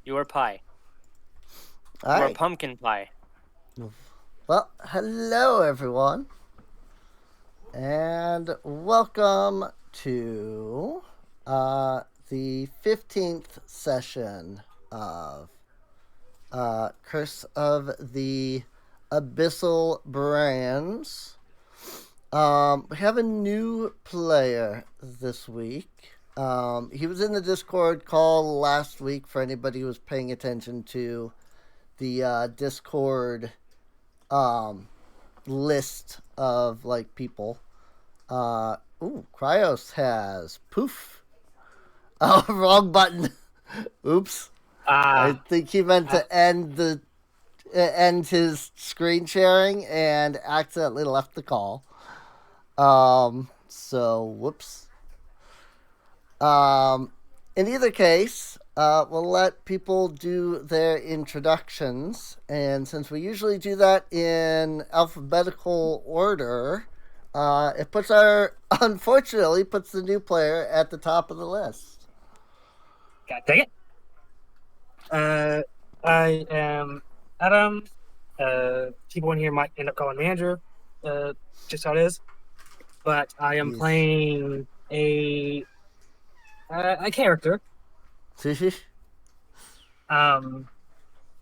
You are pie. All You are right. pumpkin pie. Well, hello everyone, and welcome to the 15th session of Curse of the Abyssal Brands. We have a new player this week. He was in the Discord call last week for anybody who was paying attention to the Discord list of like people. Cryos has poof. Oh, wrong button. Oops. I think he meant to end his screen sharing and accidentally left the call. So whoops. In either case, we'll let people do their introductions, and since we usually do that in alphabetical order, it unfortunately puts the new player at the top of the list. God dang it. I am Adam. People in here might end up calling me Andrew. Just how it is. But I am Yes. playing a character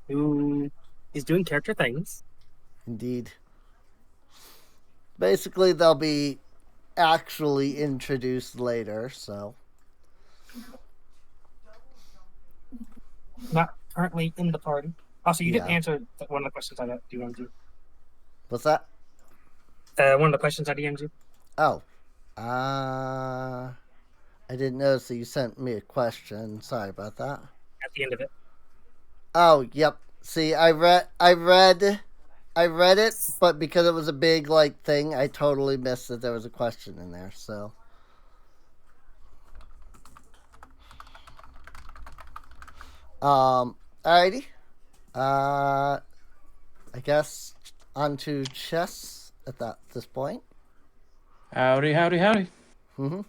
who is doing character things. Indeed. Basically, they'll be actually introduced later, so. Not currently in the party. Also, you didn't Yeah. answer one of the questions I DM'd you. What's that? One of the questions I DM'd you. Oh. I didn't notice that you sent me a question. Sorry about that. At the end of it. Oh, yep. See, I read it, but because it was a big like thing, I totally missed that there was a question in there. So, alrighty. I guess onto chess at this point. Howdy, howdy, howdy. Mm-hmm.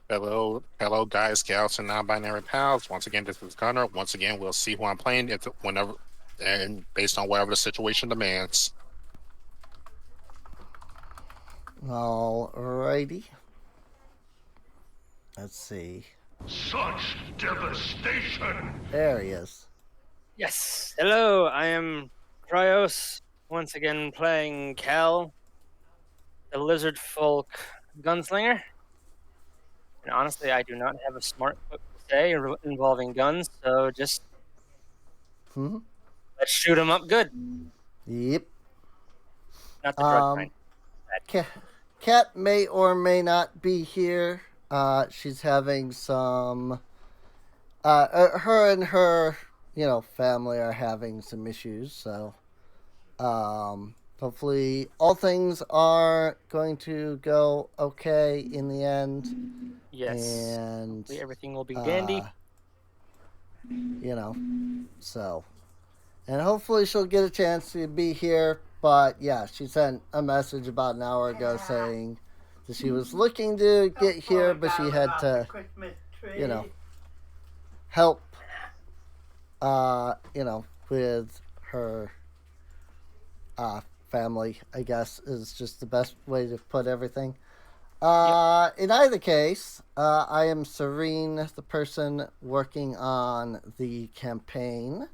Hello, guys, gals, and non-binary pals. Once again, this is Gunner. Once again, we'll see who I'm playing whenever, and based on whatever the situation demands. Alrighty. Let's see. Such devastation! There he is. Yes. Hello, I am Cryos. Once again playing Cal, the lizard folk gunslinger. And honestly, I do not have a smart quip to say involving guns, so just Mm-hmm. let's shoot 'em up good. Yep. Not the drug kind. Kat may or may not be here. She's having some. Her and her, family are having some issues. So, hopefully, all things are going to go okay in the end. Yes. And hopefully everything will be dandy. So, and hopefully she'll get a chance to be here. But yeah, she sent a message about an hour ago saying that she was looking to get here, but she had to, help, with her family, I guess, is just the best way to put everything. In either case, I am Serene, the person working on the campaign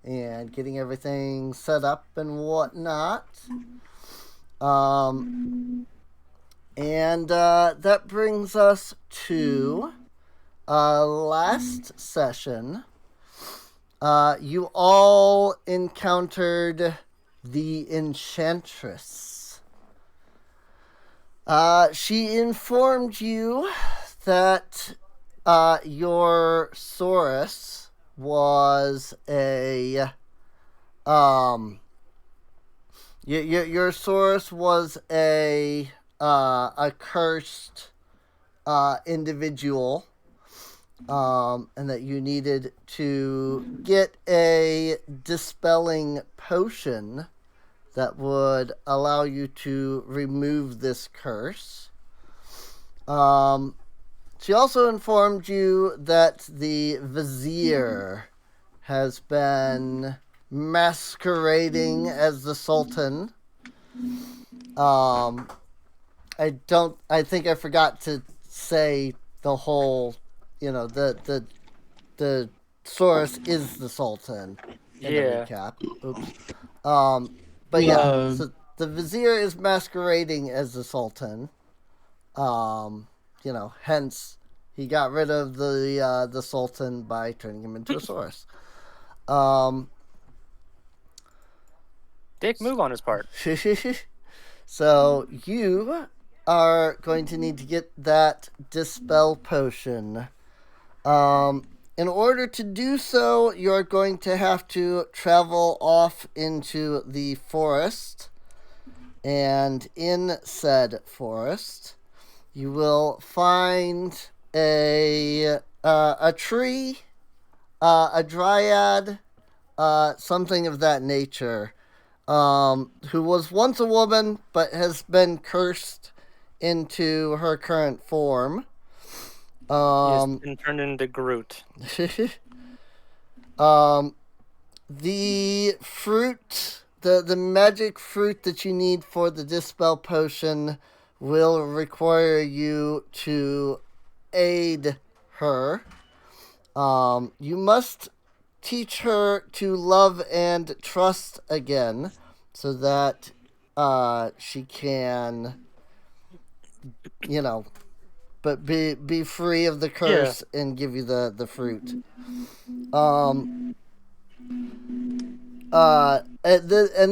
and getting everything set up and whatnot. And that brings us to last session. You all encountered the Enchantress. She informed you that your Saurus was a your Saurus was a cursed individual, and that you needed to get a dispelling potion that would allow you to remove this curse. She also informed you that the Vizier has been masquerading as the Sultan. I think I forgot to say the whole, the source is the Sultan in the Yeah. recap. Oops. But yeah, Uh, so the Vizier is masquerading as the Sultan. Hence he got rid of the Sultan by turning him into a source. Dick move on his part. So you are going to need to get that dispel potion. In order to do so, you're going to have to travel off into the forest. And in said forest, you will find a tree, a dryad, something of that nature, who was once a woman but has been cursed into her current form. He's been turned into Groot. The fruit, the magic fruit that you need for the dispel potion will require you to aid her. You must teach her to love and trust again so that she can, but be free of the curse and give you the fruit. And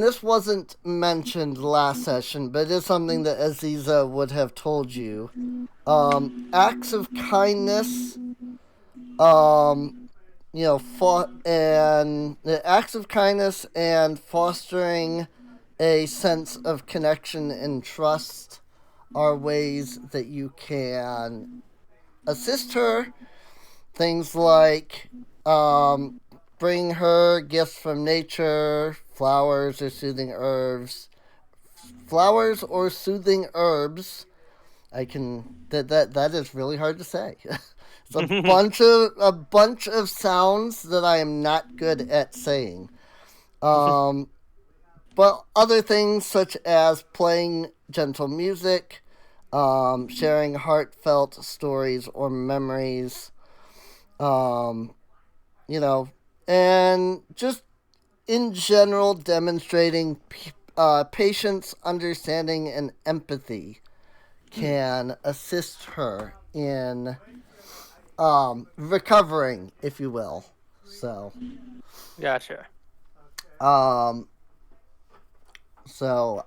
this wasn't mentioned last session, but it is something that Aziza would have told you. Acts of kindness, acts of kindness and fostering a sense of connection and trust are ways that you can assist her. Things like bring her gifts from nature, flowers or soothing herbs. Flowers or soothing herbs. That is really hard to say. It's a bunch of sounds that I am not good at saying. But other things such as playing gentle music, sharing heartfelt stories or memories, and just in general demonstrating patience, understanding, and empathy can assist her in recovering, if you will. So, Gotcha. So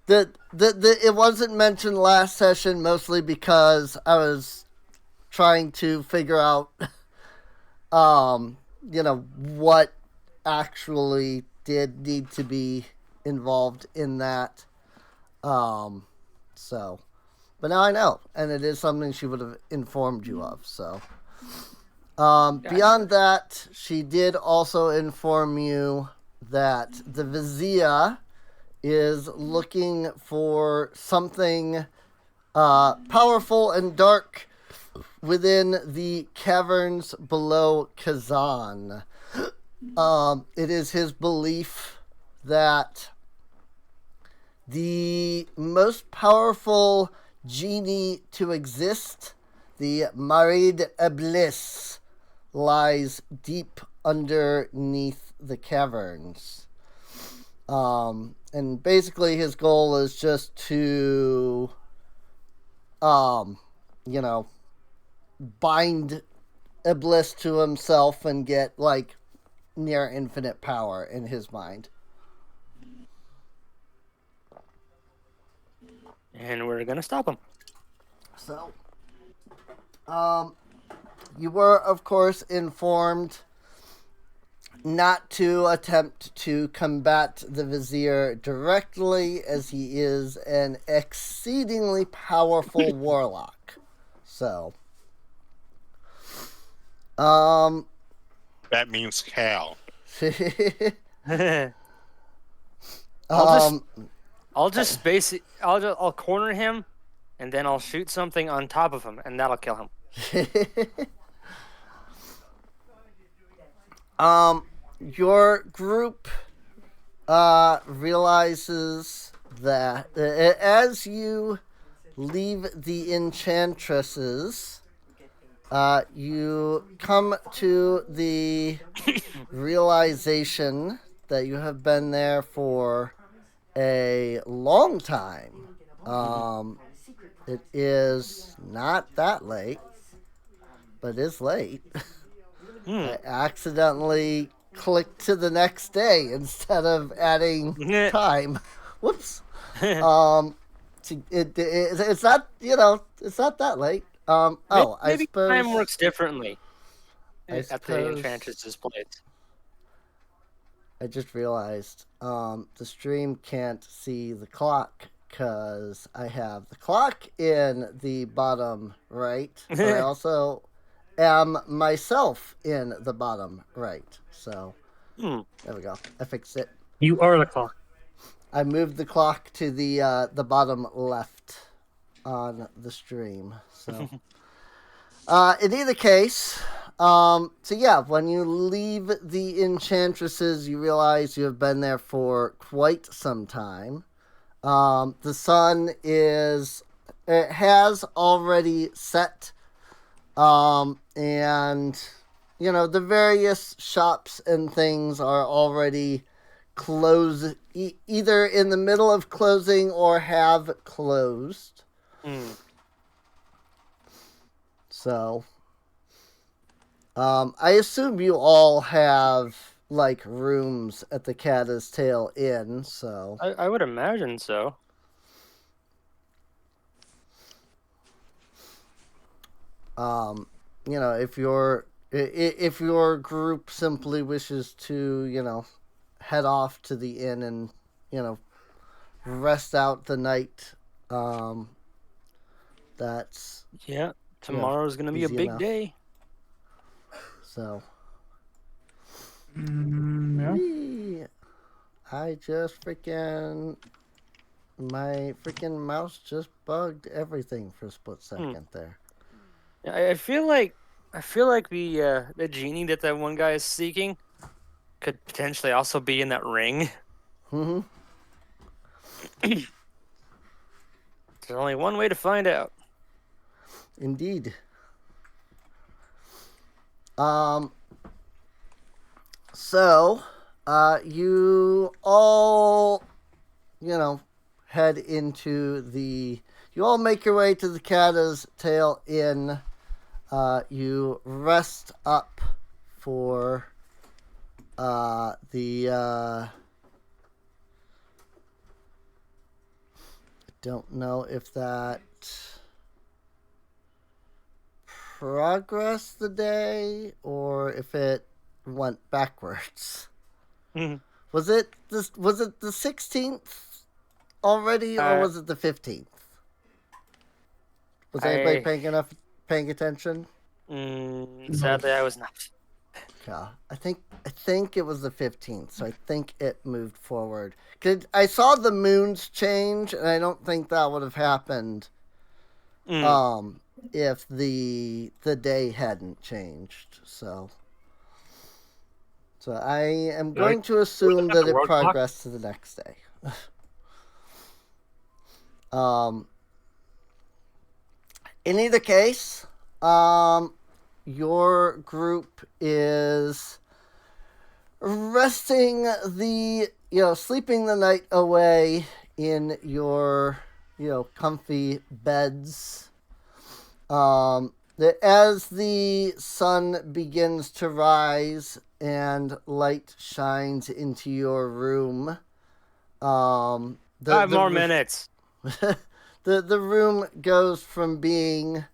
it wasn't mentioned last session mostly because I was trying to figure out, what actually did need to be involved in that. But now I know, and it is something she would have informed you of. So, beyond that, she did also inform you that the Vizier is looking for something powerful and dark within the caverns below Kazan. It is his belief that the most powerful genie to exist, the Marid Iblis, lies deep underneath the caverns. And basically his goal is just to, bind Iblis to himself and get, near infinite power in his mind. And we're gonna stop him. So, you were, of course, informed not to attempt to combat the Vizier directly, as he is an exceedingly powerful warlock. So, That means Cal. I'll corner him and then I'll shoot something on top of him, and that'll kill him. Your group realizes that as you leave the enchantresses, you come to the realization that you have been there for a long time. It is not that late, but it's late. I accidentally clicked to the next day instead of adding time. Whoops. It's not, it's not that late. I Maybe suppose time works differently at the suppose- Enchantress's place. I just realized the stream can't see the clock because I have the clock in the bottom right, but I also am myself in the bottom right. So there we go. I fixed it. You are the clock. I moved the clock to the bottom left on the stream. So in either case, so yeah, when you leave the enchantresses, you realize you have been there for quite some time. The sun has already set, and the various shops and things are already closed, either in the middle of closing or have closed. So, I assume you all have like rooms at the Catta's Tail Inn. So I would imagine so. If your group simply wishes to head off to the inn and rest out the night, that's Tomorrow's gonna be a easy big enough. day. So. Yeah. Whee! I just my freaking mouse just bugged everything for a split second there. I feel like the genie that one guy is seeking could potentially also be in that ring. Mm-hmm. There's only one way to find out. Indeed. So, you all, head into you all make your way to the Catta's Tail Inn. You rest up for, I don't know if that progressed the day or if it went backwards. Was it the 16th already, or was it the 15th? Was anybody paying attention? Sadly, I was not. Yeah, I think it was the 15th, so I think it moved forward. 'Cause I saw the moons change, and I don't think that would have happened if the day hadn't changed. So I am going to assume that it progressed to the next day. In either case, your group is resting sleeping the night away in your, comfy beds. As the sun begins to rise and light shines into your room, 5 more minutes. The room goes from being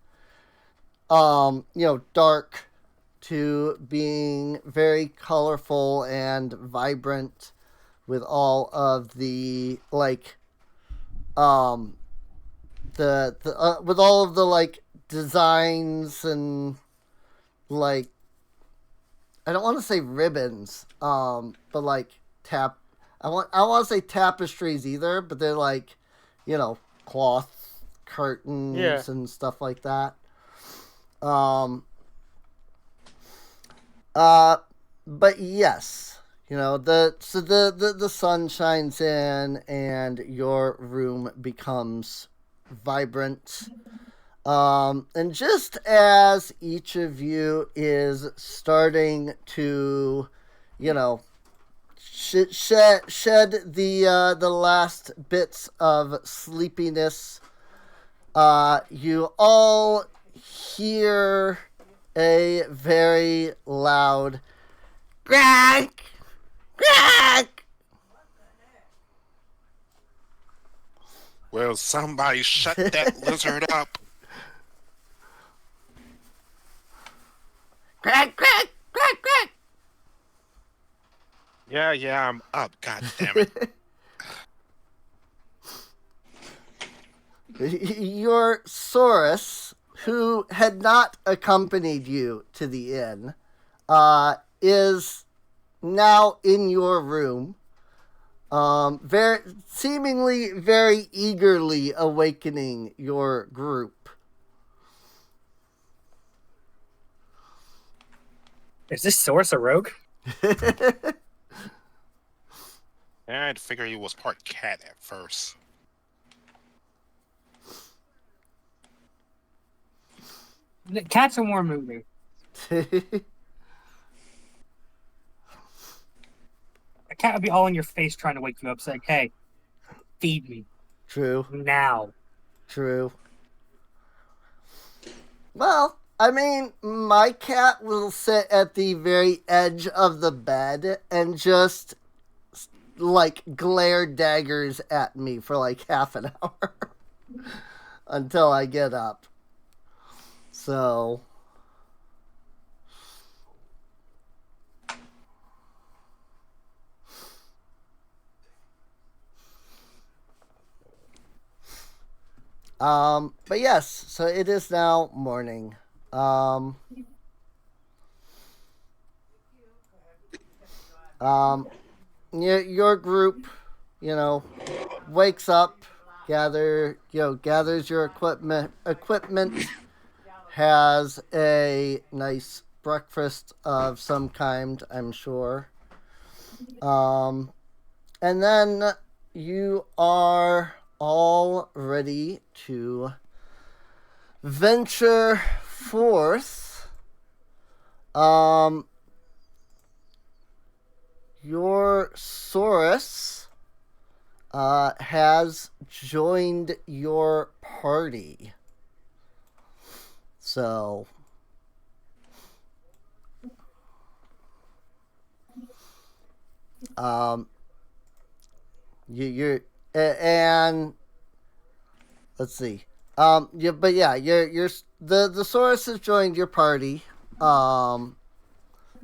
dark to being very colorful and vibrant with all of the with all of the designs and I don't want to say ribbons, but I want to say tapestries either, but they're cloth curtains Yeah. and stuff like that. But yes, the sun shines in and your room becomes vibrant. And just as each of you is starting to, shed the last bits of sleepiness, you all hear a very loud crack, crack. Will somebody shut that lizard up? Crack, crack, crack, crack. Yeah, I'm up. God damn it. Your Saurus, who had not accompanied you to the inn, is now in your room, very seemingly very eagerly awakening your group. Is this source a rogue? I'd figure he was part cat at first. The cats are more moving. A cat would be all in your face trying to wake you up, saying, "Hey, feed me True. now." True. Well, I mean, my cat will sit at the very edge of the bed and just, like, glare daggers at me for, like, half an hour until I get up. So... but yes, so it is now morning. Your group, wakes up, gathers your equipment, has a nice breakfast of some kind, I'm sure. And then you are all ready to venture forth. Your Saurus has joined your party. So you're and let's see. The Saurus has joined your party. The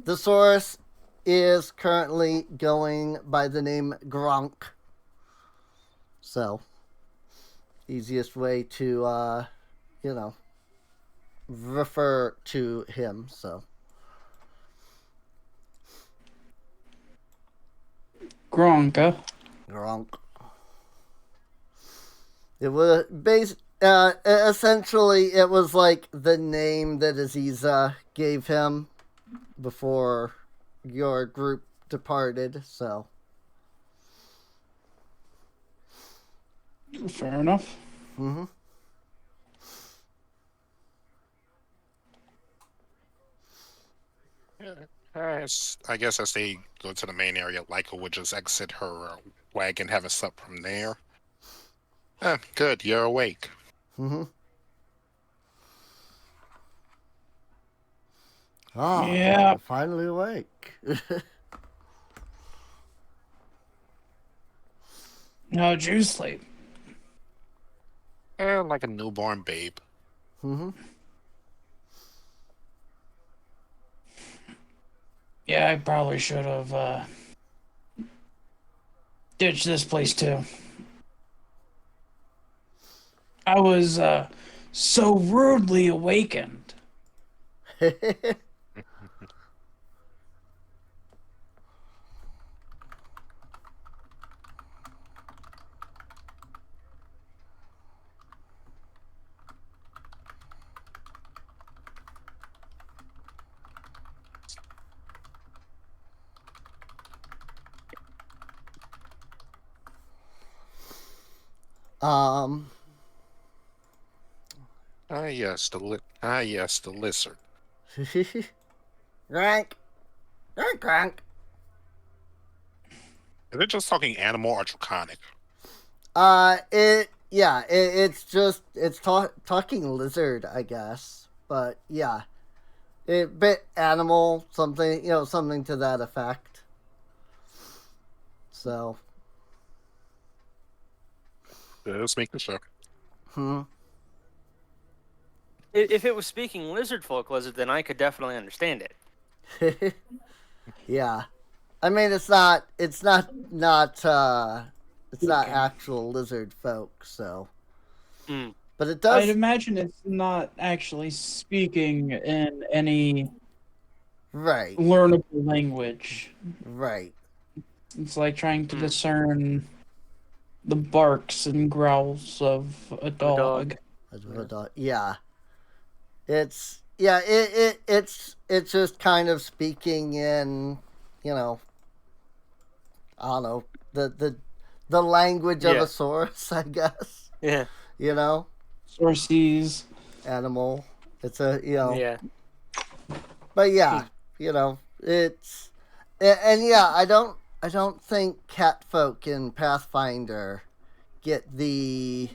Saurus is currently going by the name Gronk. So, easiest way to, refer to him. So, Gronka. Gronk. It was essentially it was like the name that Aziza gave him before your group departed. So, Fair enough. mm-hmm. I guess as they go to the main area, Leica would just exit her wagon, have us up from there. Good, you're awake. Mm-hmm. Ah, Yeah. you're finally awake. How'd you sleep? Like a newborn babe. Mm-hmm. Yeah, I probably should have ditched this place too. I was so rudely awakened. Um, Yes, the lizard. Rank. Rank. Is it just talking animal or draconic? It's talking lizard, I guess. But yeah, bit animal, something to that effect. So, Just making sure. If it was speaking lizard folk lizard, then I could definitely understand it. Yeah, I mean it's not actual lizard folk, so. But it does. I'd imagine it's not actually speaking in any Right. learnable language. Right. It's like trying to discern the barks and growls of a dog. Yeah. It's just kind of speaking in, I don't know, the language of a source, I guess. Yeah. Sources. Animal. It's a, Yeah. But yeah, it's and yeah, I don't think catfolk in Pathfinder get the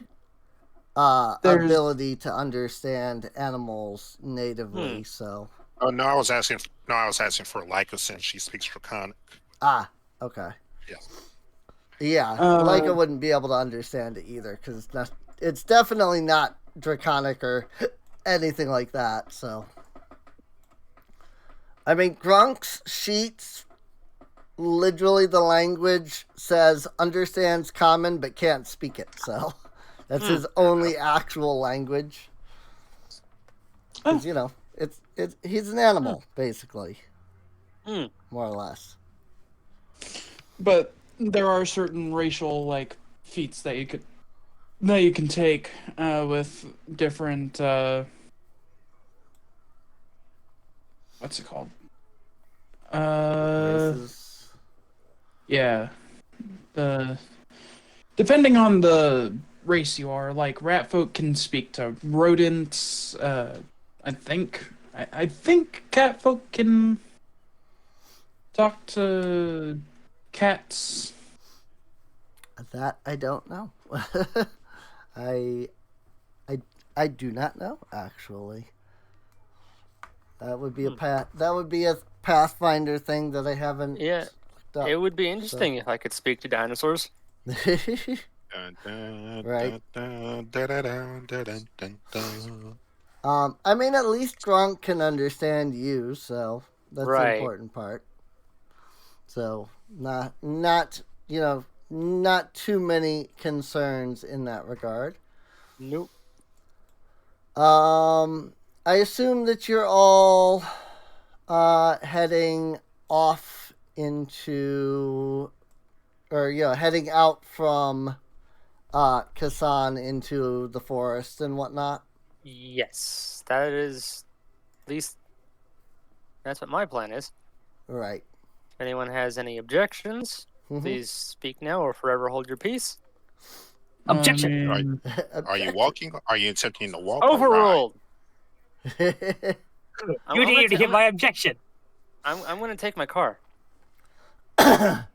ability to understand animals natively. So. Oh no, I was asking. No, I was asking for Leica since she speaks Draconic. Okay. Yeah. Yeah, Leica wouldn't be able to understand it either because it's definitely not Draconic or anything like that. So. I mean, Grunk's sheets, literally the language says understands common but can't speak it. So that's his only actual language. Because, he's an animal, basically. More or less. But there are certain racial, feats that you can take with different, what's it called? Races. Yeah. Depending on the race you are, rat folk can speak to rodents. I think cat folk can talk to cats. That I don't know. I do not know, actually. That would be a Pathfinder thing that I haven't looked up. It would be interesting if I could speak to dinosaurs. Right. I mean, at least Grunk can understand you, so that's the important part. So not too many concerns in that regard. Nope. I assume that you're all heading off into, or heading out from Kasan into the forest and whatnot. Yes, that is, at least that's what my plan is. Right. If anyone has any objections, please speak now or forever hold your peace. Objection. Are you walking? Are you attempting to walk? Overruled. You need to hear my objection. I'm going to take my car. All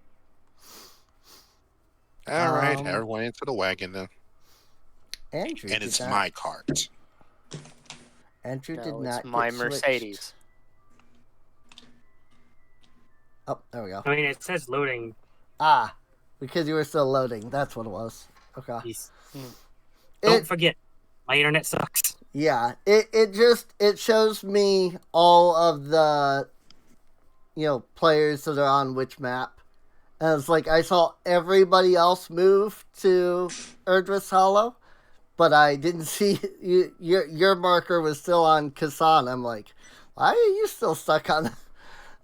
right, everyone into the wagon then. Andrew, and it's my cart. Andrew did No, not. it's my get Mercedes. switched. Oh, there we go. I mean, it says loading. Because you were still loading. That's what it was. Okay. Don't forget, my internet sucks. Yeah, it shows me all of the players that are on which map, and it's like I saw everybody else move to Irdrith Hollow, but I didn't see your marker was still on Kasan. I'm like, why are you still stuck on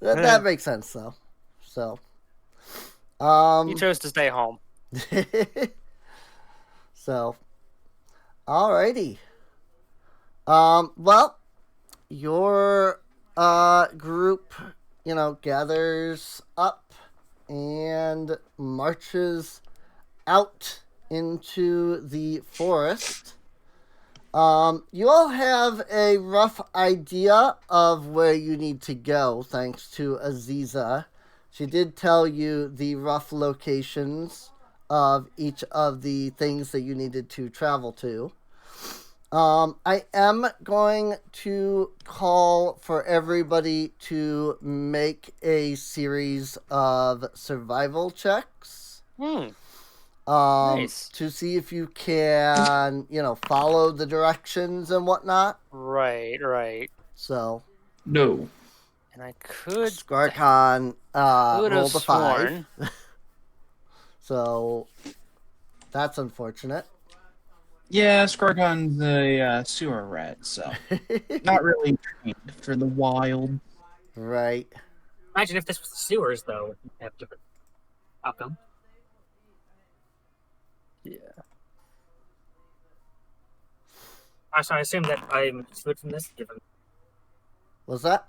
that? That makes sense though. So, you chose to stay home. So, alrighty. Well, your group, gathers up and marches out into the forest. You all have a rough idea of where you need to go, thanks to Aziza. She did tell you the rough locations of each of the things that you needed to travel to. I am going to call for everybody to make a series of survival checks. Nice. To see if you can, follow the directions and whatnot. Right. So, No. And I could Skarkon have rolled a 5. sworn. So, that's unfortunate. Yeah, Skargon's a sewer rat, so not really trained for the wild. Right. Imagine if this was the sewers, though. We'd have different outcome. Yeah. So I assume that I'm excluded from this, given. Was that?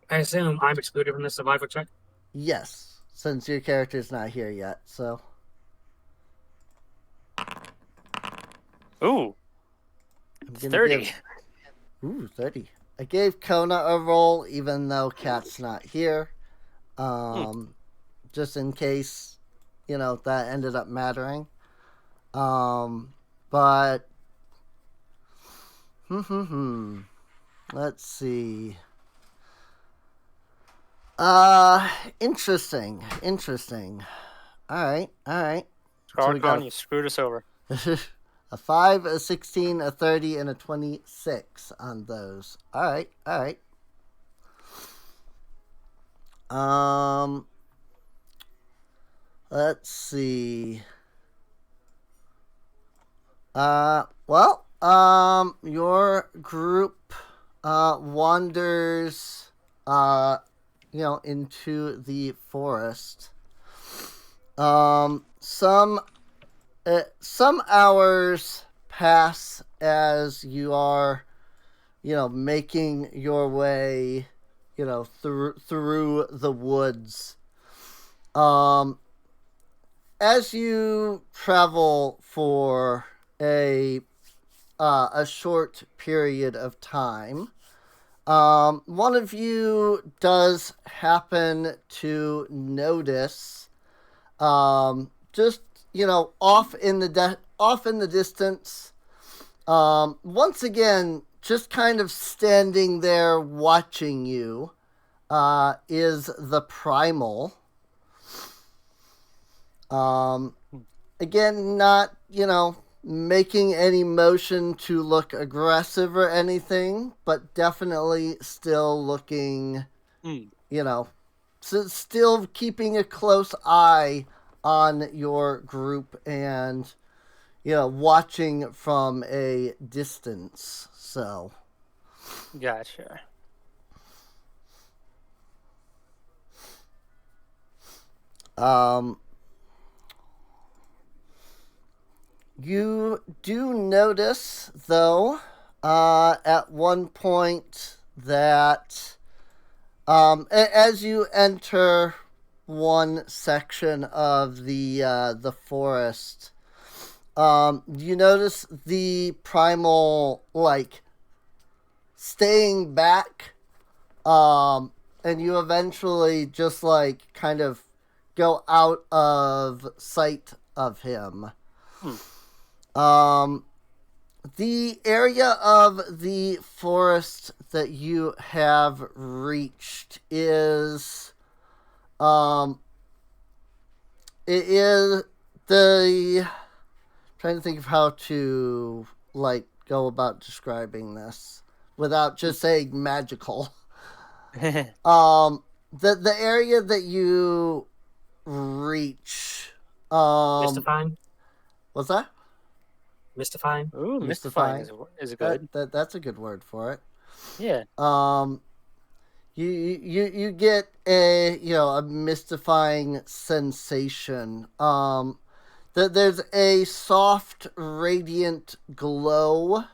I assume I'm excluded from this survival check. Yes, since your character's not here yet, so. Ooh. I'm gonna 30. Ooh, 30. I gave Kona a roll, even though Kat's not here. Just in case, that ended up mattering. But let's see. Interesting. All right. So we got Skarkon, you screwed us over. a 5, a 16, a 30, and a 26 on those. All right. Let's see. Your group wanders into the forest. Some hours pass as you are making your way through the woods. As you travel for a short period of time, one of you does happen to notice, just off in the distance, once again, just kind of standing there watching you, is the primal. Again, not, making any motion to look aggressive or anything, but definitely still looking, still keeping a close eye on your group and, watching from a distance. So. Gotcha. You do notice, though, at one point that, as you enter one section of the forest, you notice the primal, staying back, and you eventually just, kind of go out of sight of him. The area of the forest that you have reached is, it is trying to think of how to, go about describing this without just saying magical. The area that you reach, Mystifying. what's that? Mystifying. Ooh, mystifying is good. That's a good word for it. Yeah. You get a mystifying sensation. That there's a soft, radiant glow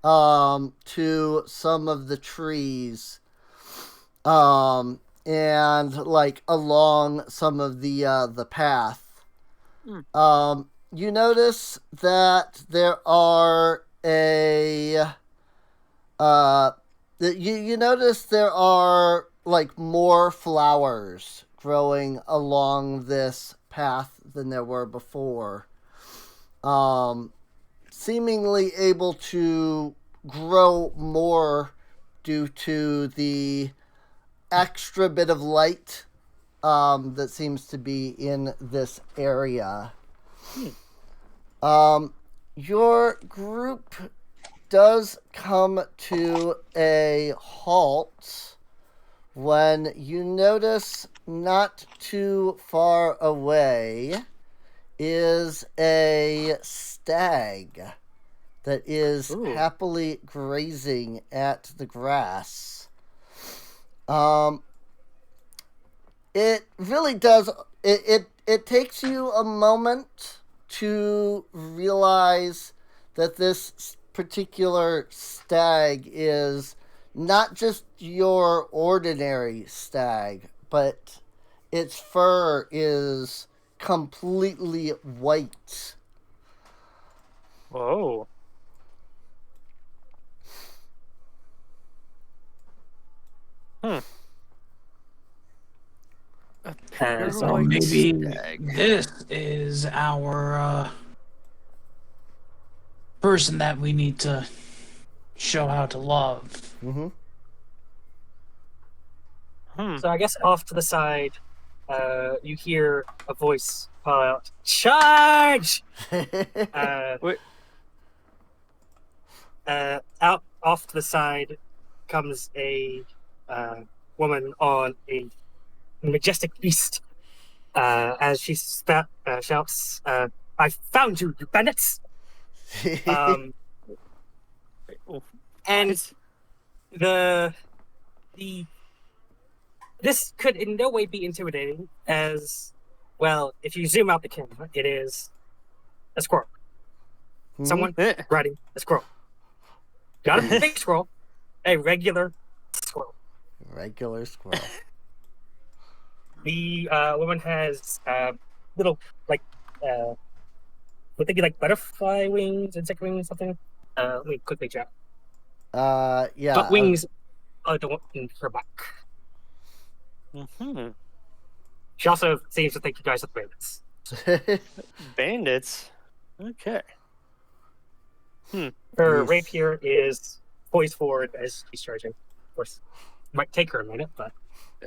to some of the trees, and along some of the path. You notice that there are you notice there are like more flowers growing along this path than there were before. Seemingly able to grow more due to the extra bit of light that seems to be in this area. Your group does come to a halt when you notice not too far away is a stag that is happily grazing at the grass. It really does. It takes you a moment to realize that this particular stag is not just your ordinary stag, but its fur is completely white. Whoa. A So white maybe stag. this is our person that we need to show how to love. Mm-hmm. So I guess off to the side, you hear a voice call out, "Charge!" Wait. Out off to the side comes a woman on a majestic beast. As she shouts, "I found you, you bandits!" And the this could in no way be intimidating, as well. If you zoom out the camera, it is a squirrel. Someone riding a squirrel. Not a big squirrel, a regular squirrel. Regular squirrel. The woman has little, like, would they be like butterfly wings, insect wings, something? Let me quickly check. Yeah. But wings don't in her back. She also seems to think you guys are bandits. Bandits? Okay. Her Yes. rapier is poised forward as she's charging. Of course, it might take her a minute, but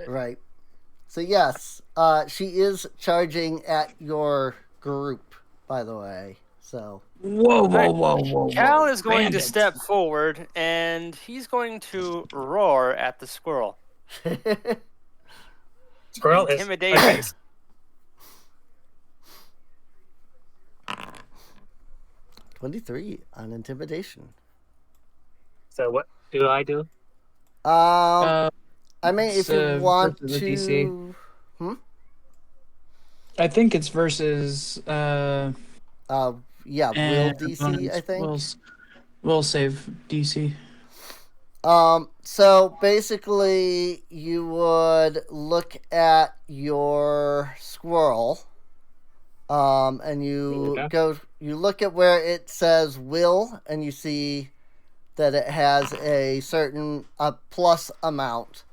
Right. So yes, she is charging at your group, by the way. So Whoa. Cal is going Bandits. to step forward and he's going to roar at the squirrel. squirrel is Intimidation. 23 on intimidation. So what do I do? I mean, if it's, you want versus to, a DC. I think it's versus yeah, will DC, opponents. I think. We'll save DC. So basically, you would look at your squirrel, and you look at where it says will, and you see that it has a certain plus amount.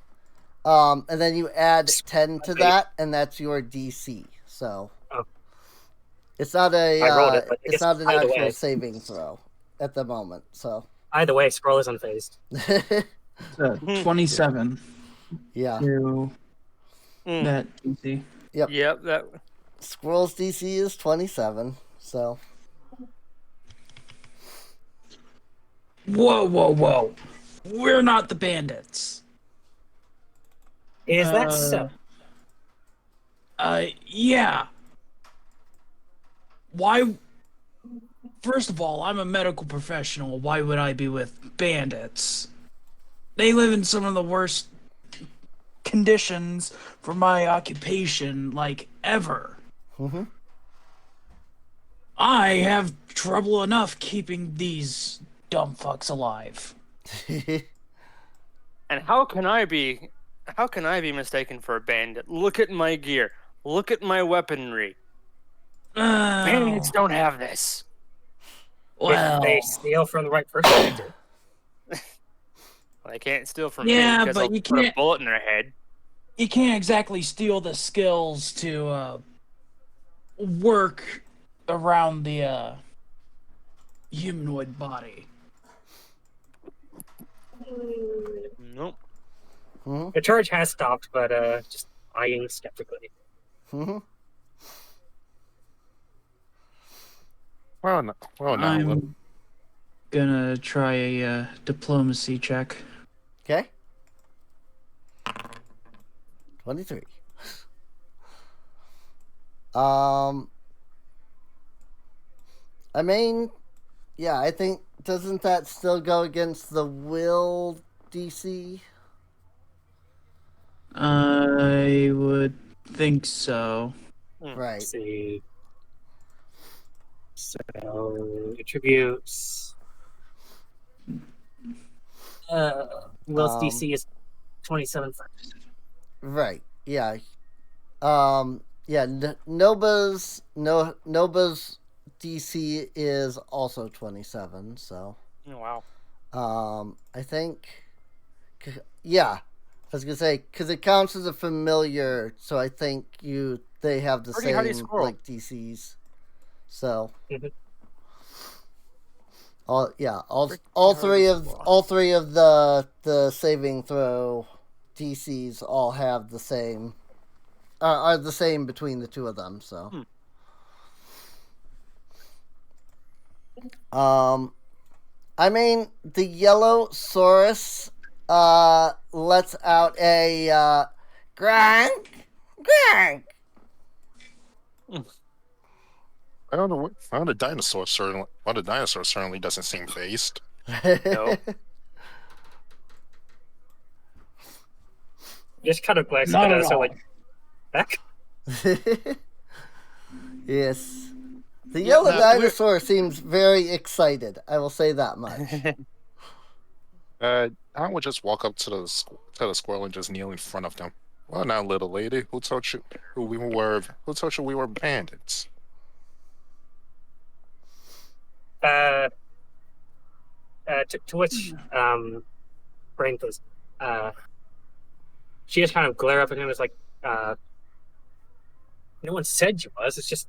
And then you add 10 to that, and that's your DC. So it's not I rolled it, but I it's guess not an either actual way. saving throw at the moment. So Either way, squirrel is unfazed. So 27 yeah, to that DC. Yep, that squirrel's DC is 27. So Whoa. We're not the bandits. Is that so? Yeah. Why? First of all, I'm a medical professional. Why would I be with bandits? They live in some of the worst conditions for my occupation, like, ever. Mm-hmm. I have trouble enough keeping these dumb fucks alive. And how can I be mistaken for a bandit? Look at my gear. Look at my weaponry. Bandits don't have this. If they steal from the right person, they do. Well, they can't steal from me yeah, because but I'll you put a can't. bullet in their head. You can't exactly steal the skills to work around the humanoid body. Nope. The charge has stopped, but just eyeing skeptically. Mhm. Well, no, I'm gonna try a diplomacy check. Okay. 23. I mean, yeah, I think doesn't that still go against the will DC? I would think so. Right. Let's see. So attributes. Will's DC is 27. Right. Yeah. Yeah. Noba's DC is also 27. So. Oh, wow. I think. Yeah. I was gonna say because it counts as a familiar, so I think they have the Pretty hardy same squirrel. like DCs. So. Mhm. All hardy three of squirrel. the saving throw DCs all have the same are the same between the two of them. So. I mean the yellow Saurus lets out a grank. I don't know. One of the dinosaurs certainly doesn't seem phased. No. Just kind of glancing Not at at us, so all. like, heck. Yes. The yellow no, dinosaur seems very excited. I will say that much. I would just walk up to the squirrel and just kneel in front of them. Well, now, little lady, who told you we were bandits? To which Brain goes, she just kind of glare up at him and is like, no one said you was. It's just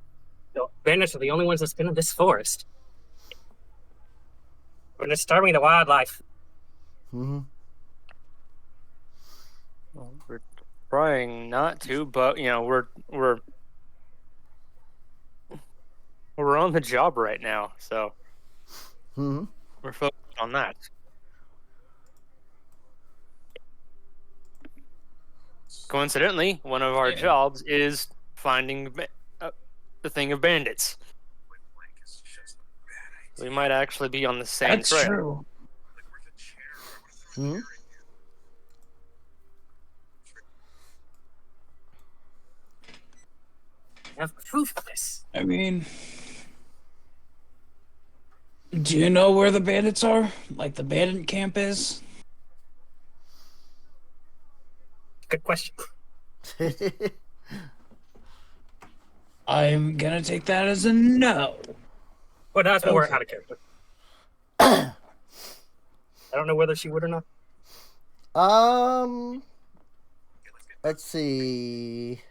bandits are the only ones that's been in this forest. We're disturbing the wildlife. Mm-hmm. Well, we're trying not to, but we're on the job right now, so Mm-hmm. we're focused on that. Coincidentally, one of our jobs is finding the thing of bandits. We might actually be on the same That's trail. true. Mm-hmm. I have proof of this. I mean, do you know where the bandits are? Like the bandit camp is? Good question. I'm gonna take that as a no. Well, that's more Okay. out of character. I don't know whether she would or not. Let's see.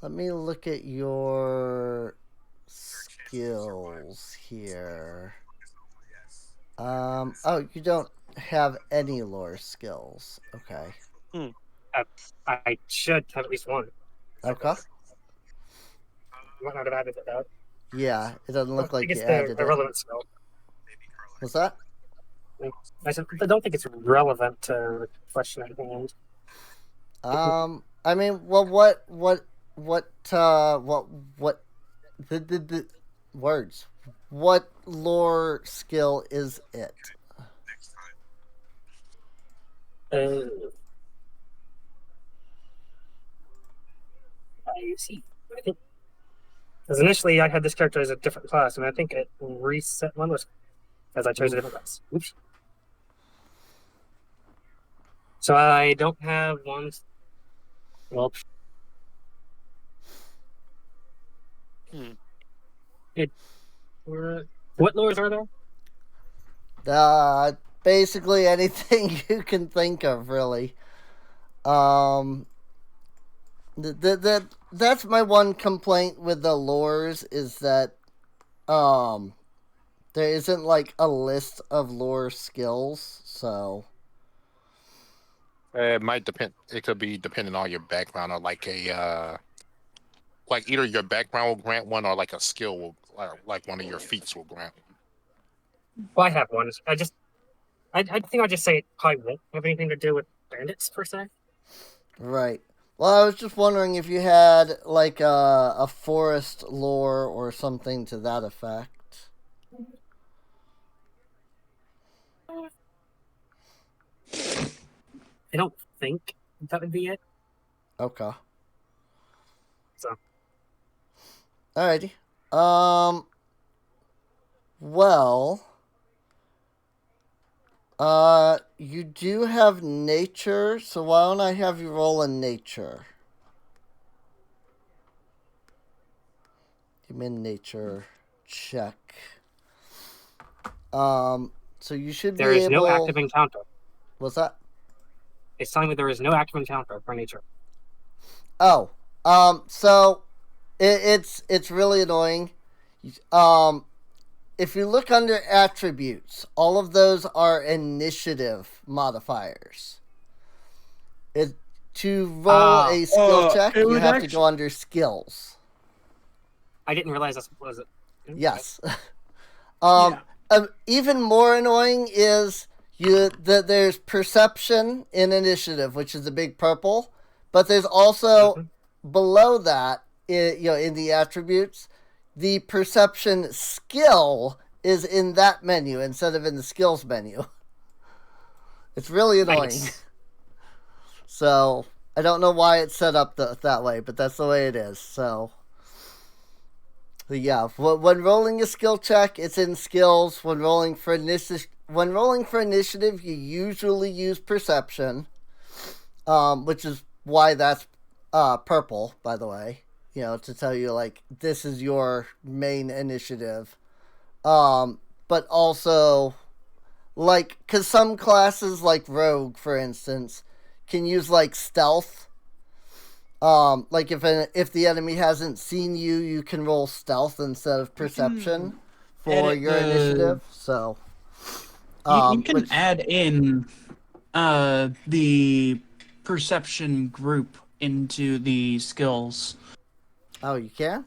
Let me look at your skills here. Oh, you don't have any lore skills. Okay. I should have at least one. Okay. I might not have added it out. Yeah, it doesn't look I like think you it's added the it. irrelevant spell. What's that? I don't think it's relevant to the question at hand. I mean, well, what, the words? What lore skill is it? I see. I think because initially I had this character as a different class, and I think it reset one was as I chose a different class. Oops. So I don't have one. Well, Hmm. what lures are there? Basically anything you can think of, really. That's my one complaint with the lures is that there isn't like a list of lore skills, so It might depend. It could be depending on your background, or like like either your background will grant one, or like a skill will, like one of your feats will grant. Well, I have one. I think I'll just say it probably won't have anything to do with bandits per se. right. Well, I was just wondering if you had like a forest lore or something to that effect. I don't think that would be it. Okay. So Alrighty. Well, you do have nature, so why don't I have you roll a nature? Give me a nature check. So you should there be is able. no active encounter. What's that? It's telling me there is no active encounter for nature. Oh, so it's really annoying. If you look under attributes, all of those are initiative modifiers. To roll a skill check, it you would have to go under skills. I didn't realize that was it. Yes. Yeah. Even more annoying is there's perception in initiative, which is the big purple, but there's also below that, in the attributes, the perception skill is in that menu instead of in the skills menu. It's really annoying. Nice. So I don't know why it's set up that way, but that's the way it is. So yeah, when rolling a skill check, it's in skills. When rolling for initiative, you usually use perception, which is why that's purple, by the way. To tell you like this is your main initiative. But also, like, because some classes, like Rogue, for instance, can use like stealth. Like if the enemy hasn't seen you, you can roll stealth instead of perception for your initiative. So you can add in the perception group into the skills. Oh, you can?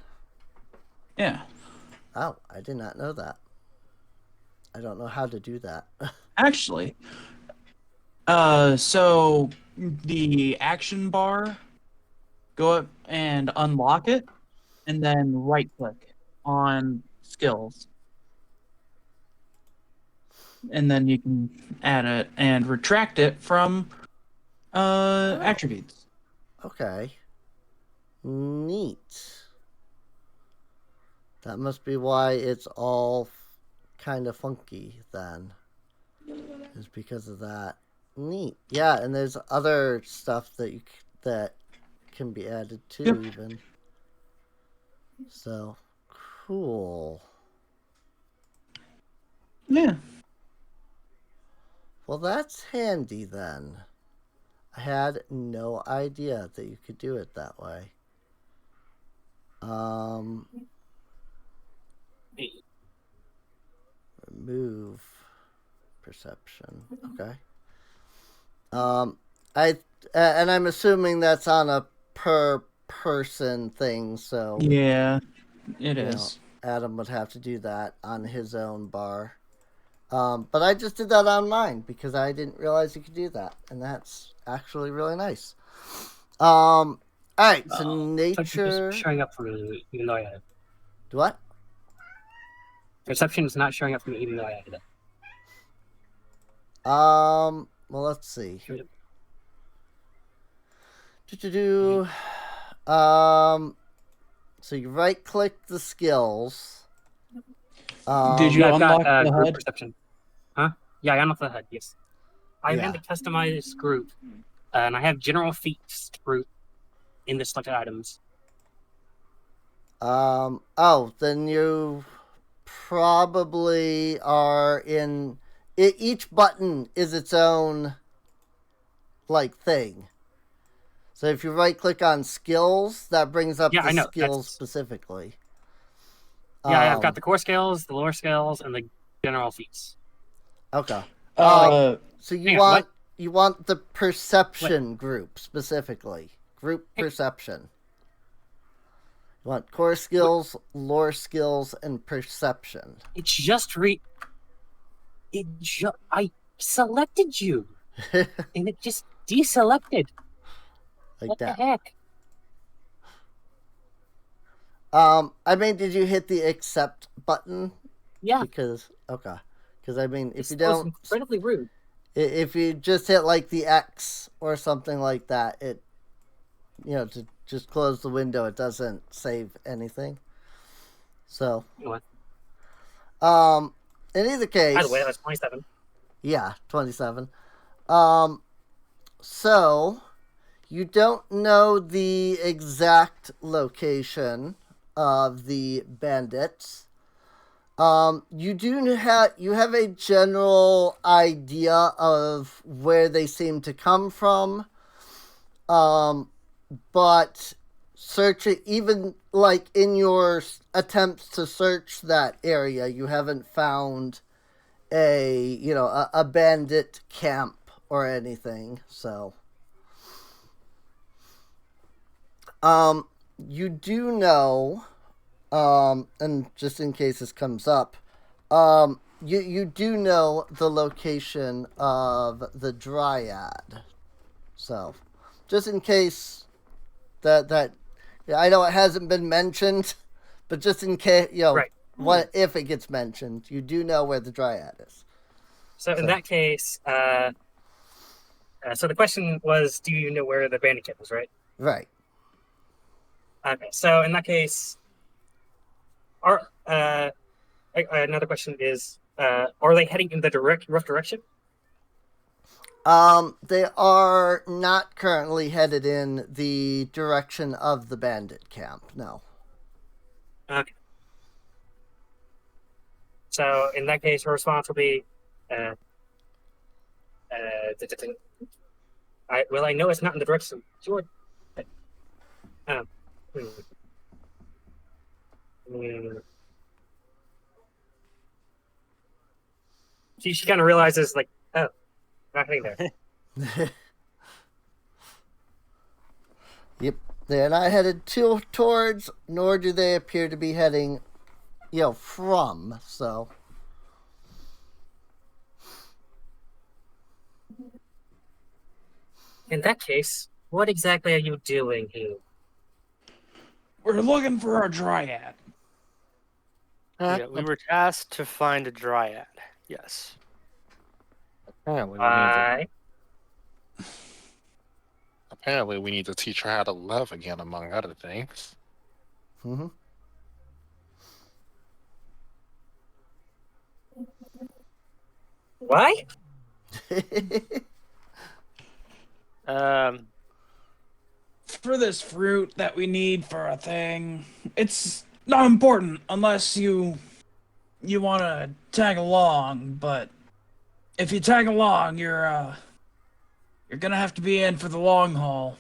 Yeah. Oh, I did not know that. I don't know how to do that. Actually, so the action bar, go up and unlock it, and then right click on skills. And then you can add it and retract it from attributes. Okay. Neat. That must be why it's all kind of funky then. Is because of that. Neat. Yeah, and there's other stuff that can be added too, Yep. even. So cool. Yeah. Well, that's handy then. I had no idea that you could do it that way. Remove perception. Okay. And I'm assuming that's on a per person thing, so Yeah, it is. Adam would have to do that on his own bar. But I just did that on mine because I didn't realize you could do that, and that's actually really nice. All right, so nature. It's showing up for me, even though I added it. What? Perception is not showing up for me, even though I added it. Well, let's see. So you right click the skills. Did you I've unlock got the group HUD? perception. Huh? Yeah, I unlocked the HUD, yes. I'm Yeah. in the customized group, and I have general feats group in the selected items. Oh, then you probably are in. Each button is its own like thing. So if you right click on skills, that brings up Yeah, the I know. skills specifically. Yeah, I've got the core skills, the lower skills, and the general feats. Okay. Uh, So you hang on, what? want the perception group specifically. Group Hey. perception. You want core skills, lore skills, and perception. It just I selected you, and it just deselected. Like What that. the heck? I mean, did you hit the accept button? Yeah, Because I mean, if this you was don't, incredibly rude. if you just hit like the X or something like that, it, to just close the window, it doesn't save anything. So, You know in either case, By the way, that was 27. yeah, 27. So you don't know the exact location of the bandits. You have a general idea of where they seem to come from. But search it, even like in your attempts to search that area, you haven't found a bandit camp or anything. So, you do know, and just in case this comes up, you do know the location of the Dryad. So, just in case that I know it hasn't been mentioned, but just in case, Right. what if it gets mentioned, you do know where the Dryad is. So in that case, so the question was, do you know where the bandit camp is, right? Right. Okay. So in that case, another question is, are they heading in the rough direction? They are not currently headed in the direction of the bandit camp. No. Okay. So in that case, her response will be, I know it's not in the direction. Sure. Um, hmm. Hmm. She kind of realizes, like, oh, not heading there. Yep. They're not headed towards, nor do they appear to be heading, from. So. In that case, what exactly are you doing here? we're looking for a dryad. Yeah, we were tasked to find a dryad. Yes. Apparently, Why? we need to teach her how to love again, among other things. Mm-hmm. Why? For this fruit that we need for a thing, it's not important unless you want to tag along. But if you tag along, you're gonna have to be in for the long haul.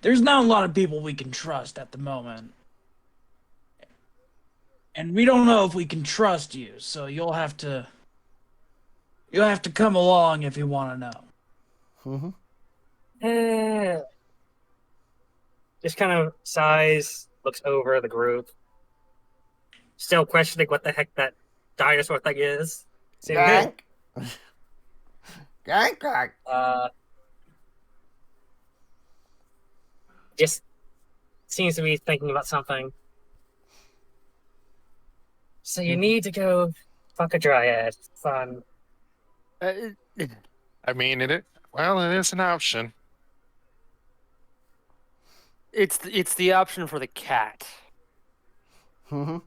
There's not a lot of people we can trust at the moment. And we don't know if we can trust you, so you'll have to come along if you want to know. Mm-hmm. Just kind of sighs, looks over the group, still questioning what the heck that dinosaur thing is. Gank. Gank. Just seems to be thinking about something. So you need to go fuck a dryad. Fun. I mean, it is an option. It's the option for the cat. Mm-hmm.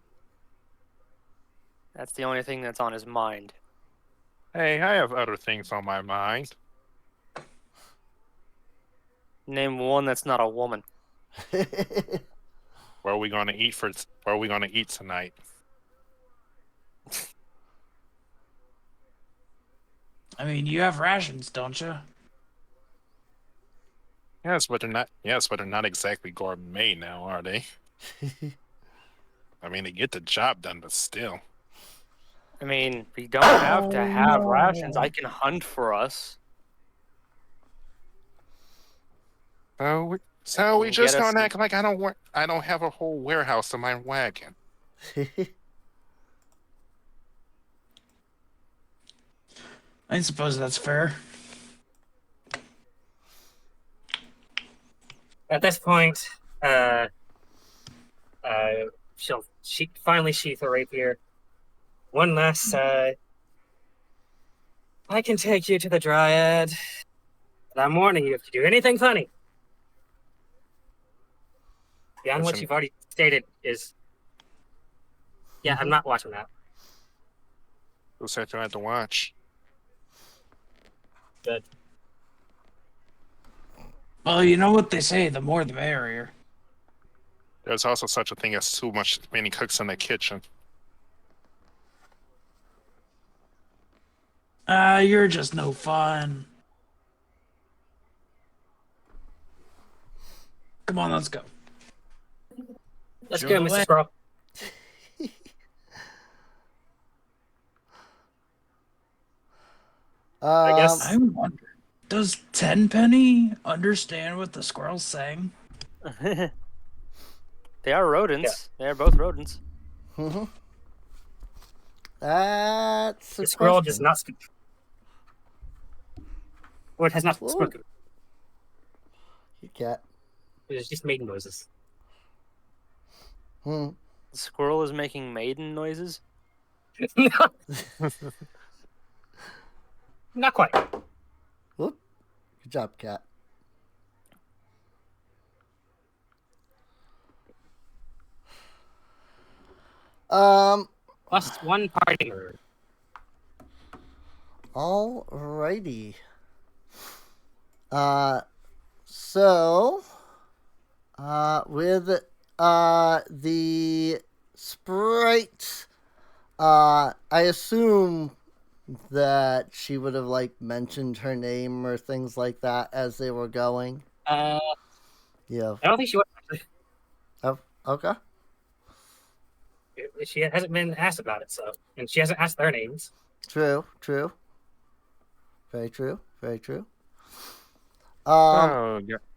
That's the only thing that's on his mind. Hey, I have other things on my mind. Name one that's not a woman. Where are we gonna eat Where are we gonna eat tonight? I mean, you have rations, don't you? Yes, but they're not. Yes, but they're not exactly gourmet now, are they? I mean, they get the job done, but still. I mean, we don't have to have no. rations. I can hunt for us. So we And just get us gonna some- act like I don't have a whole warehouse in my wagon. I suppose that's fair. At this point, she'll finally sheath her rapier. One last, I can take you to the Dryad, but I'm warning you if you do anything funny. Beyond what Listen. you've already stated is, yeah, I'm not watching that. Who said you had to watch? Good. Well, you know what they say, the more the merrier. There's also such a thing as too many cooks in the kitchen. You're just no fun. Come on, let's go. Let's Show go, the Mr. way. Squirrel. I guess. I wonder, does Tenpenny understand what the squirrel's saying? They are rodents. They are both rodents. That's The a squirrel question. does not speak. Or it has not Whoa. spoken. You cat. It is just making noises. Hmm. The squirrel is making maiden noises. No. Not quite. Whoop. Good job, cat. Plus one party member. Alrighty. So, with the sprite, I assume that she would have like mentioned her name or things like that as they were going. I Yeah. don't think she was actually. Oh, okay. She hasn't been asked about it, so, and she hasn't asked their names. True. True. Very true. Very true.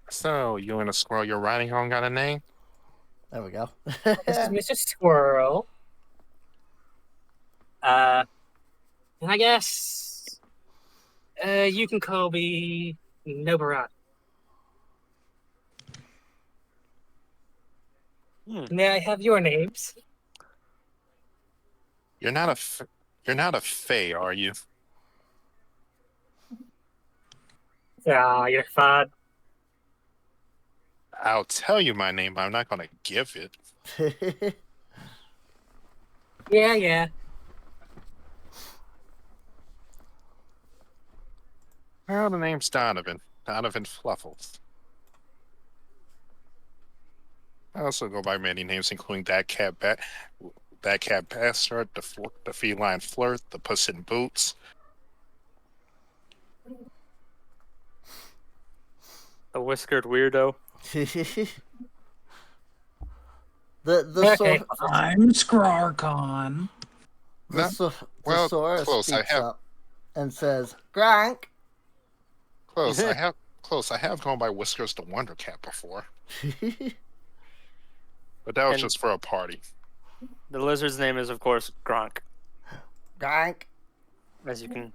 So you and the squirrel you're riding on got a name? There we go. This is Mr. Squirrel. And I guess you can call me Nobarat. May I have your names? You're not a fae, are you? Ah, you're fine. I'll tell you my name, but I'm not gonna give it. Yeah. Well, the name's Donovan. Donovan Fluffles. I also go by many names, including that cat bastard, the feline flirt, the puss in boots. The whiskered weirdo. the Okay. I'm Scrarcon. No, the well, Saurus close. speaks up and says, "Gronk." Close. I have gone by Whiskers the Wonder Cat before, but that was And- just for a party. The lizard's name is, of course, Gronk, Gronk. as you can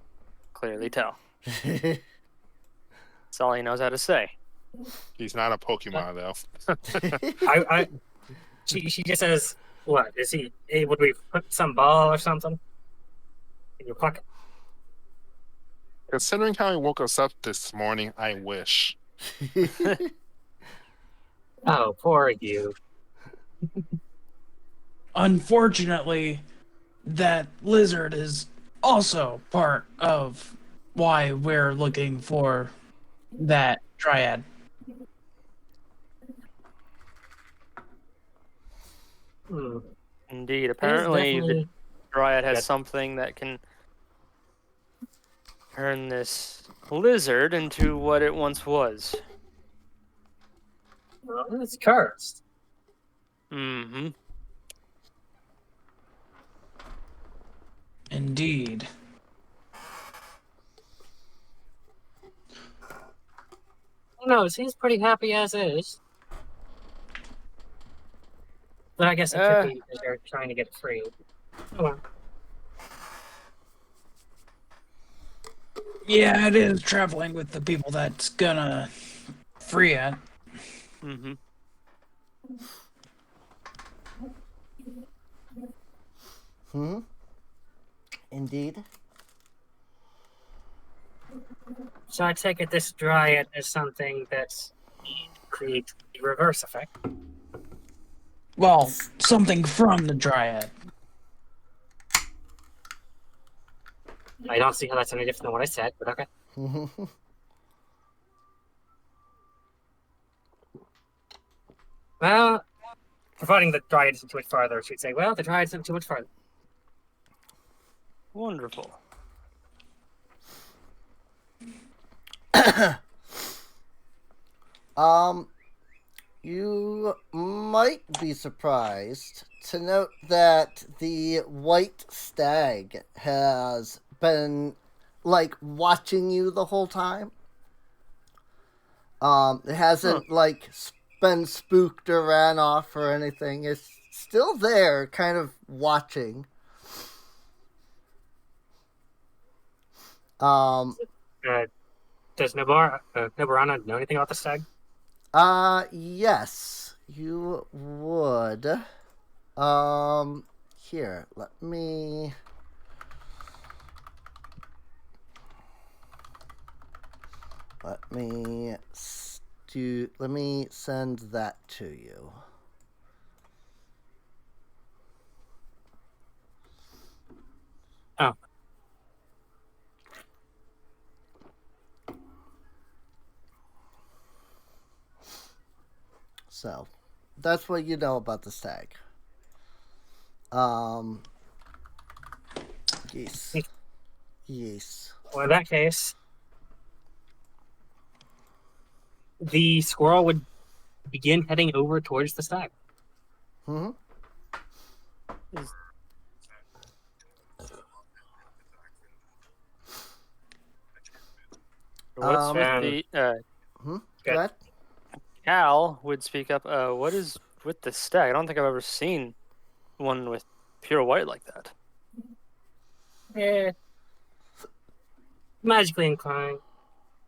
clearly tell. That's all he knows how to say. He's not a Pokemon though. She just says, what? Is he able to put some ball or something in your pocket? Considering how he woke us up this morning, I wish. Oh, poor you. Unfortunately, that lizard is also part of why we're looking for that dryad. Hmm. Indeed. That is Apparently, the definitely Dryad has good. something that can turn this lizard into what it once was. Well, it's cursed. Mm-hmm. Indeed. No, it seems pretty happy as is. But I guess it could be because they're trying to get it free. Oh well. Yeah, it is traveling with the people that's gonna free it. Mm-hmm. Hmm. Indeed. So I take it this dryad is something that creates the reverse effect. Well, something from the dryad. I don't see how that's any different than what I said, but okay. Well, providing the dryad isn't too much farther, she'd say, well, the dryad isn't too much farther. Wonderful. You might be surprised to note that the white stag has been, like, watching you the whole time. It hasn't, like, been spooked or ran off or anything. It's still there, kind of watching. Does Nobarana know anything about the stag? Yes, you would. Here, let me send that to you. Oh. So, that's what you know about the stag. Yes. Yes. Well, in that case, the squirrel would begin heading over towards the stag. Mm-hmm. What's with Um, the Go Good. ahead. Cal would speak up. What is with the stag? I don't think I've ever seen one with pure white like that. Magically inclined,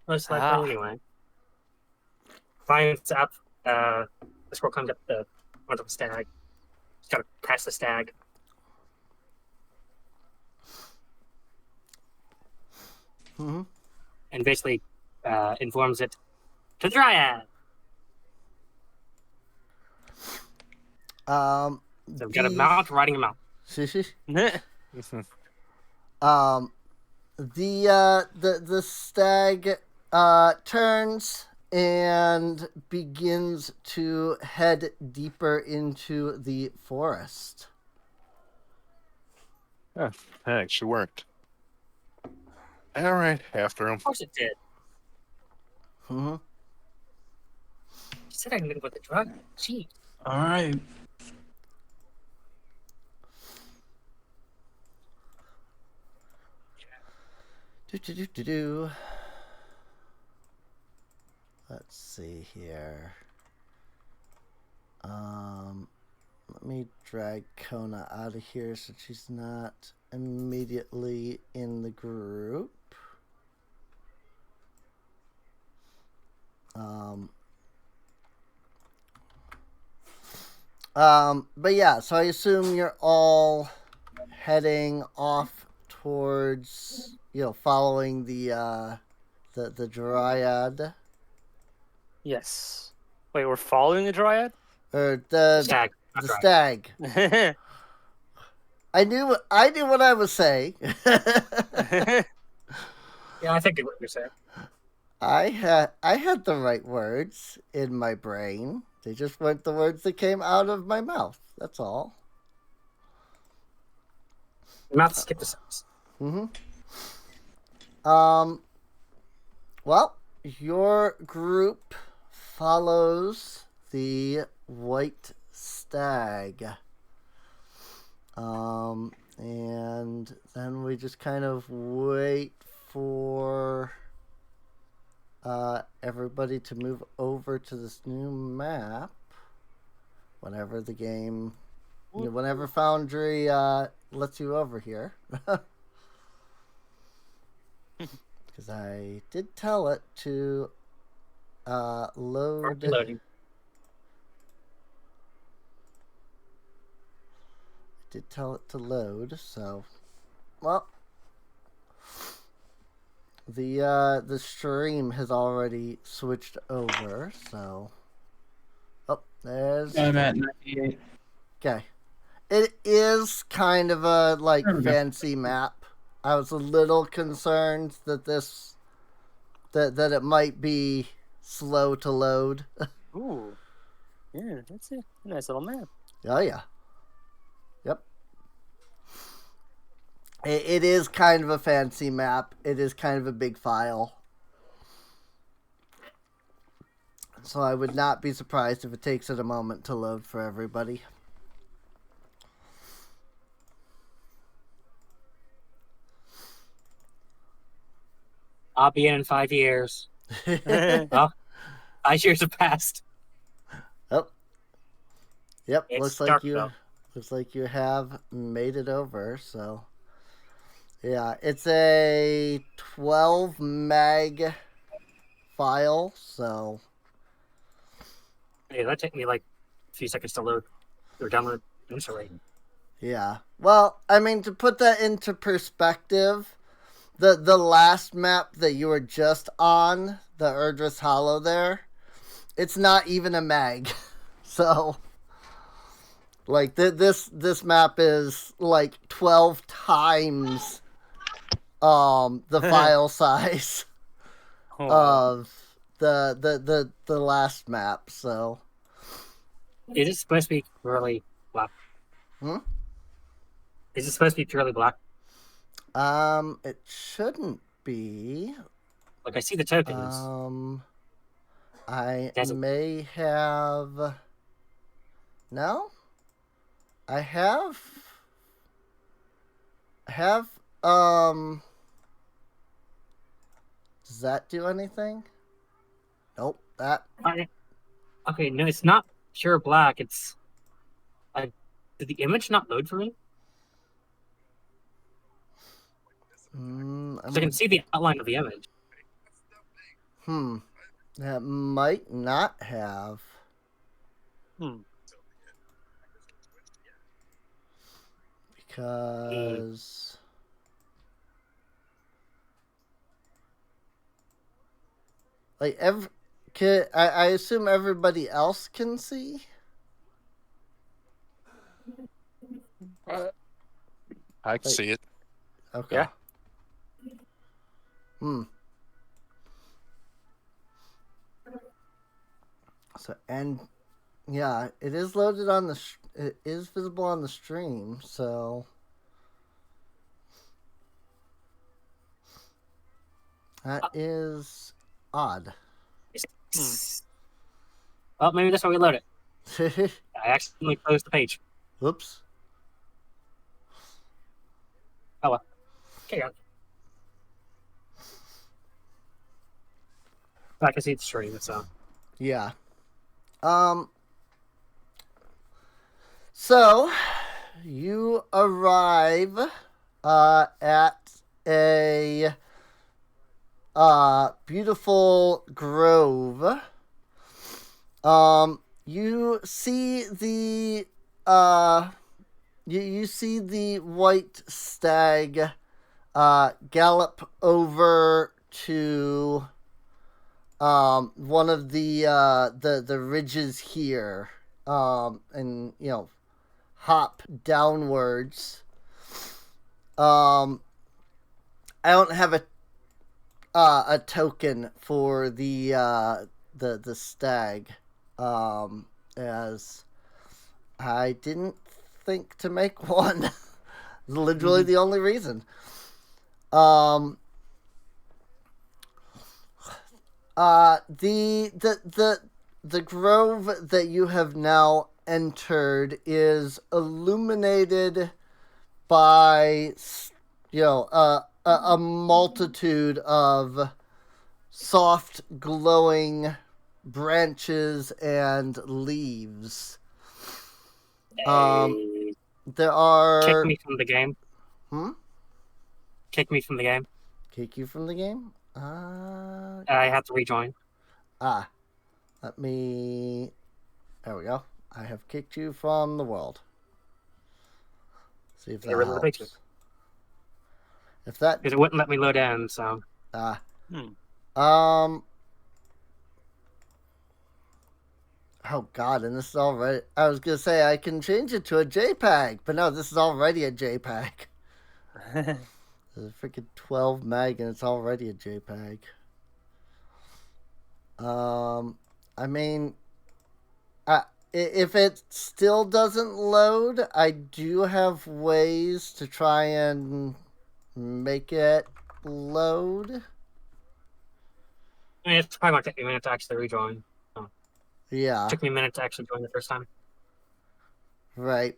most likely anyway. Climbs up, the squirrel comes up the onto the stag. He's gotta pass the stag. Mm-hmm. And basically informs it to Dryad. So we've got a mount riding a mount. The stag turns and begins to head deeper into the forest. That actually worked. All right, after him. Of course it did. Mm-hmm. You said I knew about the drug. Gee. All right. Let's see here. Let me drag Kona out of here so she's not immediately in the group. But yeah, so I assume you're all heading off towards, following the dryad. Yes. Wait, we're following the Dryad? Or the Stag. stag. I knew what I was saying. Yeah, I think what you're saying. I had the right words in my brain. They just weren't the words that came out of my mouth. That's all. Mouth skip the sentence. Well, your group follows the white stag. And then we just kind of wait for everybody to move over to this new map whenever the game, whenever Foundry lets you over here. Because I did tell it to load. Loading. Did tell it to load, so well, the stream has already switched over, so there's I'm at 98. okay. It is kind of a like fancy map. I was a little concerned that that it might be slow to load. Ooh. Yeah, that's a nice little map. Oh yeah. Yep. It is kind of a fancy map. It is kind of a big file. So I would not be surprised if it takes it a moment to load for everybody. I'll be in 5 years. Well, 5 years have passed. Oh. Yep. It's looks like dark, you though. looks like you have made it over, so yeah, it's a 12 meg file, so Hey, that took me like a few seconds to load or download instantly. yeah. Well, I mean, to put that into perspective, the last map that you were just on, the Irdrith Hollow there, it's not even a mag. So like this map is like 12 times the file size of the last map, so Is it supposed to be purely black? Is it supposed to be purely black? it shouldn't be. Like I see the tokens. I Does it- may have. No, I have. Does that do anything? Nope. That. Okay, no, it's not pure black. It's did the image not load for me? So I can see the outline of the image. That might not have. Because like I assume everybody else can see. I can see it. Okay. Yeah. So and yeah, it is loaded on the. It is visible on the stream. So that is odd. Well, maybe that's why we load it. I accidentally closed the page. Oops. Oh well. Okay. I can see the stream, so. Yeah. So you arrive at a beautiful grove. You see the you see the white stag gallop over to one of the ridges here, and hop downwards I don't have a token for the stag, as I didn't think to make one. Literally the only reason. The grove that you have now entered is illuminated by, a multitude of soft glowing branches and leaves. There are... Kick me from the game. Kick me from the game. Kick you from the game? I have to rejoin. Let me... There we go. I have kicked you from the world. See if that helps. If that... Because it wouldn't let me load in, so... Oh god, and this is already... I was gonna say I can change it to a JPEG, but no, this is already a JPEG. There's a freaking 12 meg and it's already a JPEG. I mean, if it still doesn't load, I do have ways to try and make it load. I mean, it's probably might take me a minute to actually rejoin. Yeah. It took me a minute to actually join the first time. Right.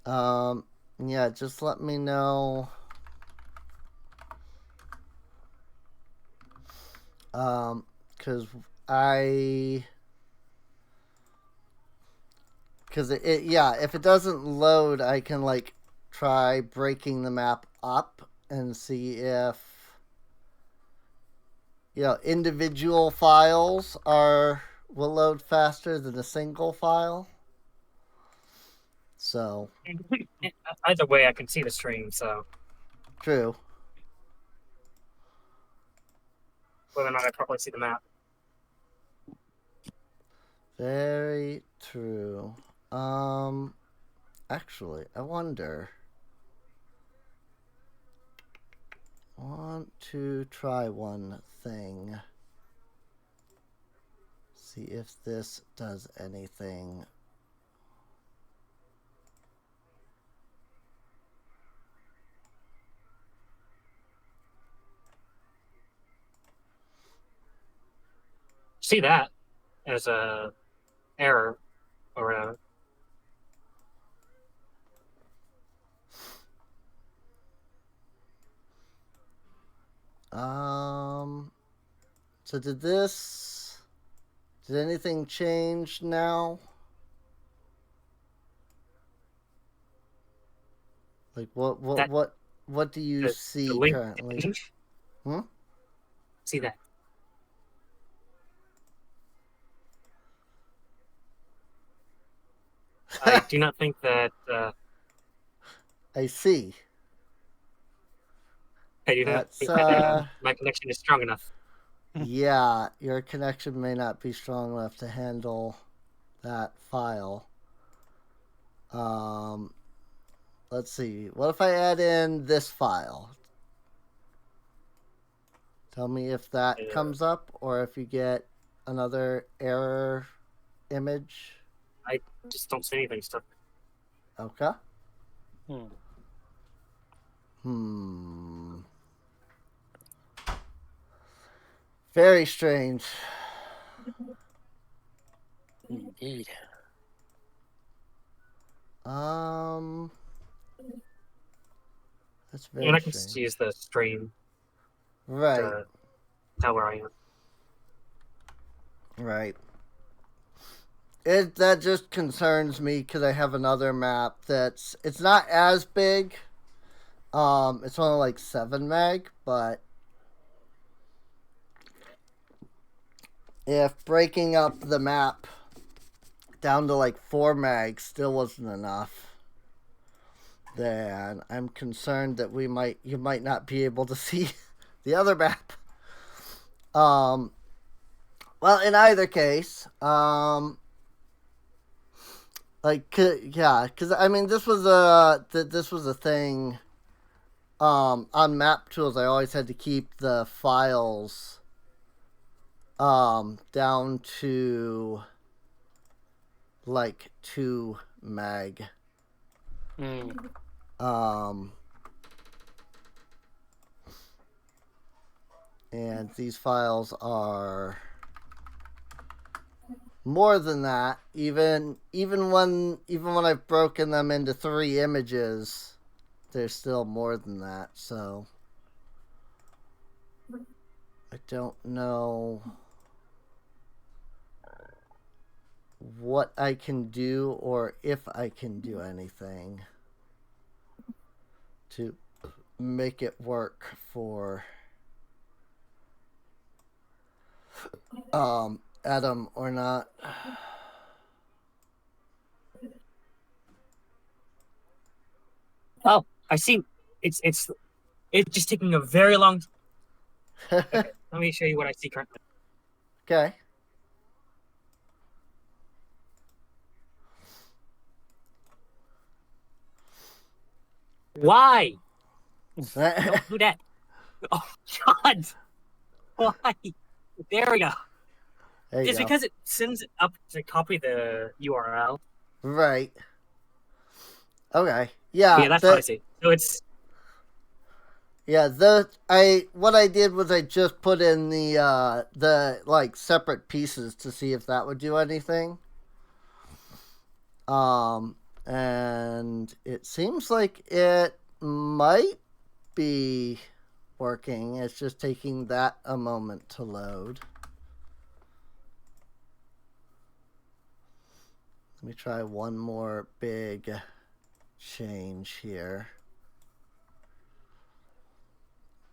Yeah, just let me know. Because if it doesn't load, I can, like, try breaking the map up and see if, individual files will load faster than a single file. So. Either way, I can see the stream, so. True. Whether or not I properly see the map. Very true. Actually, I wonder. Want to try one thing. See if this does anything. See that as a error or whatever. So did anything change now? Like what do you see currently? See that. I do not think that. I see. I do not think my connection is strong enough. Yeah, your connection may not be strong enough to handle that file. Let's see. What if I add in this file? Tell me if that comes up or if you get another error image. I just don't see anything stuck. Okay. Very strange. Indeed. That's very And I can strange. just use the stream Right. to tell where I am. Right. That just concerns me because I have another map it's not as big. It's only like 7 meg, but if breaking up the map down to like 4 meg still wasn't enough, then I'm concerned that you might not be able to see the other map. Well, in either case, Yeah, because I mean, this was a thing. On map tools, I always had to keep the files down to like 2 meg. Um, and these files are more than that. Even when I've broken them into 3 images, there's still more than that. So I don't know what I can do or if I can do anything to make it work for Adam or not. Oh, I see. It's just taking a very long. Okay, let me show you what I see currently. Okay. Why? Don't do that. Oh God! Why? There we go. There you It's go. because it sends it up to copy the URL. Right. Okay. Yeah. Yeah, that's what I see. So it's Yeah. What I did was I just put in the like separate pieces to see if that would do anything. And it seems like it might be working. It's just taking that a moment to load. Let me try one more big change here.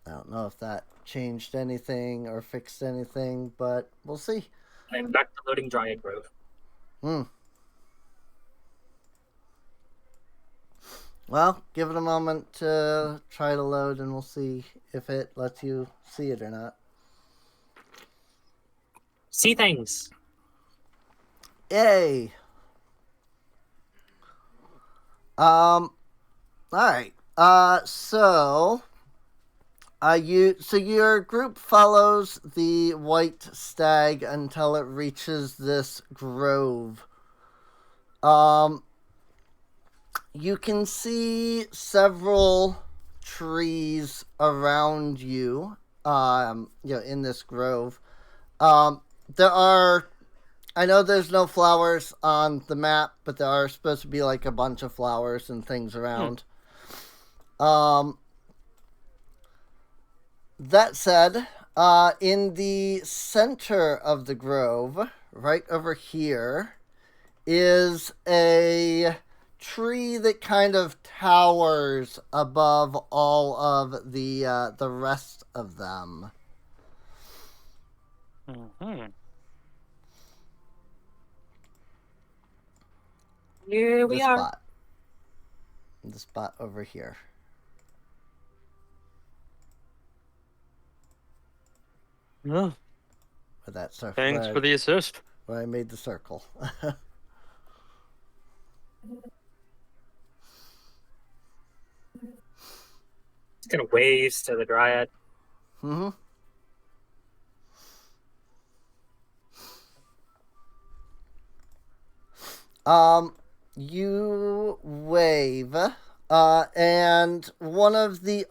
I don't know if that changed anything or fixed anything, but we'll see. I'm back to loading Dryad Grove. Well, give it a moment to try to load, and we'll see if it lets you see it or not. See things. Yay! All right. So your group follows the white stag until it reaches this grove. You can see several trees around you. In this grove. There are. I know there's no flowers on the map, but there are supposed to be like a bunch of flowers and things around. That said, in the center of the grove, right over here, is a tree that kind of towers above all of the rest of them. Here we are. The spot over here. Oh, Where that circle. thanks for the assist. Where I made the circle. It's gonna waves to the Dryad. You wave, and one of the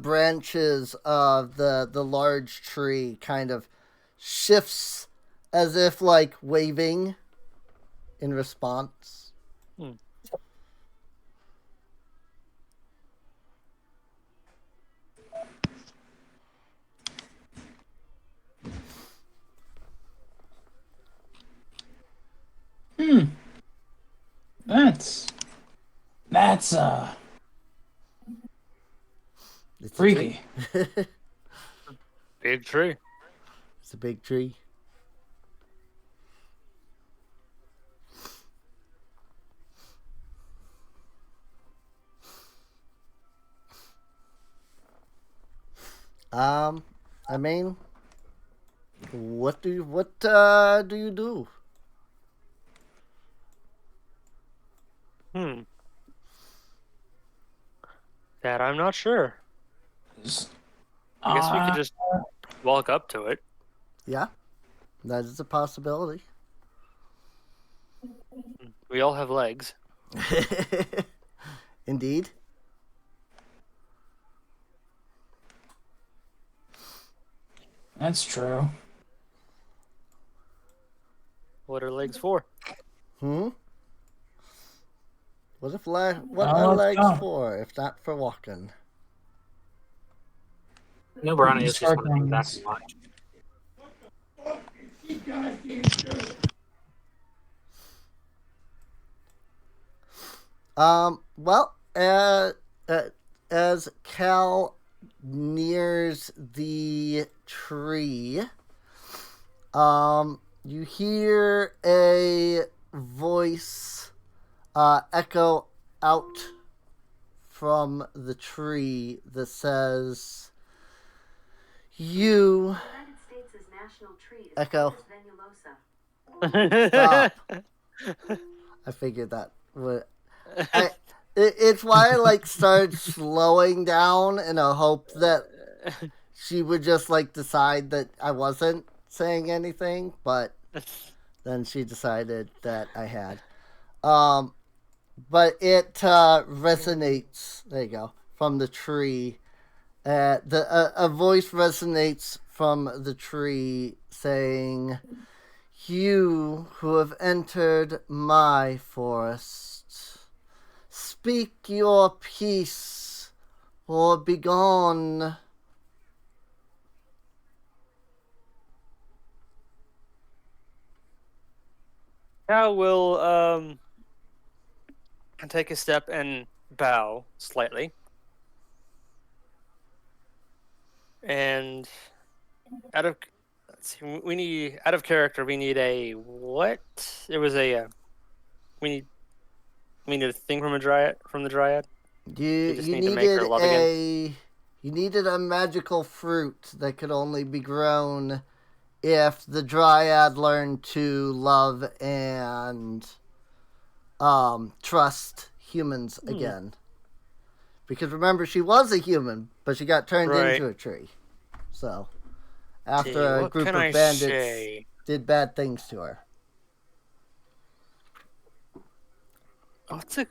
branches of the large tree kind of shifts as if like waving in response. That's It's freaky. Big tree. It's a big tree. I mean, what do you do? Hmm. That I'm not sure. I guess we could just walk up to it. Yeah, that is a possibility. We all have legs. Indeed. That's true. What are legs for? Hmm? What Oh, are let's legs go. for if not for walking? No, Verona is just Start one of the things ones. I can watch. Well, as Cal nears the tree, you hear a voice echo out from the tree that says, "You." United States' national tree is Echo. Venulosa. Stop. I figured that would. It's why I like started slowing down in a hope that she would just like decide that I wasn't saying anything, but then she decided that I had. But it resonates. There you go, from the tree. A voice resonates from the tree saying, "You who have entered my forest, speak your peace, or begone." Cal will take a step and bow slightly. And let's see, out of character, we need a what? There was we need a thing from the dryad. We just You need to make her love again. you needed a magical fruit that could only be grown if the dryad learned to love and trust humans again. Because remember, she was a human, but she got turned Right. into a tree. So after a What group can of I bandits say? did bad things to her.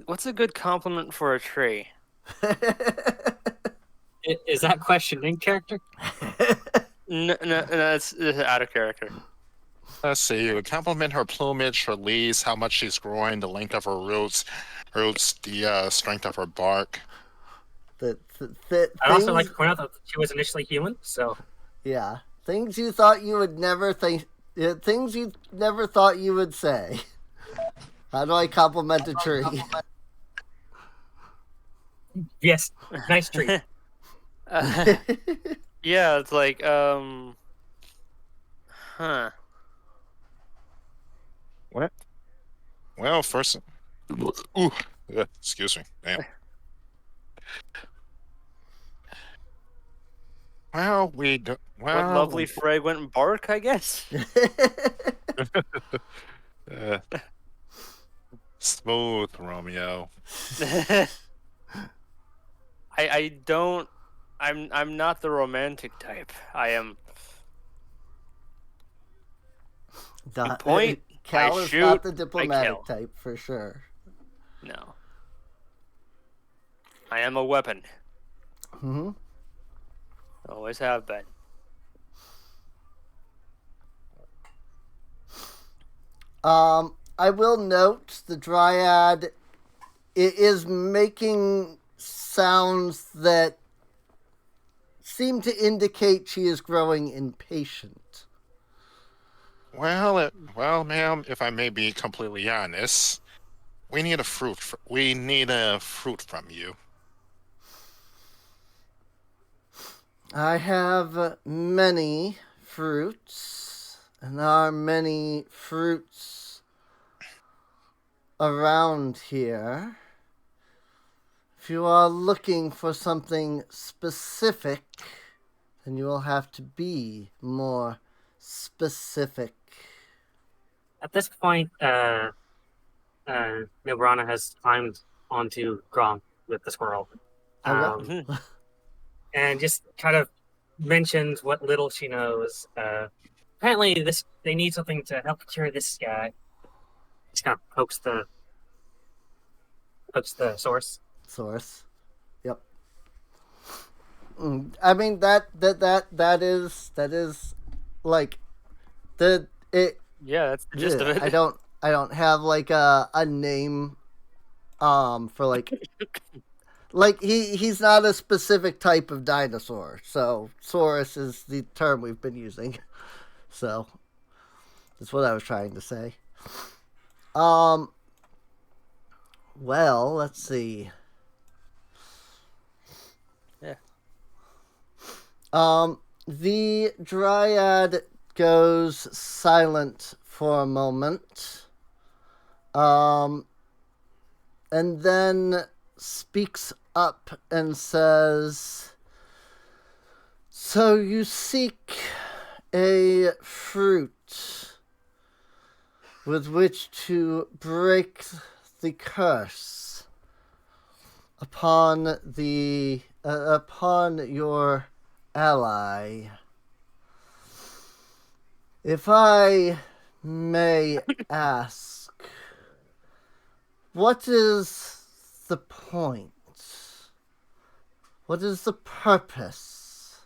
What's a good compliment for a tree? Is that question in character? No, it's out of character. Let's see. You would compliment her plumage, her leaves, how much she's growing, the length of her roots, the strength of her bark. I'd also like to point out that she was initially human, so Yeah, things you thought you would never think, things you never thought you would say. How do I compliment a tree? yes, nice tree. Yeah, it's like huh. What? Well, first. Ooh, excuse me. Damn. Well, we do. What Well, lovely fragrant bark, I guess. Smooth, Romeo. I don't. I'm not the romantic type. I am. The, point, Cal I is shoot, not the I diplomatic kill. type for sure. No. I am a weapon. Hmm. Always have been. I will note the dryad is making sounds that seem to indicate she is growing impatient. Well, ma'am, if I may be completely honest, we need a fruit. We need a fruit from you. I have many fruits, and there are many fruits around here. If you are looking for something specific, then you will have to be more specific. At this point, Milbrana has climbed onto Grom with the squirrel. Okay. And just kind of mentions what little she knows. Apparently, they need something to help cure this guy. Just kind of pokes the source. Source. Yep. I mean that is like the it. Yeah, that's the gist of it. I don't have like a name for like he's not a specific type of dinosaur. So Saurus is the term we've been using. So that's what I was trying to say. Well, let's see. Yeah. The dryad goes silent for a moment. And then speaks up and says, "So you seek a fruit with which to break the curse upon your ally. If I may ask, what is the point? What is the purpose?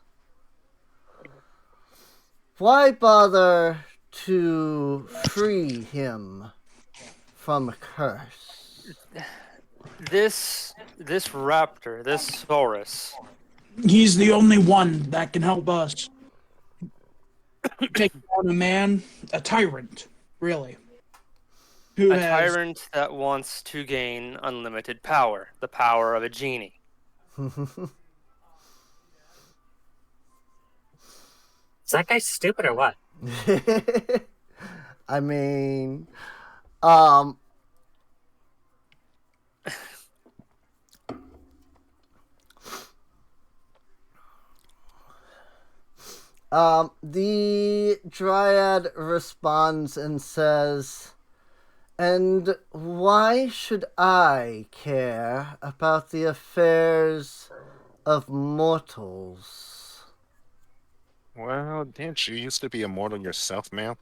Why bother to free him from a curse?" This raptor, this Saurus, He's the only one that can help us take down a man, a tyrant, really. Who a has tyrant that wants to gain unlimited power, the power of a genie. Is that guy stupid or what? I mean, the dryad responds and says, "And why should I care about the affairs of mortals?" Well, didn't you used to be immortal yourself, man?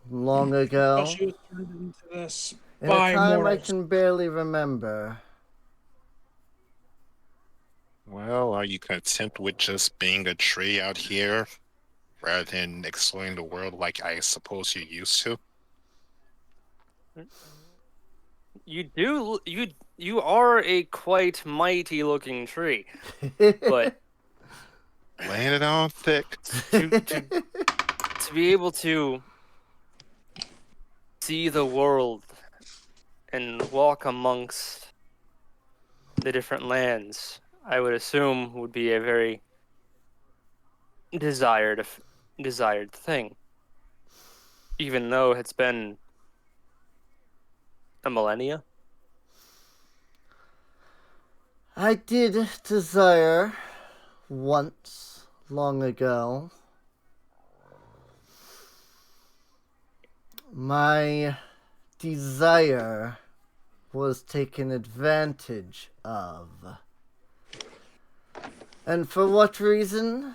Long ago, she was turned into this in a by time I mortals. can barely remember. Well, are you content with just being a tree out here rather than exploring the world like I suppose you used to? You are a quite mighty looking tree, but Laying it on thick. to be able to see the world and walk amongst the different lands, I would assume would be a very desired thing, even though it's been a millennia. I did desire once, long ago. My desire was taken advantage of. And for what reason?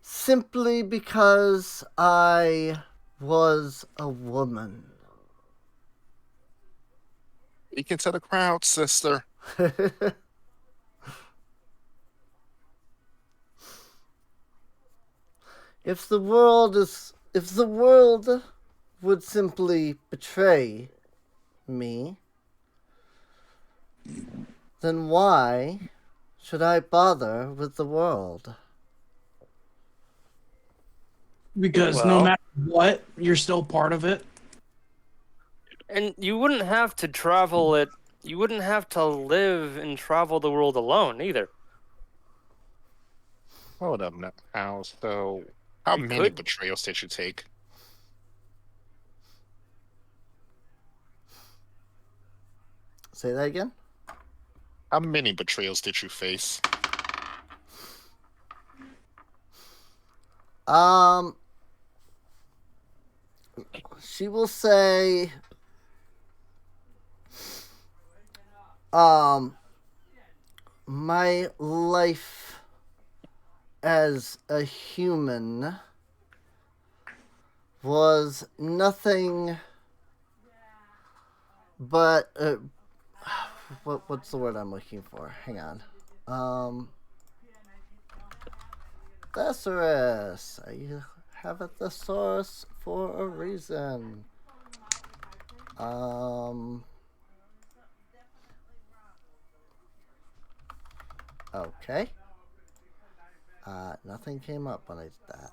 Simply because I was a woman. Speak into the crowd, sister. If the world would simply betray me, then why should I bother with the world? Because no Well- matter what, you're still part of it. And you wouldn't have to travel it. You wouldn't have to live and travel the world alone either. Hold up now. So, how You many could. betrayals did you take? Say that again? How many betrayals did you face? she will say, my life as a human was nothing but what's the word I'm looking for? Hang on. Thesaurus. I have a thesaurus for a reason. Okay. Nothing came up when I did that.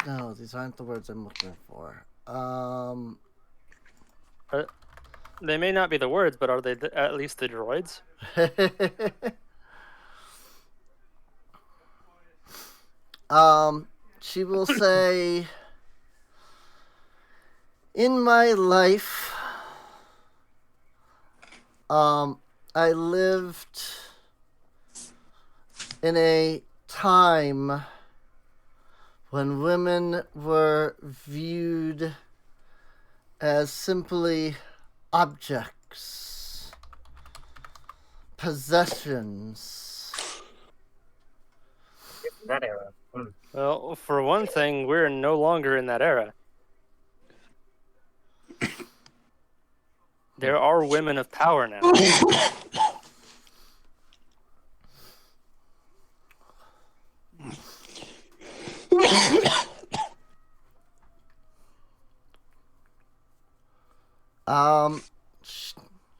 No, these aren't the words I'm looking for. They may not be the words, but are they at least the droids? She will say, in my life, I lived in a time when women were viewed as simply objects, possessions. That era. Well, for one thing, we're no longer in that era. There are women of power now.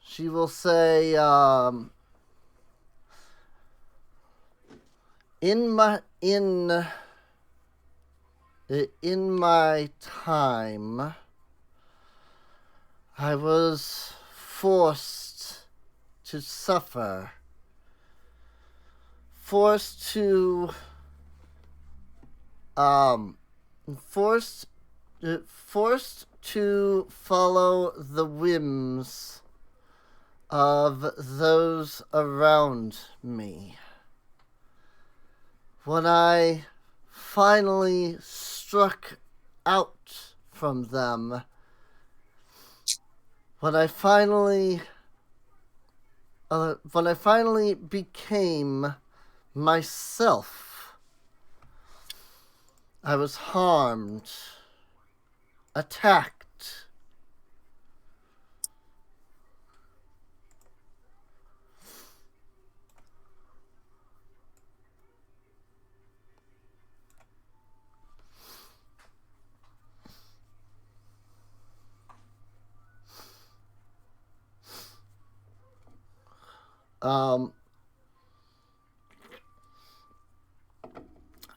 She will say, in my time, I was forced to suffer, forced to follow the whims of those around me. When I finally struck out from them, when I finally became myself, I was harmed, attacked.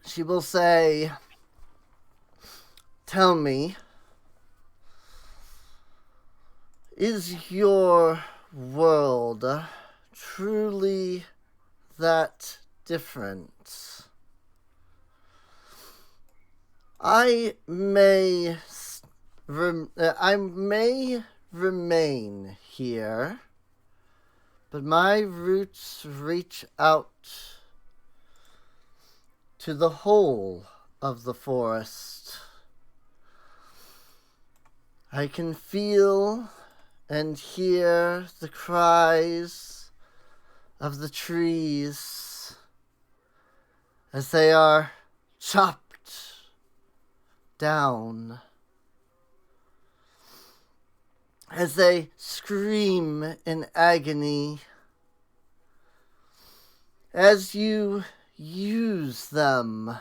She will say, tell me, is your world truly that different? I may remain here, but my roots reach out to the whole of the forest. I can feel and hear the cries of the trees as they are chopped down, as they scream in agony, as you use them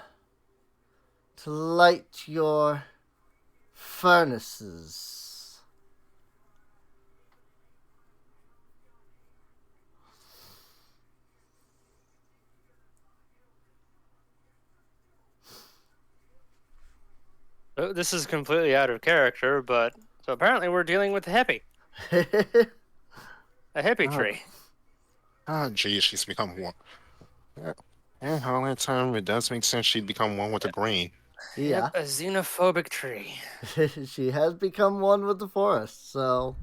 to light your furnaces. Oh, this is completely out of character, but so apparently we're dealing with a hippie. A hippie tree. Geez, she's become one. Yeah, all that time it does make sense she'd become one with the green. Yeah. Yep, a xenophobic tree. She has become one with the forest, so.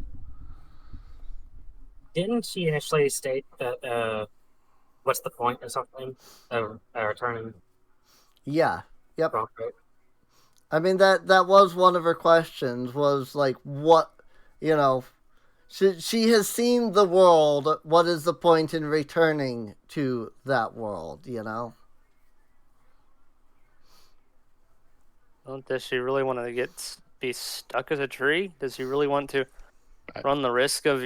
Didn't she initially state that what's the point or something of returning Yeah. Yep. Bronco? I mean that was one of her questions was like what you know she has seen the world, what is the point in returning to that world, you know? Well, does she really want to be stuck as a tree? Does she really want to run the risk of,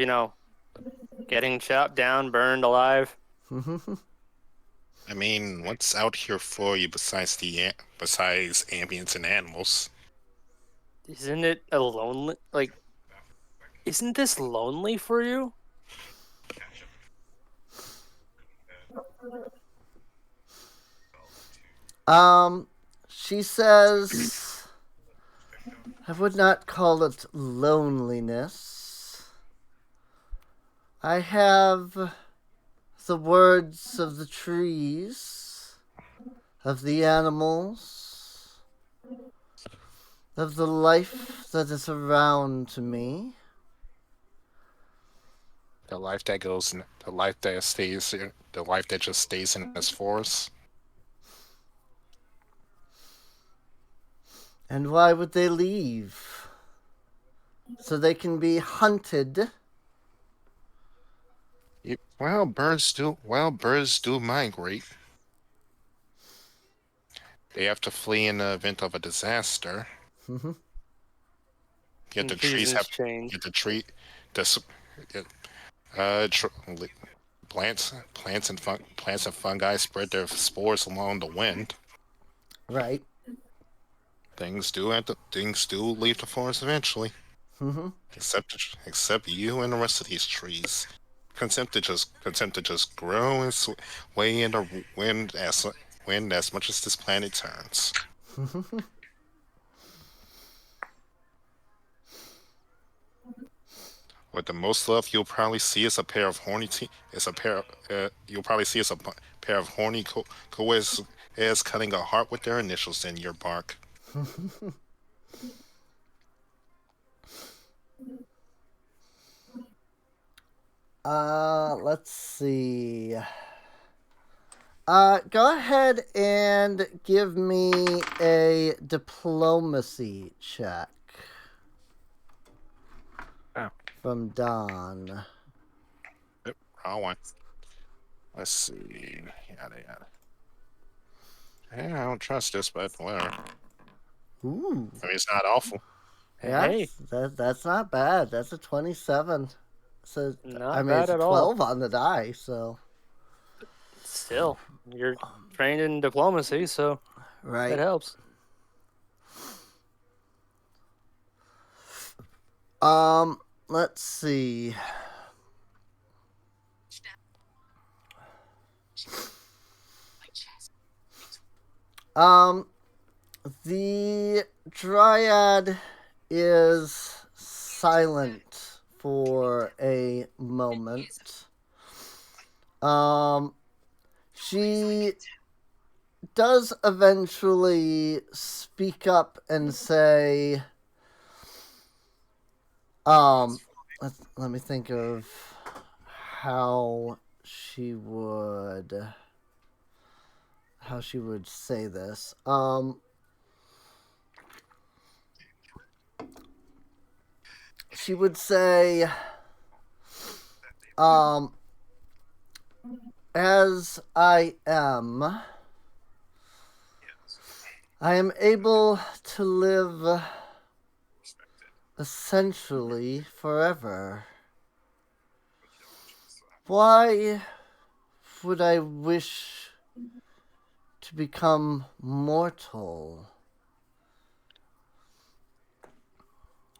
getting chopped down, burned alive? I mean, what's out here for you besides ambience and animals? Isn't it isn't this lonely for you? She says I would not call it loneliness. I have the words of the trees, of the animals, of the life that is around me. The life that the life that stays, the life that just stays in this forest. And why would they leave? So they can be hunted. Well, birds do migrate. They have to flee in the event of a disaster. Yet the trees have change. Yet the tree, the plants and fungi spread their spores along the wind. Right. Things do leave the forest eventually. Except you and the rest of these trees. Content to just grow and sway in the wind as much as this planet turns. What the most love you'll probably see is a pair of horny you'll probably see is a pair of horny coes cutting a heart with their initials in your bark. Let's see. Go ahead and give me a diplomacy check. Oh. From Don. Yep, wrong one. Let's see. Yada. Yeah, I don't trust this, but whatever. Ooh. I mean, it's not awful. Yeah, Hey. that's not bad. That's a 27. So Not it's bad a at 12 all. on the die, so Still, you're trained in diplomacy, so right. it helps. Let's see. The Dryad is silent for a moment. She does eventually speak up and say, let me think of how she would say this. She would say, as I am able to live essentially forever. Why would I wish to become mortal?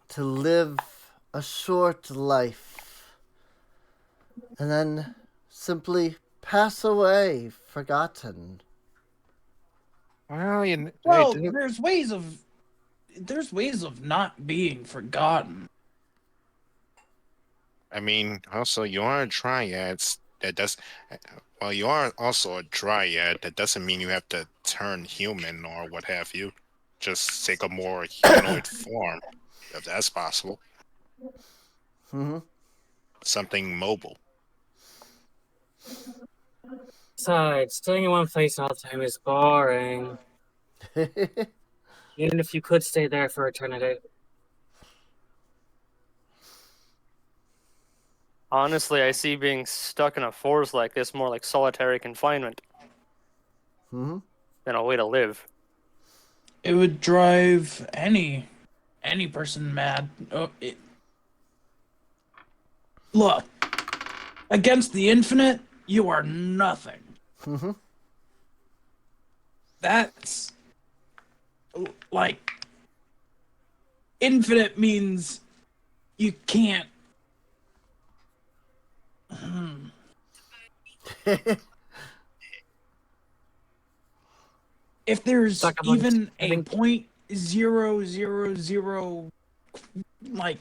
To live a short life and then simply pass away, forgotten. Well, there's ways of not being forgotten. I mean, also you are a dryad. You are also a dryad. That doesn't mean you have to turn human or what have you. just take a more humanoid form, if that's possible. Mm-hmm. Something mobile. Besides, staying in one place all the time is boring. Even if you could stay there for eternity. Honestly, I see being stuck in a forest like this more like solitary confinement Mm-hmm. than a way to live. It would drive any person mad. Look, against the infinite, you are nothing. Mm-hmm. That's like infinite means you can't. If there's Talk about even a having- 0.000 like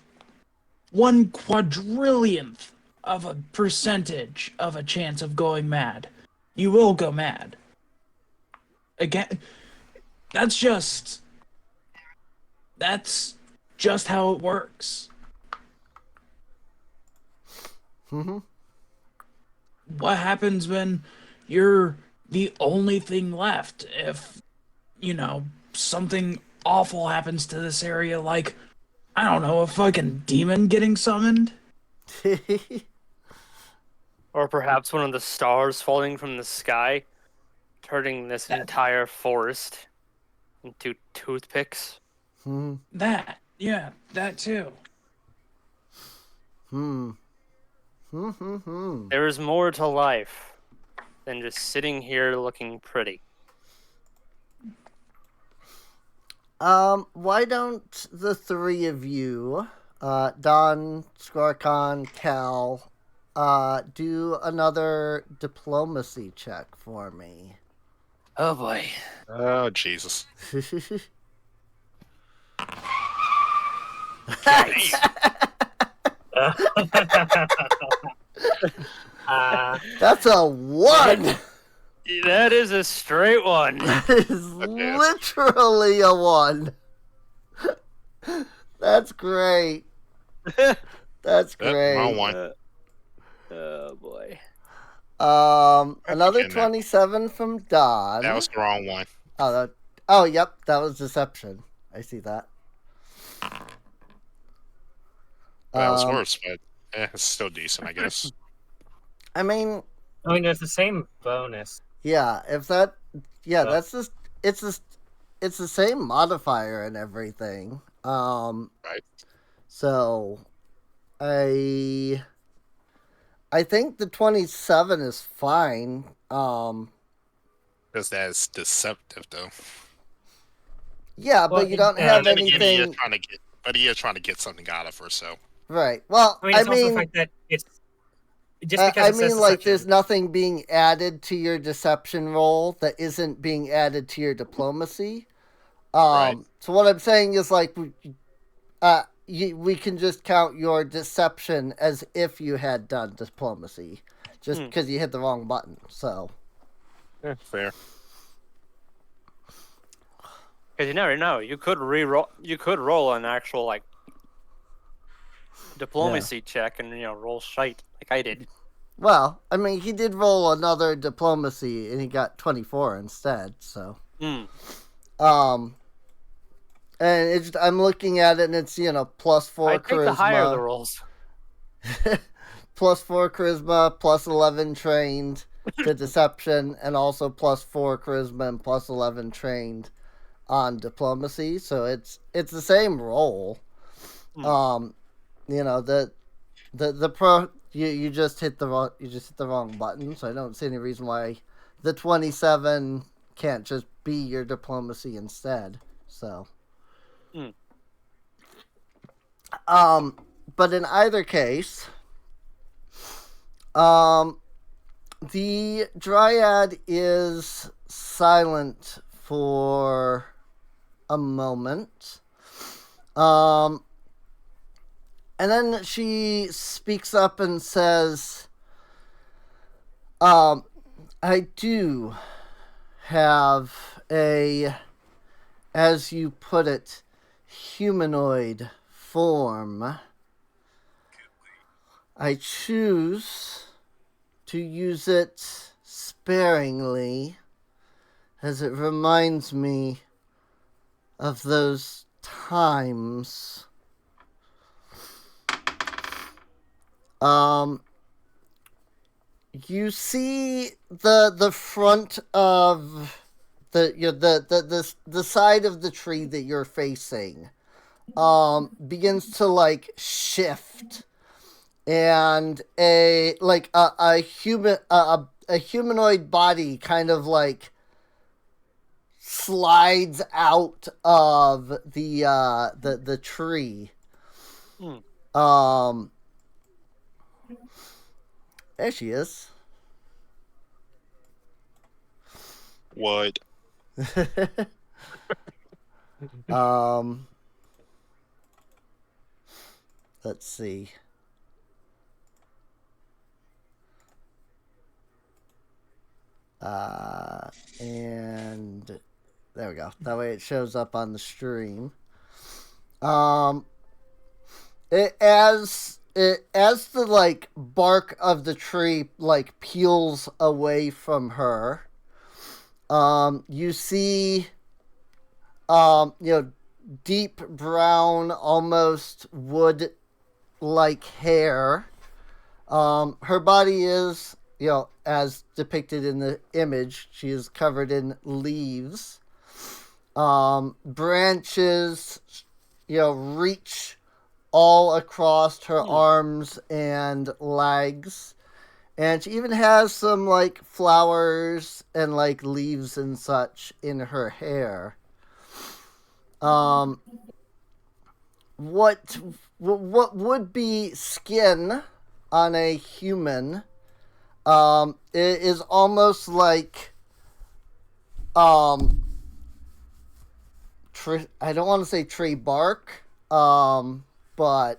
1/4 of a percentage of a chance of going mad, you will go mad. Again, that's just how it works. Mm-hmm. What happens when you're the only thing left? If, something awful happens to this area, like, I don't know, a fucking demon getting summoned? Or perhaps one of the stars falling from the sky, turning this entire forest into toothpicks. Hmm. That too. Hmm. Hmm. There is more to life than just sitting here looking pretty. Why don't the three of you, Don, Skorkon, Cal, do another diplomacy check for me? Oh boy. Oh, Jesus. That's a 1! That is a straight one. That is literally a 1. That's great. That's great. Wrong one. Oh boy. Another Again, 27 from Don. That was the wrong one. Oh, yep, that was deception. I see that. That was worse, but it's still decent, I guess. I mean, it's the same bonus. yeah, that's just it's the same modifier and everything. Right. So I think the 27 is fine. Because that's deceptive, though. Yeah, Well, but you don't have Then again, anything. he is trying to get something out of her, so. Right. Well, It's also the fact that it's just because I it says mean, like, deception. there's nothing being added to your deception roll that isn't being added to your diplomacy. Right. So what I'm saying is, like, we can just count your deception as if you had done diplomacy, just because you hit the wrong button. So. Yeah, fair. Because you never know. You could roll an actual like diplomacy check and roll shite like I did. Well, I mean, he did roll another diplomacy, and he got 24 instead. So. And I'm looking at it, and it's +4 I charisma. take the higher of the rolls. +4 charisma, +11 trained to deception, and also +4 charisma and +11 trained on diplomacy. So it's the same roll. The pro you just hit the wrong button. So I don't see any reason why the 27 can't just be your diplomacy instead. So. But in either case, the dryad is silent for a moment. And then she speaks up and says, I do have a as you put it, humanoid form, I choose to use it sparingly, as it reminds me of those times. You see the front of the side of the tree that you're facing begins to like shift, and a humanoid body kind of like slides out of the tree. There she is. What? Let's see. And there we go. That way it shows up on the stream. As the like bark of the tree like peels away from her, you see deep brown, almost wood like hair. Her body is, as depicted in the image, she is covered in leaves. Branches, reach all across her arms and legs. And she even has some, like, flowers and, like, leaves and such in her hair. What would be skin on a human is almost like I don't want to say tree bark, but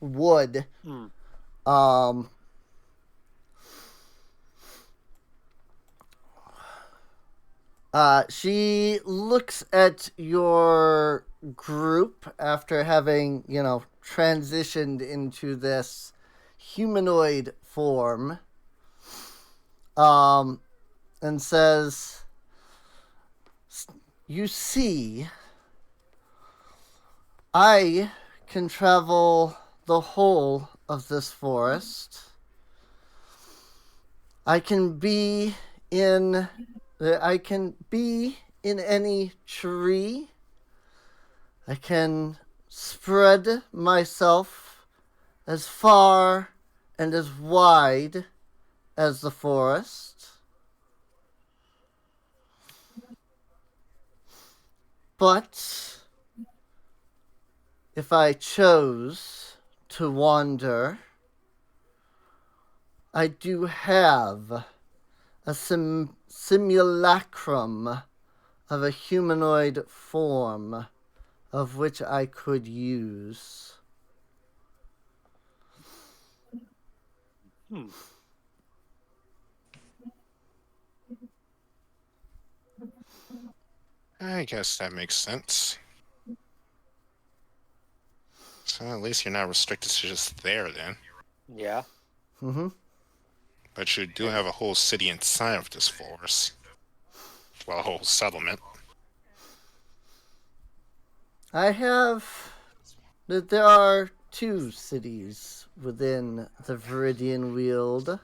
wood. She looks at your group after having, transitioned into this humanoid form, and says, "You see, I can travel the whole of this forest. I can be in any tree. I can spread myself as far and as wide as the forest. But if I chose to wander, I do have a simulacrum of a humanoid form of which I could use." I guess that makes sense. So at least you're not restricted to just there then. Yeah. Mm-hmm. But you do have a whole city inside of this forest. Well, a whole settlement. There are 2 cities within the Viridian Weald.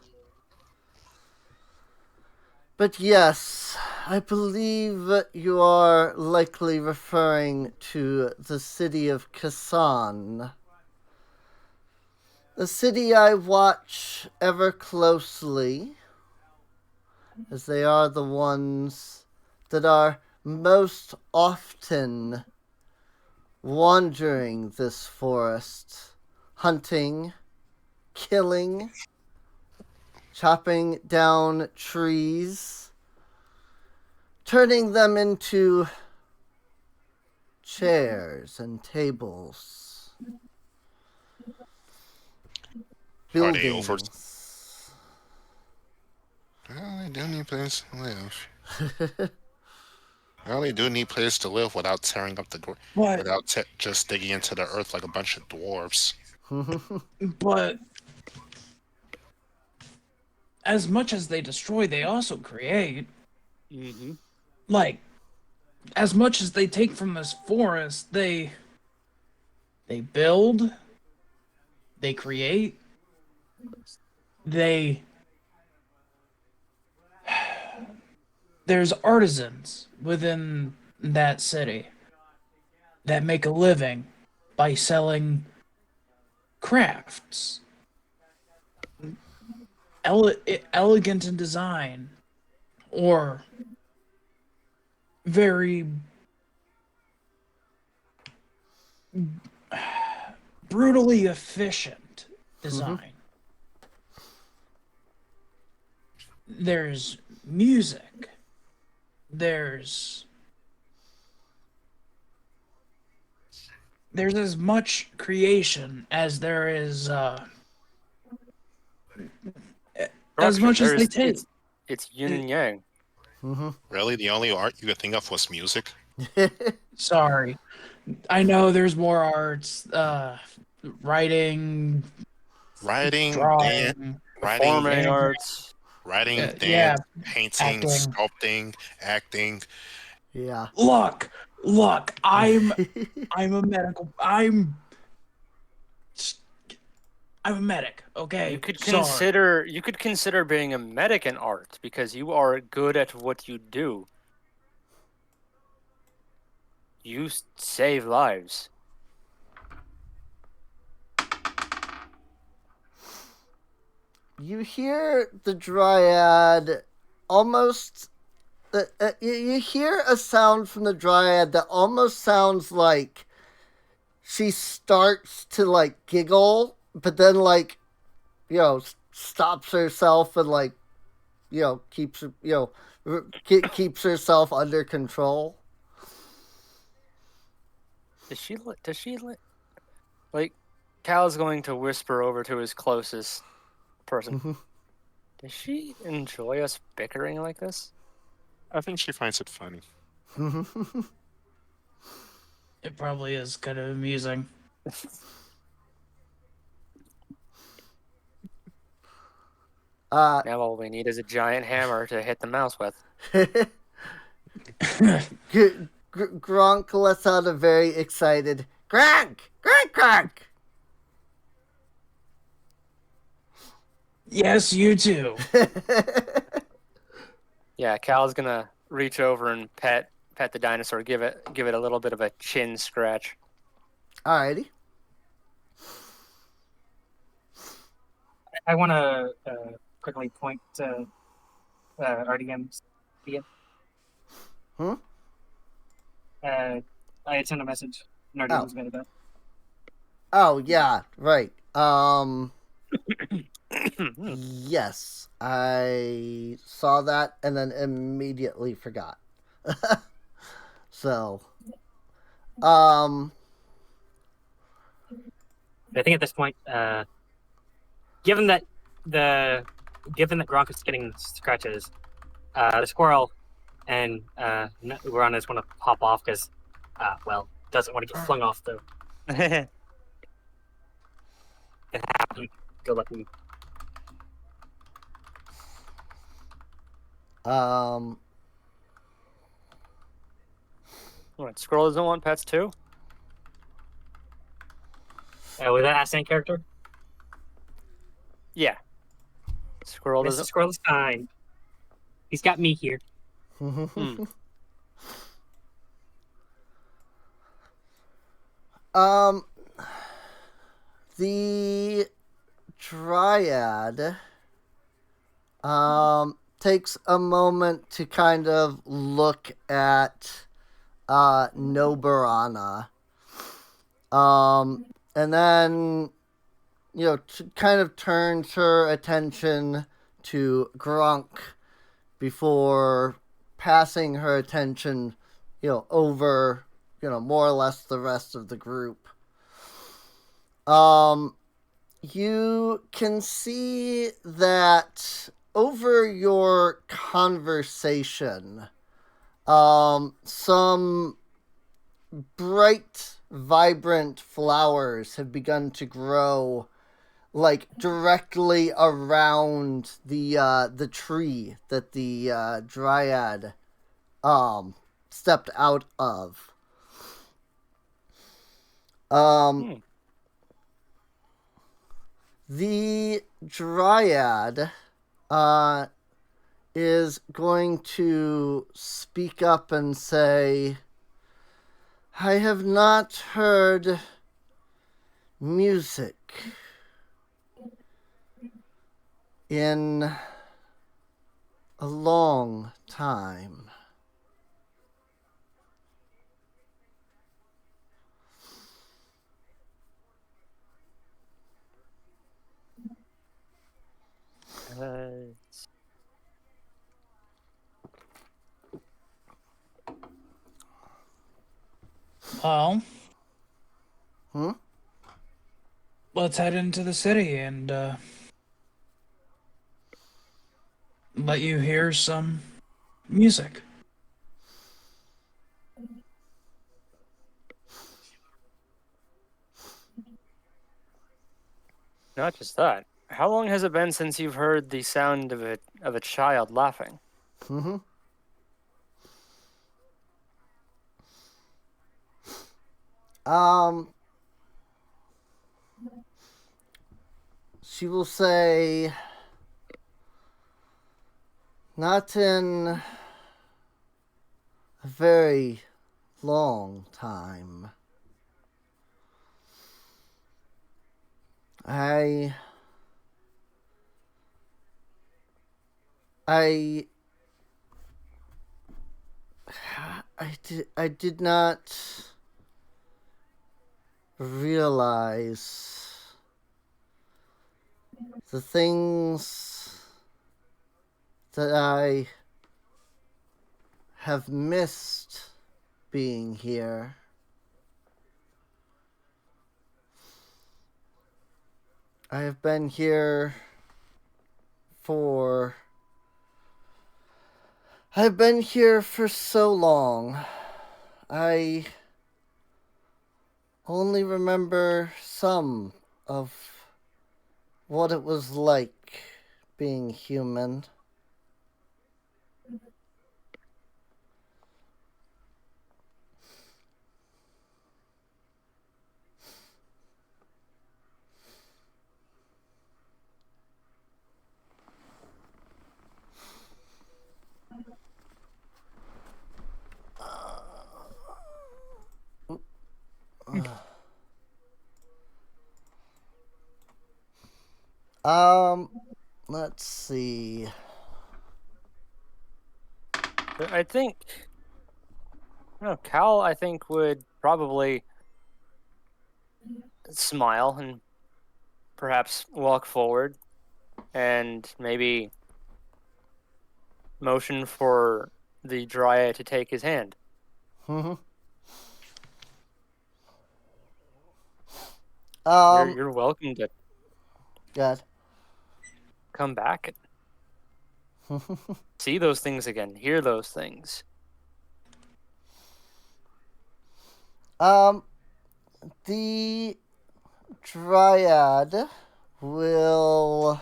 But yes, I believe you are likely referring to the city of Kasan. The city I watch ever closely, as they are the ones that are most often wandering this forest, hunting, killing, chopping down trees, turning them into chairs and tables, Are they over? buildings. Well, they do need a place to live. Well, they do need place to live without tearing up But without just digging into the earth like a bunch of dwarves. but as much as they destroy, they also create. Mm-hmm. Like, as much as they take from this forest, they build, they create, they there's artisans within that city that make a living by selling crafts, elegant in design, or very brutally efficient design. There's music. There's as much creation as there is as much as they take. It's yin and yang. Really, the only art you could think of was music. Sorry. I know there's more arts, writing, Writing, drawing, Performing arts. writing, Yeah, dance, yeah, painting, acting. sculpting, acting. Yeah. Look, I'm a medical. I'm a medic. Okay. You could Sorry. consider being a medic an art because you are good at what you do. You save lives. You hear the dryad almost. You hear a sound from the dryad that almost sounds like she starts to like giggle, but then like, stops herself and like, keeps keeps herself under control. Does she like Cal's going to whisper over to his closest person. Does she enjoy us bickering like this? I think she finds it funny. It probably is kind of amusing. Now all we need is a giant hammer to hit the mouse with. Gronk lets out a very excited Gronk! Gronk! Yes, you too. Yeah, Cal's gonna reach over and pet the dinosaur, give it a little bit of a chin scratch. Alrighty. I want to quickly point to RDM's again. I had sent a message. And RDM's made it. Oh yeah, right. Yes, I saw that and then immediately forgot. So, I think at this point, given that Gronk is getting scratches, the squirrel and Uran just want to hop off because, doesn't want to get flung off though. It happened. Go let me. What, Squirrel doesn't want pets too? Was that Ascent character? Yeah. Squirrel Mr. doesn't. Squirrel is fine. He's got me here. The dryad takes a moment to kind of look at Noburana. And then, kind of turns her attention to Gronk before passing her attention, over, more or less the rest of the group. You can see that over your conversation, some bright, vibrant flowers have begun to grow, like directly around the tree that the dryad stepped out of. The dryad is going to speak up and say, I have not heard music in a long time. Well, Hmm? let's head into the city and let you hear some music. Not just that. How long has it been since you've heard the sound of a child laughing? Mm-hmm. She will say, not in a very long time. I I did not realize the things that I have missed being here. I have been here for so long. I only remember some of what it was like being human. Let's see. I think, Cal, I think, would probably smile and perhaps walk forward and maybe motion for the dryad to take his hand. Mm-hmm. You're welcome to God. come back and see those things again, hear those things. The dryad will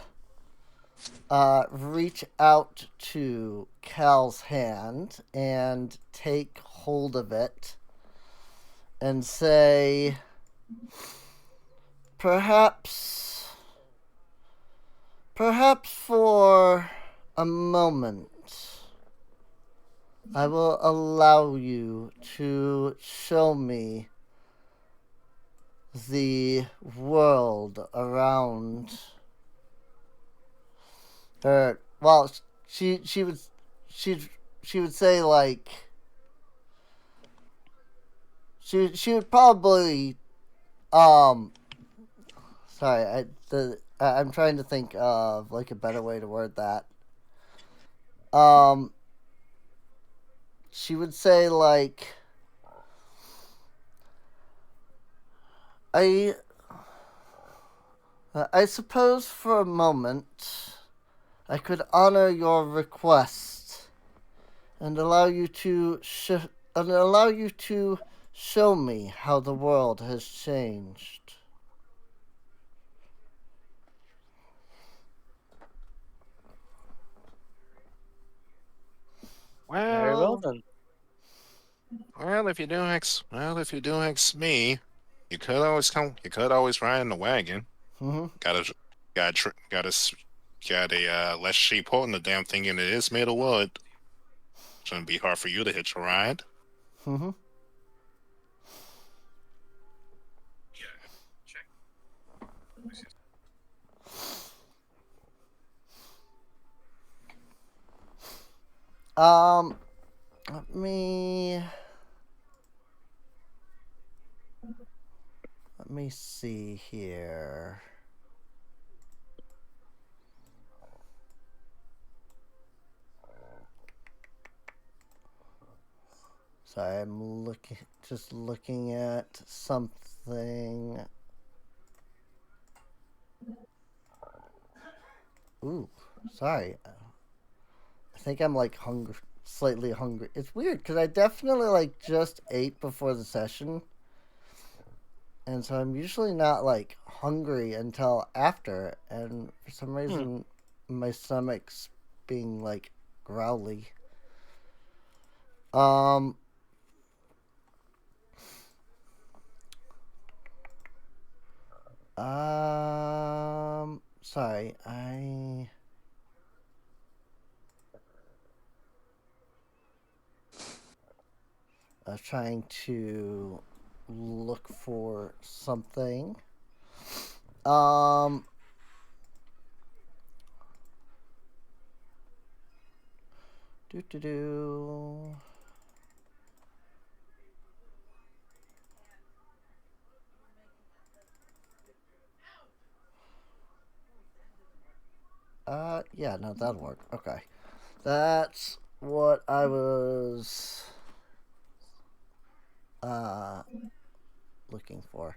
reach out to Cal's hand and take hold of it and say, perhaps for a moment, I will allow you to show me the world around her. Well, she would say, like, she would probably sorry, I'm trying to think of like a better way to word that. She would say, like, I suppose for a moment I could honor your request and allow you to show me how the world has changed. Very well then. Well, if you do ask me, you could always come. You could always ride in the wagon. Mm-hmm. Got a less sheep holding the damn thing, and it is made of wood. Shouldn't be hard for you to hitch a ride. Mm-hmm. Let me see here. Sorry, I'm looking at something. Ooh, sorry. I think I'm like slightly hungry. It's weird because I definitely like just ate before the session. And so I'm usually not like hungry until after, and for some reason my stomach's being like growly. Sorry, I was trying to look for something. Do. Yeah, no, that'll work. Okay. That's what I was looking for.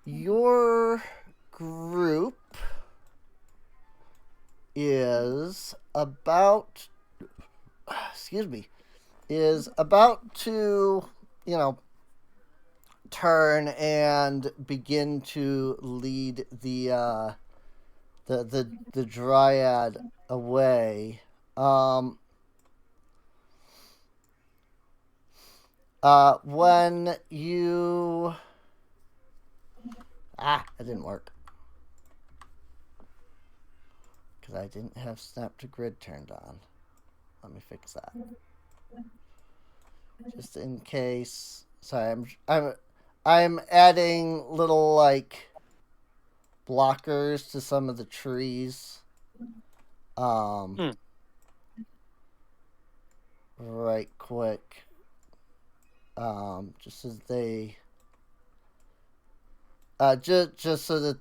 Your group is about to, turn and begin to lead the dryad away. When you it didn't work because I didn't have snap to grid turned on. Let me fix that just in case. Sorry, I'm adding little like blockers to some of the trees. Right quick. Just as they just so that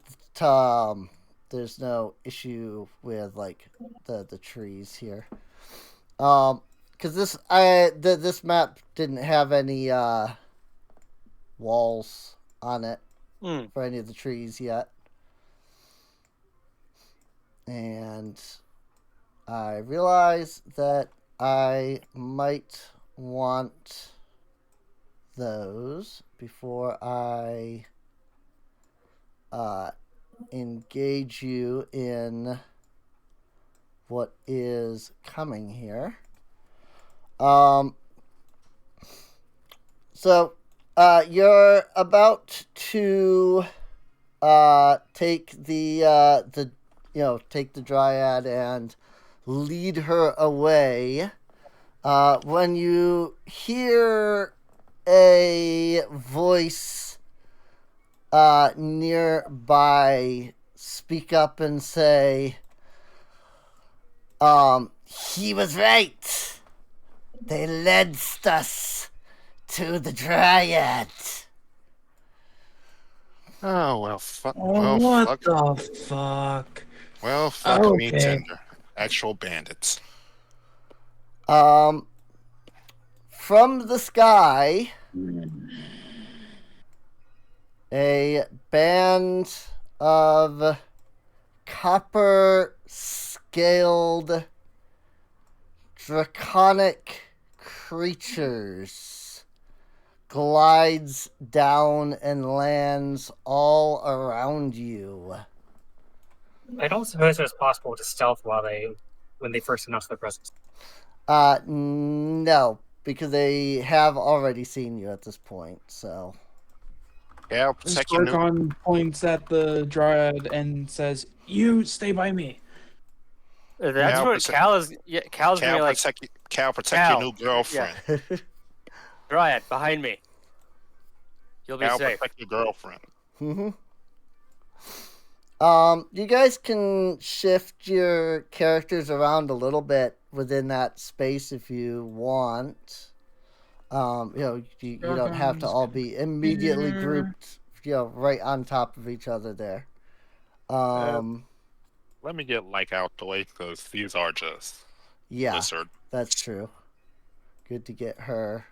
there's no issue with like the trees here. Because this map didn't have any walls on it for any of the trees yet, and I realized that I might want those before I engage you in what is coming here. So you're about to take take the dryad and lead her away. When you hear a voice nearby speak up and say, he was right. They led us to the dryad. Oh, well, fuck. What the fuck? Well, fuck me tender. Actual bandits. From the sky, a band of copper scaled draconic creatures glides down and lands all around you. I don't suppose it's possible to stealth when they first announce their presence. No, because they have already seen you at this point, so. Yeah, protect your new, Starkon points at the Dryad and says, "You stay by me." That's Cal, what protect- Cal is. Yeah, Cal's gonna be like, protect Cal, your new girlfriend. Dryad, behind me. You'll be Cal, safe. protect your girlfriend. You guys can shift your characters around a little bit within that space if you want. You don't have to all be immediately grouped, right on top of each other there. Let me get like out the way because these are just Yeah, lizard. that's true. Good to get her.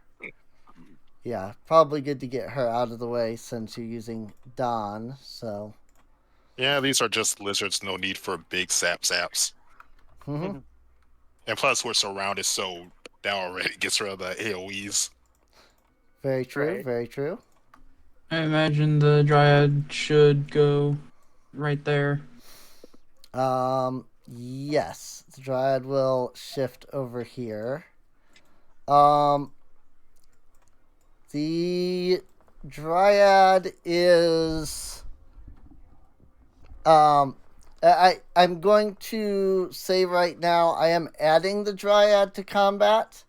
Yeah, probably good to get her out of the way since you're using Dawn, so. Yeah, these are just lizards. No need for big zaps. Mm-hmm. And plus, we're surrounded, so that already gets rid of the AoEs. Very true, Right. very true. I imagine the Dryad should go right there. Yes, the Dryad will shift over here. The Dryad is I'm going to say right now I am adding the Dryad to combat.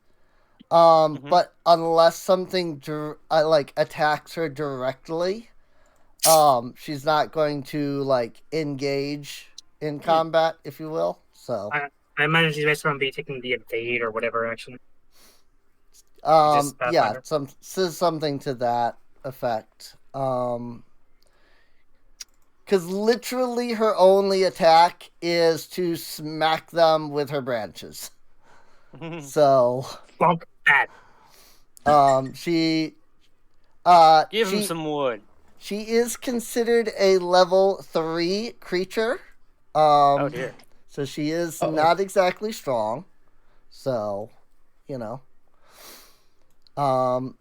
But unless something attacks her directly, she's not going to engage in combat, if you will. So I imagine she's basically going to be taking the evade or whatever action. yeah, something to that effect. Because literally her only attack is to smack them with her branches. So Bonk that. she Give him some wood. She is considered a level 3 creature. Oh dear. So she is not exactly strong. So, and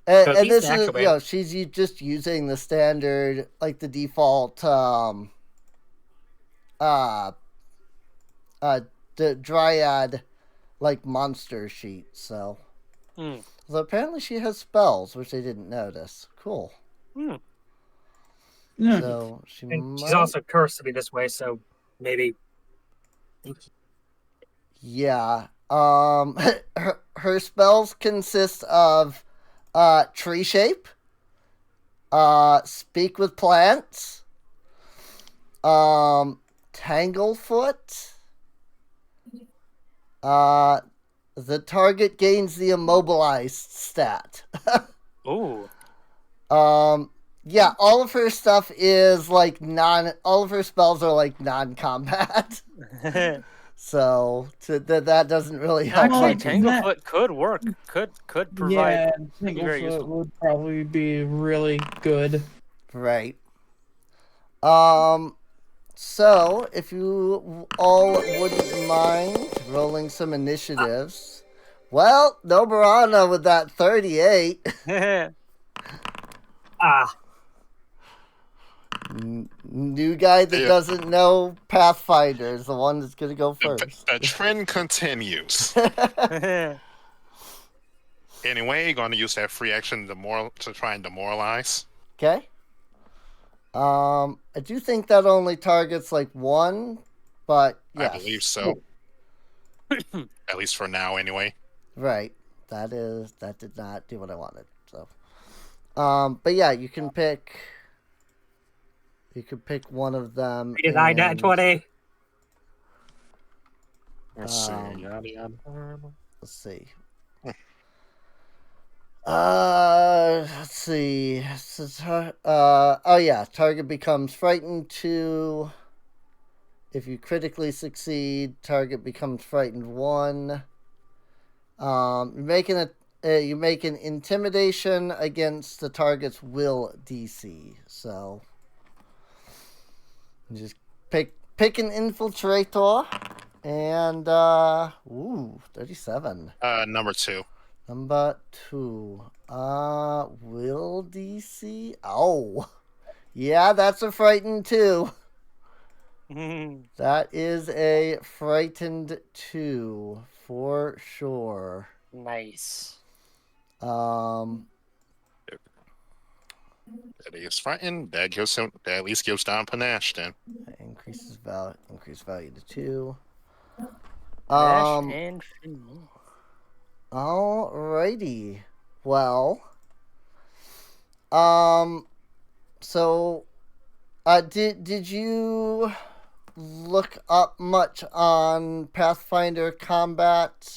this is, she's just using the standard, the default, the Dryad, monster sheet, so. Although apparently she has spells, which I didn't notice. Cool. So she's also cursed to be this way, so maybe. Yeah. Her spells consist of tree shape, speak with plants, tanglefoot. The target gains the immobilized stat. Ooh. Yeah, all of her stuff is all of her spells are non-combat. So that doesn't really help. Actually, Tanglefoot could work. Could provide. Yeah, be very Tanglefoot useful. would probably be really good. Right. So if you all wouldn't mind rolling some initiatives. Well, no Barana with that 38. New guy that doesn't know Pathfinder is the one that's going to go first. The trend continues. Anyway, going to use that free action to try and demoralize. Okay. I do think that only targets one, but yes. I believe so. At least for now, anyway. Right. That did not do what I wanted. So, but yeah, you can pick one of them. Did I net 20? Let's see. Yada. Let's see. Let's see. Target becomes frightened 2. If you critically succeed, target becomes frightened 1. You make an intimidation against the target's will DC. So just pick pick an infiltrator. And, 37. Number 2. Number 2. Will DC? Oh. Yeah, that's a frightened 2. That is a frightened 2 for sure. Nice. That is frightened. That at least gives Don panache then. Increase value to 2. Dash and fuel. Alrighty. Well. So, did you look up much on Pathfinder combat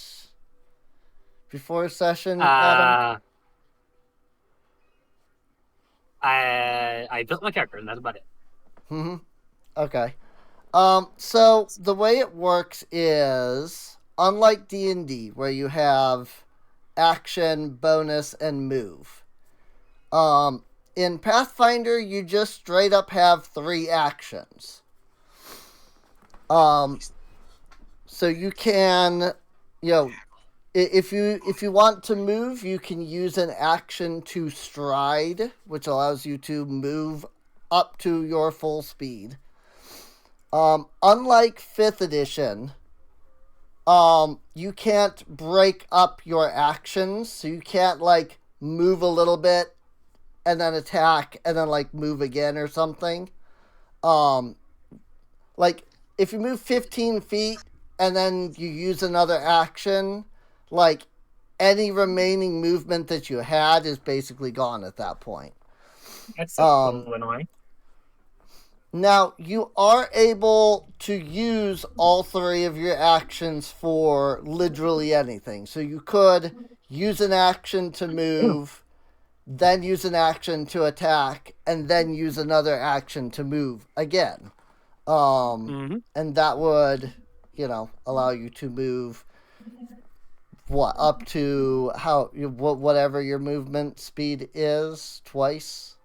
before session, Adam? I built my character, and that's about it. Okay. So the way it works is, unlike D&D, where you have action, bonus, and move. In Pathfinder, you just straight up have 3 actions. So you can, if you want to move, you can use an action to stride, which allows you to move up to your full speed. Unlike 5th edition, you can't break up your actions, so you can't, move a little bit, and then attack, and then, move again or something. If you move 15 feet, and then you use another action, any remaining movement that you had is basically gone at that point. That's a little annoying. Now, you are able to use all 3 of your actions for literally anything. So you could use an action to move, then use an action to attack, and then use another action to move again. And that would, allow you to move, up to whatever your movement speed is, twice.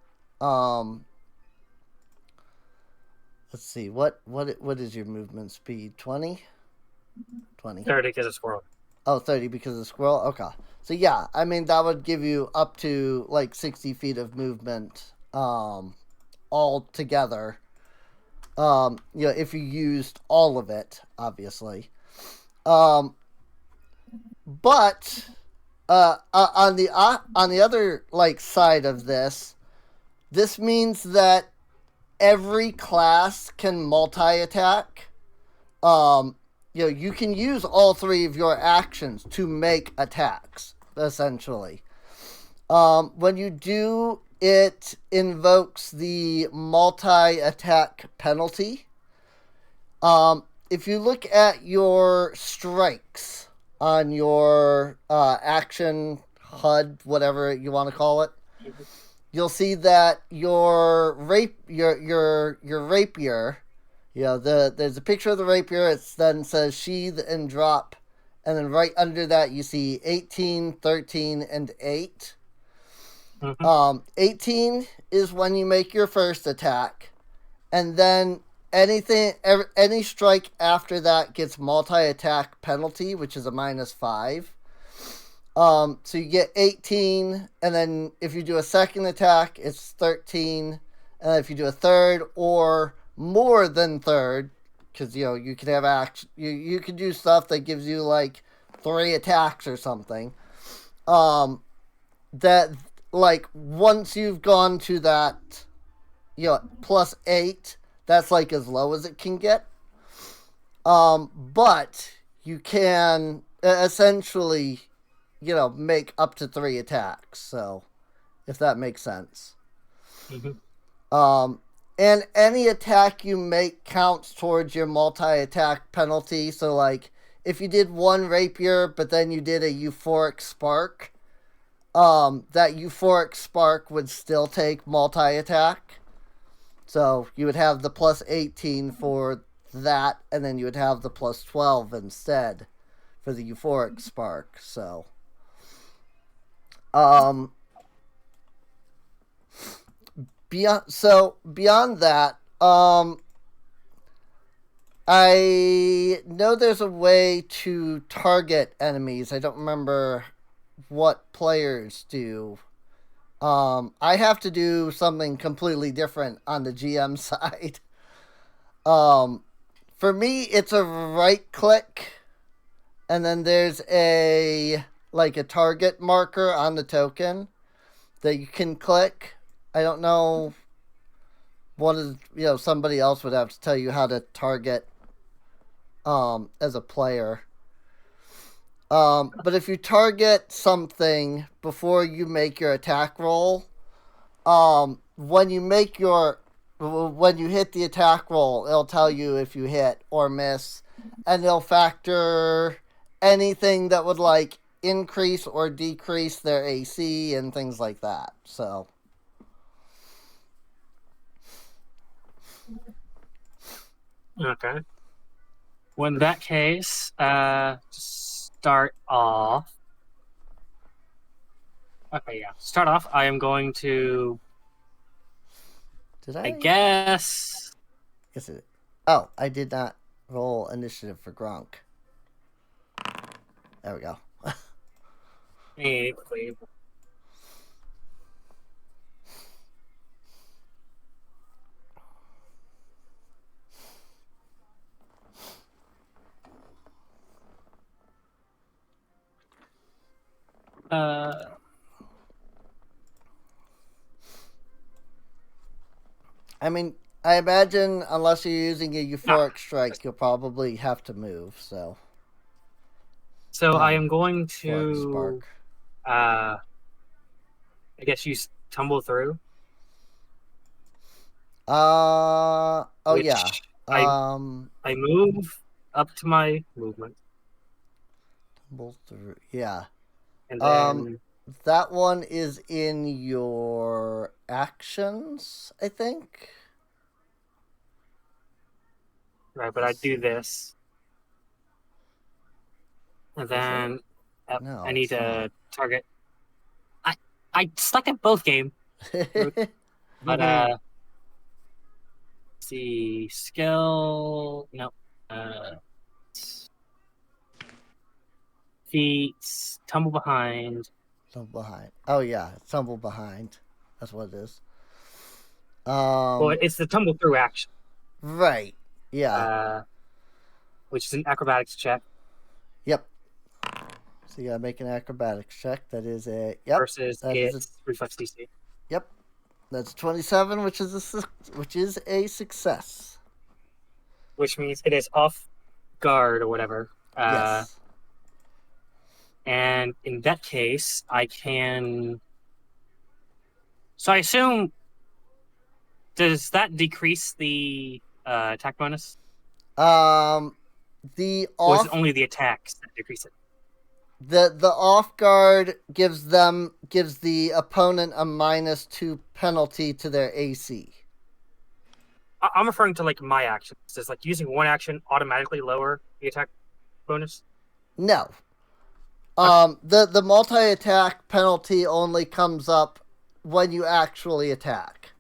Let's see, what is your movement speed? 20? 20. 30 because of squirrel. Oh, 30 because of squirrel? Okay. So yeah, that would give you up to 60 feet of movement all together. If you used all of it, obviously. But on the other side of this means that every class can multi-attack. You can use all 3 of your actions to make attacks, essentially. When you do, it invokes the multi-attack penalty. If you look at your strikes on your action HUD, whatever you want to call it, you'll see that your rapier, there's a picture of the rapier. It then says sheath and drop, and then right under that you see 18, 13, and 8. 18 is when you make your first attack, and then any strike after that gets multi-attack penalty, which is a -5. So you get 18, and then if you do a second attack, it's 13, and if you do a third or more than third, because you can have you can do stuff that gives you 3 attacks or something. That once you've gone to that, +8, that's as low as it can get. But you can essentially, make up to 3 attacks. So, if that makes sense. And any attack you make counts towards your multi-attack penalty. So, if you did 1 rapier, but then you did a euphoric spark, that euphoric spark would still take multi-attack. So you would have the +18 for that, and then you would have the +12 instead for the euphoric spark. So, beyond that, I know there's a way to target enemies. I don't remember what players do. I have to do something completely different on the GM side. For me, it's a right click, and then there's a target marker on the token that you can click. I don't know. Somebody else would have to tell you how to target as a player. But if you target something before you make your attack roll, when you hit the attack roll, it'll tell you if you hit or miss, and it'll factor anything that would increase or decrease their AC and things like that. So. Okay. Well, in that case, to start off. Okay, yeah. Start off, I am going to. Did I guess. Is it? Oh, I did not roll initiative for Gronk. There we go. Quickly. I mean, I imagine unless you're using a euphoric strike, you'll probably have to move. So I am going to spark. I guess use tumble through. Oh yeah. I move up to my movement. Tumble through. Yeah. And then that one is in your actions, I think. Right, but I do this. And then No, I need it's to not. target. I stuck at both game. But let's see, skill. No. Feet, tumble behind. Tumble behind. Oh yeah, tumble behind. That's what it is. Well, it's the tumble through action. Right. Yeah. Which is an acrobatics check. Yep. So you gotta make an acrobatics check. That is a yep. Versus its reflex DC. Yep. That's 27, which is a success. Which means it is off guard or whatever. Yes. And in that case, I can. So I assume. Does that decrease the attack bonus? The Or is off it only the attacks that decrease it? the off guard gives the opponent a -2 penalty to their AC. I'm referring to my actions. Does using one action automatically lower the attack bonus? No. The multi-attack penalty only comes up when you actually attack.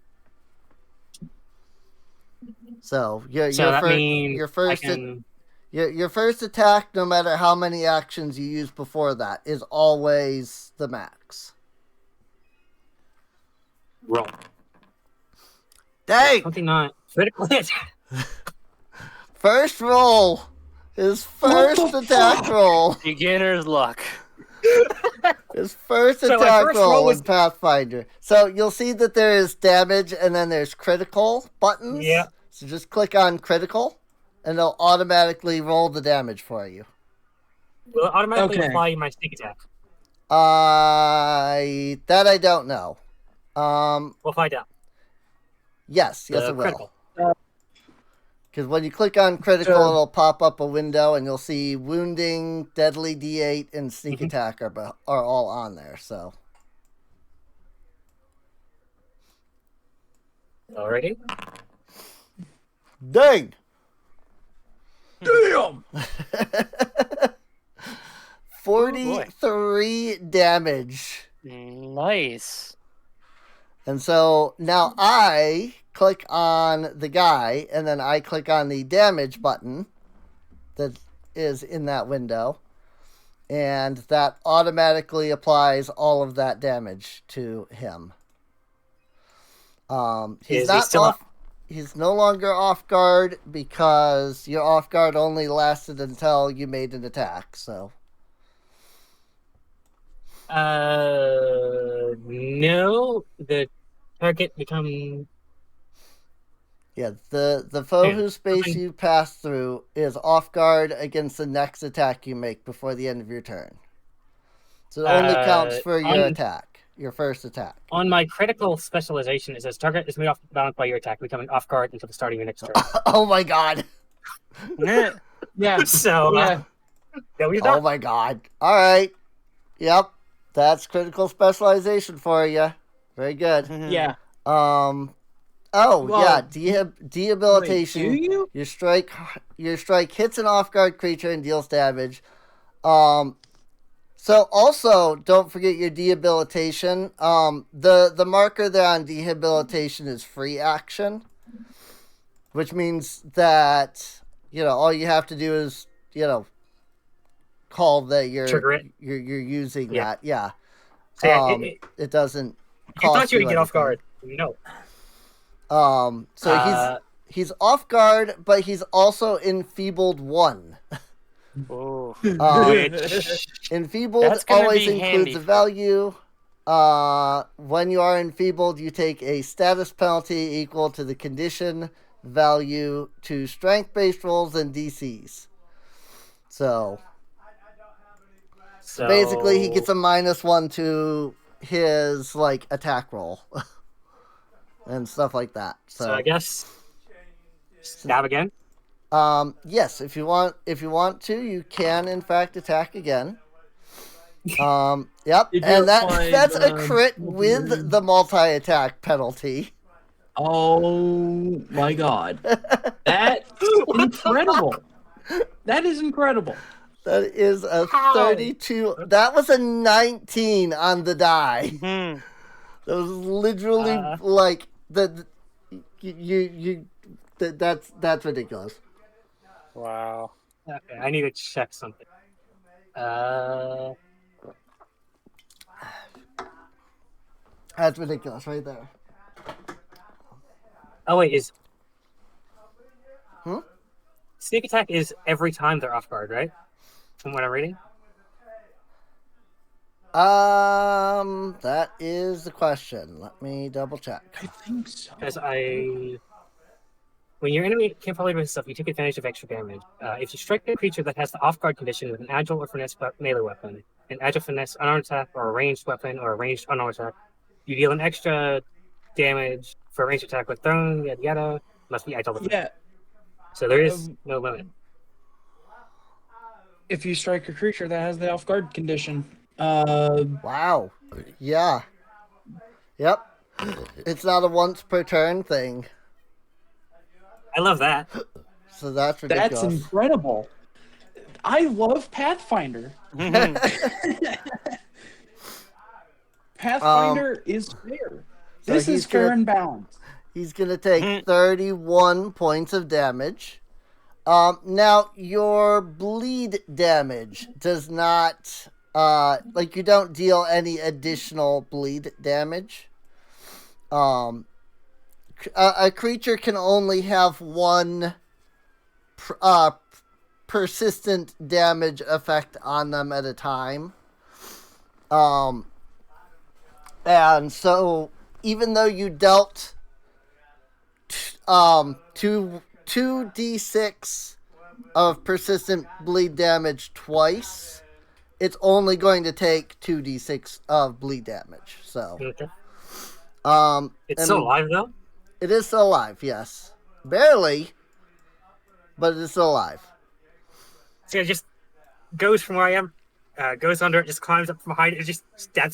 So your first attack, no matter how many actions you use before that, is always the max. Roll. Dang! 29. Critical hit. First roll. His first attack roll. Beginner's luck. His first attack roll in Pathfinder. So you'll see that there is damage and then there's critical buttons. Yeah. So just click on critical and it'll automatically roll the damage for you. Will it automatically apply my sneak attack? That I don't know. We'll find out. Yes, it will. Because when you click on critical, it'll pop up a window and you'll see wounding, deadly D8, and sneak attack are all on there. So. Alrighty. Dang! Damn! 43 damage. Nice. And so now I click on the guy, and then I click on the damage button that is in that window, and that automatically applies all of that damage to him. He's Is he not still off. He's no longer off guard because your off guard only lasted until you made an attack. So No, the target become. yeah, the foe Yeah, whose space something- you pass through is off guard against the next attack you make before the end of your turn. So it only counts for your attack, your first attack. On my critical specialization, it says target is made off balance by your attack, becoming off guard until the start of your next turn. Oh my god. Yeah. So, Yeah. there we Oh go. my god. All right. Yep. That's critical specialization for you. Very good. Yeah. Oh Well, yeah, debilitation. Wait, do you? Your strike hits an off guard creature and deals damage. So also don't forget your debilitation. The marker there on debilitation is free action, which means that all you have to do is call that Trigger it. you're using Yeah. that. Yeah. So, yeah, It doesn't you cost thought you would get off anything. guard. No. So he's off guard, but he's also enfeebled 1. Oh. Enfeebled That's gonna always be handy includes a for- value. When you are enfeebled, you take a status penalty equal to the condition value to strength-based rolls and DCs. So basically, he gets a -1 to his attack roll and stuff like that. So I guess stab again. Yes, if you want to, you can in fact attack again. Yep, If and you apply that's a the- crit with the multi-attack penalty. Oh my god. That's incredible. That is incredible. That is a How? 32. That was a 19 on the die. Mhm. That was literally that's ridiculous. Wow. Okay, I need to check something. That's ridiculous right there. Oh wait, is Hmm? sneak attack is every time they're off guard, right? From what I'm reading. That is the question. Let me double check. I think so. Because when your enemy can't follow with stuff, you take advantage of extra damage. If you strike a creature that has the off guard condition with an agile or finesse melee weapon, an agile finesse unarmed attack, or a ranged weapon, or a ranged unarmed attack, you deal an extra damage for a ranged attack with thrown, yada yada. Must be agile. Yeah. So there is no limit. If you strike a creature that has the off guard condition, Wow. Yeah. Yep. It's not a once per turn thing. I love that. So that's that's ridiculous. incredible. I love Pathfinder. Pathfinder is fair. So This he's is fair gonna- and balanced. He's going to take 31 points of damage. Now, your bleed damage does not... you don't deal any additional bleed damage. A creature can only have one persistent damage effect on them at a time. And so, even though you dealt 2d6 of persistent bleed damage twice, it's only going to take 2d6 of bleed damage. So, Okay. It's and still alive though. it is still alive, yes. Barely, but it is still alive. So it just goes from where I am, goes under it, just climbs up from behind it, just stab.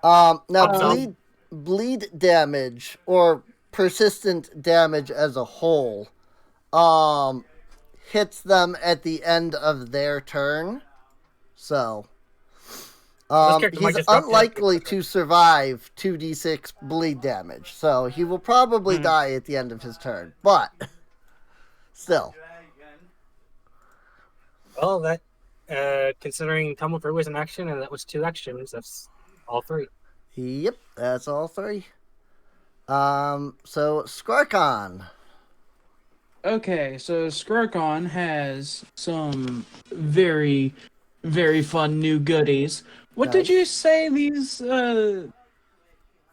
Now, Awesome. bleed damage or persistent damage as a whole hits them at the end of their turn. So, character might He's just drop dead. unlikely to survive 2d6 bleed damage, so he will probably die at the end of his turn. But still, Well, that considering Tumble Through was an action and that was 2 actions, that's all 3. yep, that's all 3. So Skrarkon. Okay, so Skrarkon has some very, very fun new goodies. What did you Nice. say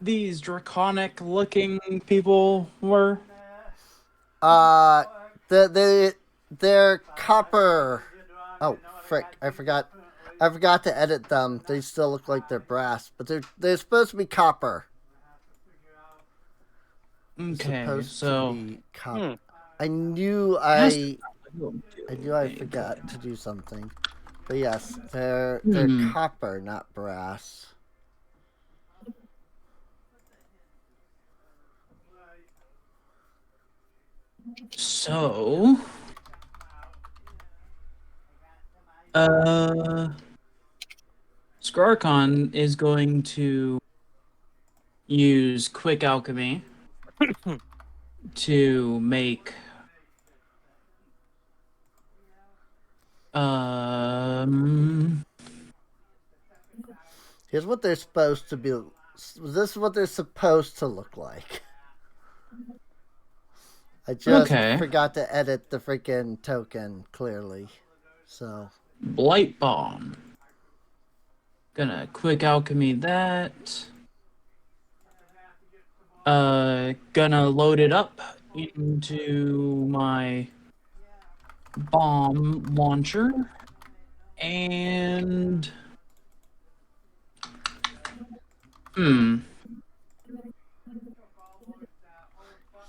these draconic looking people were? They're copper. Oh, frick! I forgot to edit them. They still look like they're brass, but they're supposed to be copper. Okay, Supposed so to be copper. I knew I gameplay. forgot to do something, but yes, they're Hmm. copper, not brass. So, Skrarkon is going to use quick alchemy to make Here's what they're supposed to be. This is what they're supposed to look like. I just okay, forgot to edit the freaking token clearly. So blight bomb. Gonna quick alchemy that. Gonna load it up into my bomb launcher and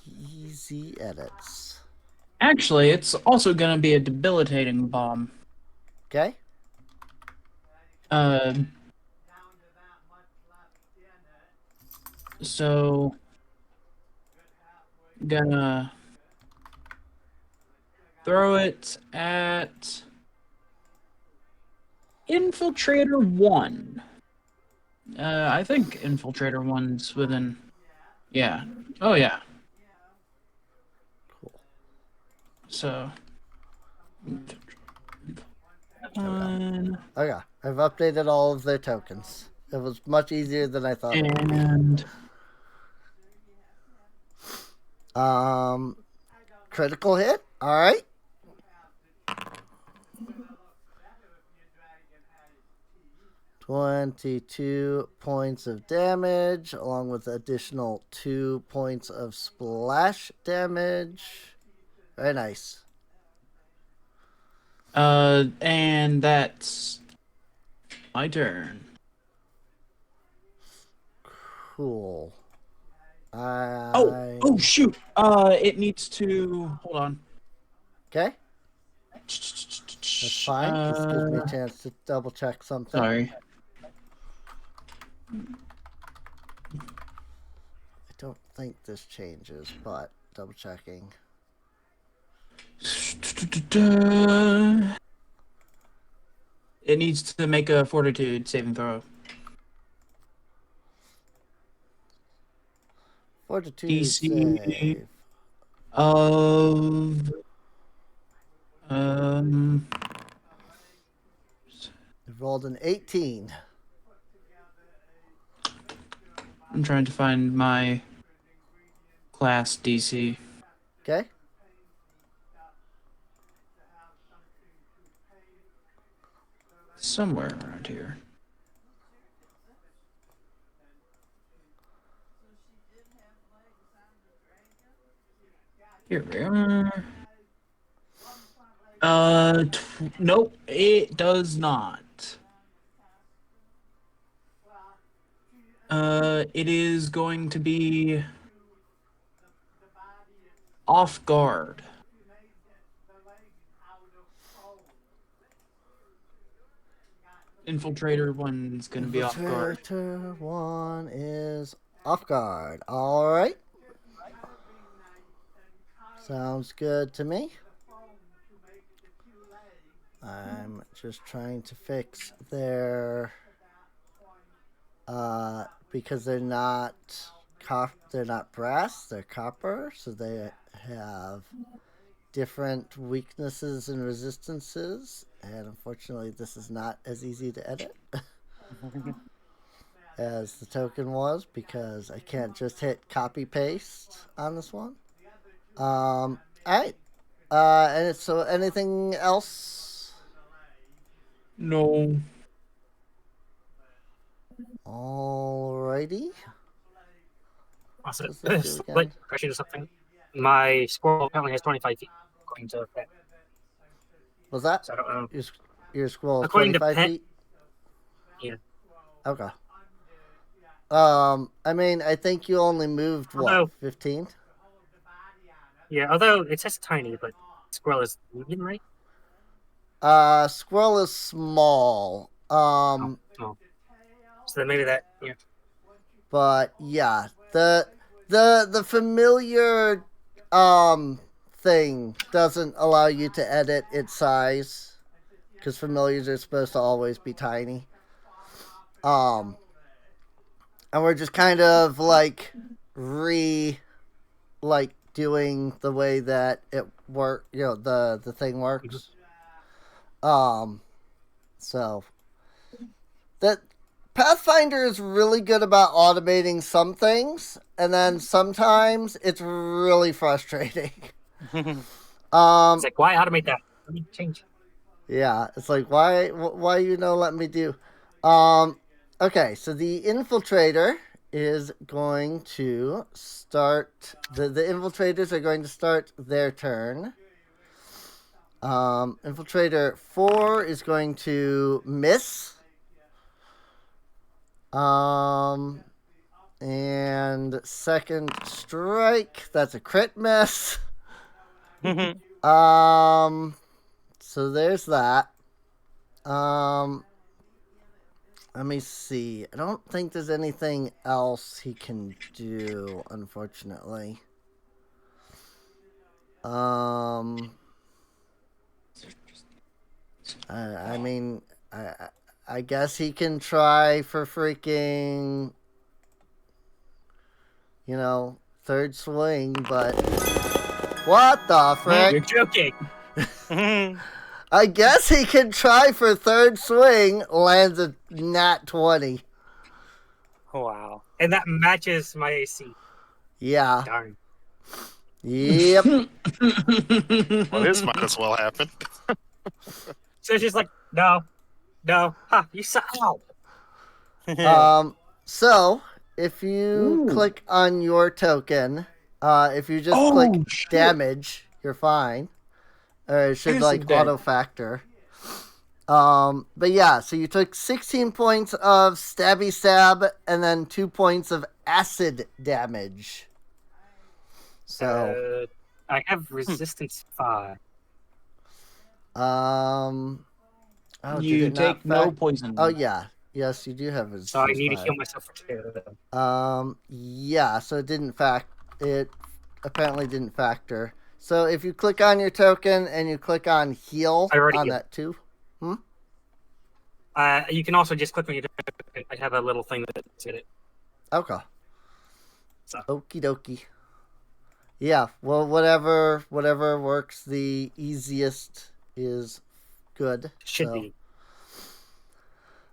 easy edits. actually it's also gonna be a debilitating bomb. Okay. So gonna throw it at Infiltrator 1. I think Infiltrator 1's within. Yeah. Oh, yeah. Cool. So. Okay. I've updated all of their tokens. It was much easier than I thought it would be. And. Critical hit. All right. $22 points of damage, along with additional 2 points of splash damage. Very nice. And that's my turn. Cool. Oh shoot! It needs to hold on. Okay. That's fine. This gives me a chance to double check something. Sorry. I don't think this changes, but double checking. It needs to make a fortitude saving throw. Fortitude DC save. of It rolled an 18. I'm trying to find my class DC. Okay. Somewhere around here. Here we are. Nope, it does not. It is going to be off guard. Infiltrator 1's gonna be off guard. Infiltrator 1 is off guard. All right. Sounds good to me. I'm just trying to fix their because they're not they're not brass, they're copper, so they have different weaknesses and resistances, and unfortunately this is not as easy to edit as the token was, because I can't just hit copy paste on this one. All right. And so anything else? No. Alrighty. Also, What does this do like again? question or something. My squirrel apparently has 25 feet, according to Pet. Was that So I don't know. your scroll According to 25 Pet, feet? yeah. Okay. I mean, I think you only moved what, Although- 15? Yeah, although it says tiny, but squirrel is medium, right? Squirrel is small. Oh. So then maybe that, yeah. But yeah, the familiar thing doesn't allow you to edit its size, because familiars are supposed to always be tiny. And we're just kind of like doing the way that it the thing works. So that Pathfinder is really good about automating some things, and then sometimes it's really frustrating. It's like, why automate that? Let me change. Yeah, it's like, why let me do. Okay, so the infiltrator is going to start. The infiltrators are going to start their turn. Infiltrator 4 is going to miss. And second strike, that's a crit miss. So there's that. Let me see. I don't think there's anything else he can do, unfortunately. I mean, I guess he can try for freaking, third swing, but what the frick? You're joking. I guess he can try for third swing, lands a nat 20. Wow. And that matches my AC. Yeah. Darn. Yep. Well, this might as well happen. So it's just like, no. Ha, you suck. Ow. So if you click on your token, if you just click damage, you're fine. Or it should auto factor. But yeah, so you took 16 points of stabby stab and then 2 points of acid damage. So I have resistance 5. You take no poison. Oh yeah. Yes, you do have resistance. So I need 5. to heal myself for 2. Yeah, so it apparently didn't factor. So if you click on your token and you click on heal on that too. You can also just click on your token. I have a little thing that said it. Okay. So. Okie dokie. Yeah, well, whatever works the easiest is good. Should be.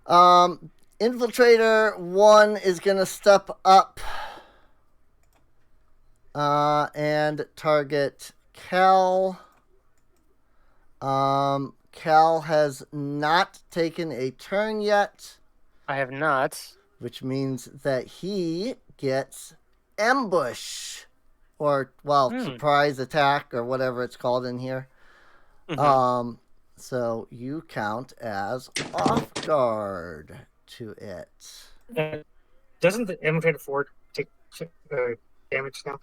Infiltrator 1 is going to step up and target Cal. Cal has not taken a turn yet. I have not. Which means that he gets ambush. Or, surprise attack, or whatever it's called in here. Mm-hmm. So you count as off guard to it. Doesn't the Infiltrator 4 take damage now?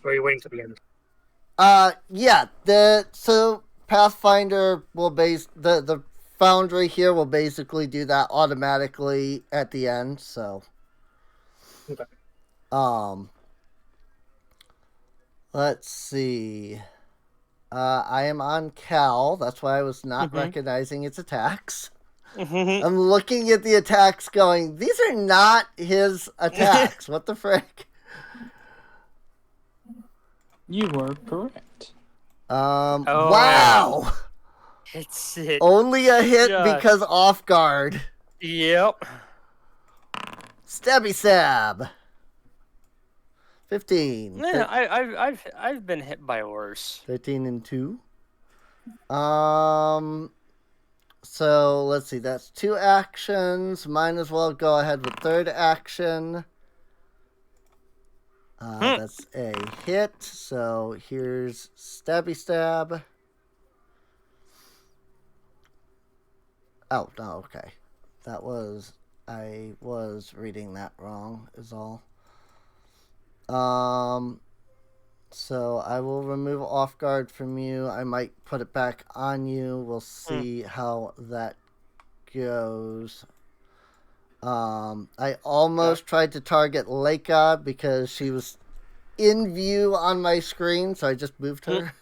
Or are you waiting till the end? Yeah. So Pathfinder will the Foundry here will basically do that automatically at the end. So, Okay. Let's see. I am on Cal. That's why I was not recognizing its attacks. I'm looking at the attacks going, these are not his attacks. What the frick? You were correct. Wow. Hits it. Only a hit Just- because off guard. Yep. Stabby stab. 15. Yeah, I've been hit by worse. 13 and 2. So let's see, that's 2 actions. Might as well go ahead with third action. That's a hit. So here's stabby stab. Oh, no, okay. I was reading that wrong, is all. So I will remove off guard from you. I might put it back on you. We'll see how that goes. I almost tried to target Leica because she was in view on my screen, so I just moved her.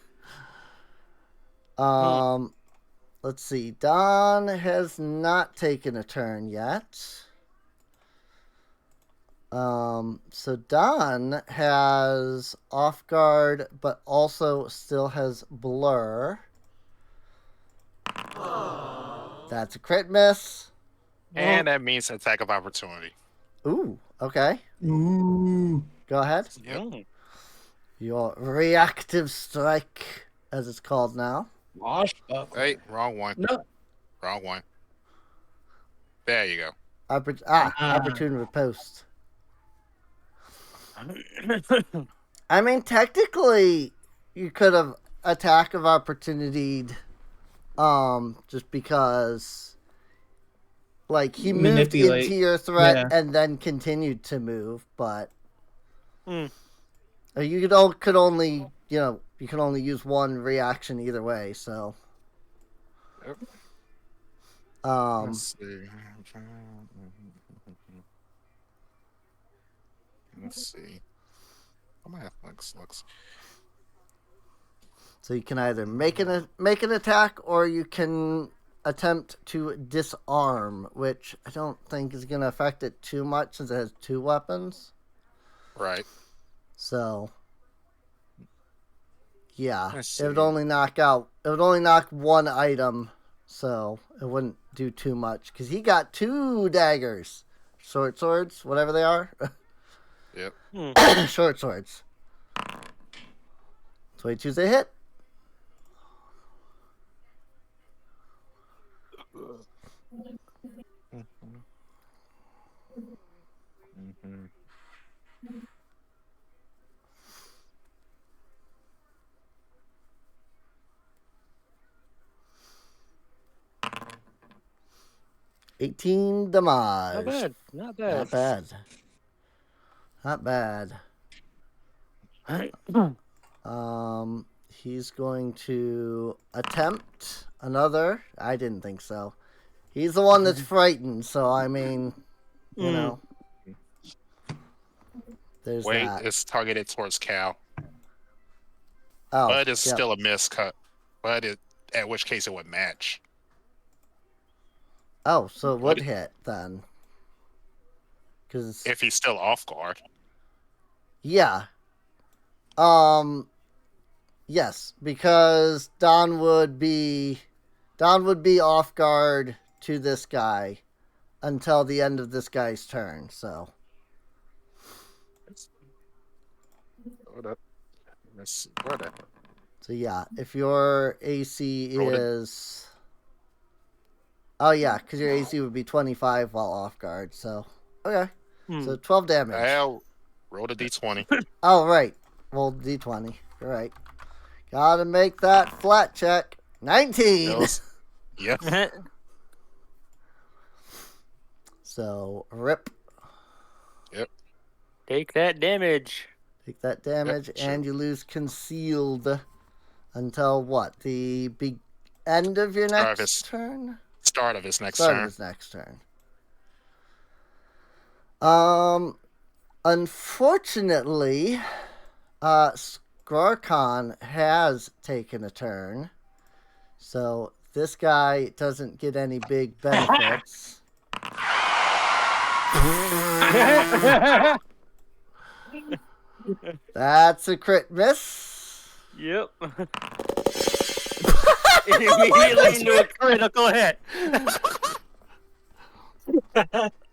Let's see. Don has not taken a turn yet. So Don has off guard, but also still has blur. That's a crit miss. And that means attack of opportunity. Ooh, okay. Ooh. Go ahead. Yep. Your reactive strike, as it's called now. Wash up. Hey, wrong one. No. Wrong one. There you go. Opportune riposte. I mean, technically, you could have attack of opportunity'd, just because, like, he moved Manipulate. into your threat Yeah. and then continued to move, but Hmm. you could only, you can only use one reaction either way, so. Yep. Um, Let's see. Let's see. How my athletics looks. so you can either make an attack, or you can attempt to disarm, which I don't think is going to affect it too much since it has 2 weapons. Right. So, yeah, Let's it would see. only knock 1 item, so it wouldn't do too much because he got 2 daggers, short swords, whatever they are. Yep. Short swords. 22's a hit. Mm-hmm. 18 damage. Not bad. Not bad. Not bad. Not bad. He's going to attempt another. I didn't think so. He's the one that's frightened, so I mean, you know. There's Wait, that. it's targeted towards Cal. Oh, But it's yep. still a miscut. But at which case it would match. Oh, so it would What- hit then. Because If he's still off guard. yeah. Yes, because Don would be off guard to this guy until the end of this guy's turn, so. Hold up. Let's see. Where the So yeah, if your AC Roll it. is oh yeah, because your AC would be 25 while off guard, so okay. So 12 damage. hell? Roll the d20. Oh right. Well, D20. You're right. Gotta make that flat check. 19. Bills. Yep. So rip. Take that damage. Take that damage, Yep, sure. and you lose concealed until what? The big end of your Start of next his turn? Start of his next Start of turn. his next turn. Unfortunately, Skrarkon has taken a turn. So this guy doesn't get any big benefits. That's a crit miss. Yep. Immediately into a critical hit.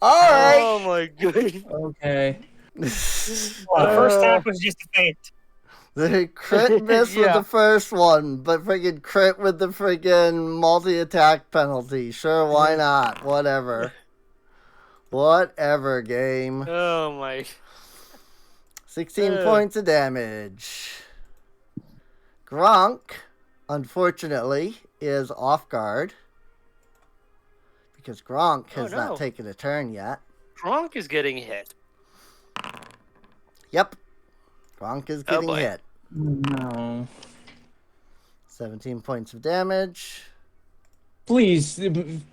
All right. Oh my god. Okay. The first half was just a feint. The crit miss with Yeah. the first one, but friggin' crit with the friggin' multi-attack penalty. Sure, why not? Whatever. Whatever, game. Oh my. 16 points of damage. Gronk, unfortunately, is off guard. Because Gronk has no. not taken a turn yet. Gronk is getting hit. Yep. Gronk is Oh, getting boy. hit. No. 17 points of damage. Please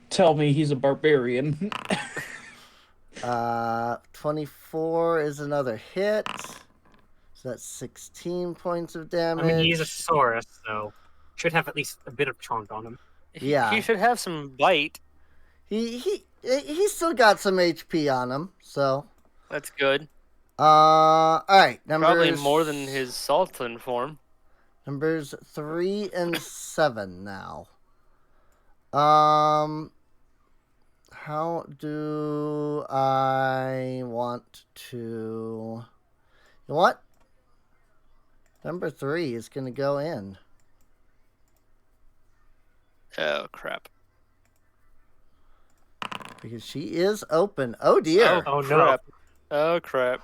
tell me he's a barbarian. 24 is another hit. So that's 16 points of damage. I mean, he's a Saurus, so should have at least a bit of chunk on him. Yeah. He should have some bite. He's still got some HP on him, so. That's good. All right. Probably more than his Sultan form. Numbers 3 and 7 now. How do I want to? You know what? Number 3 is going to go in. Oh crap. Because she is open. Oh dear. Oh, no. crap. Oh crap.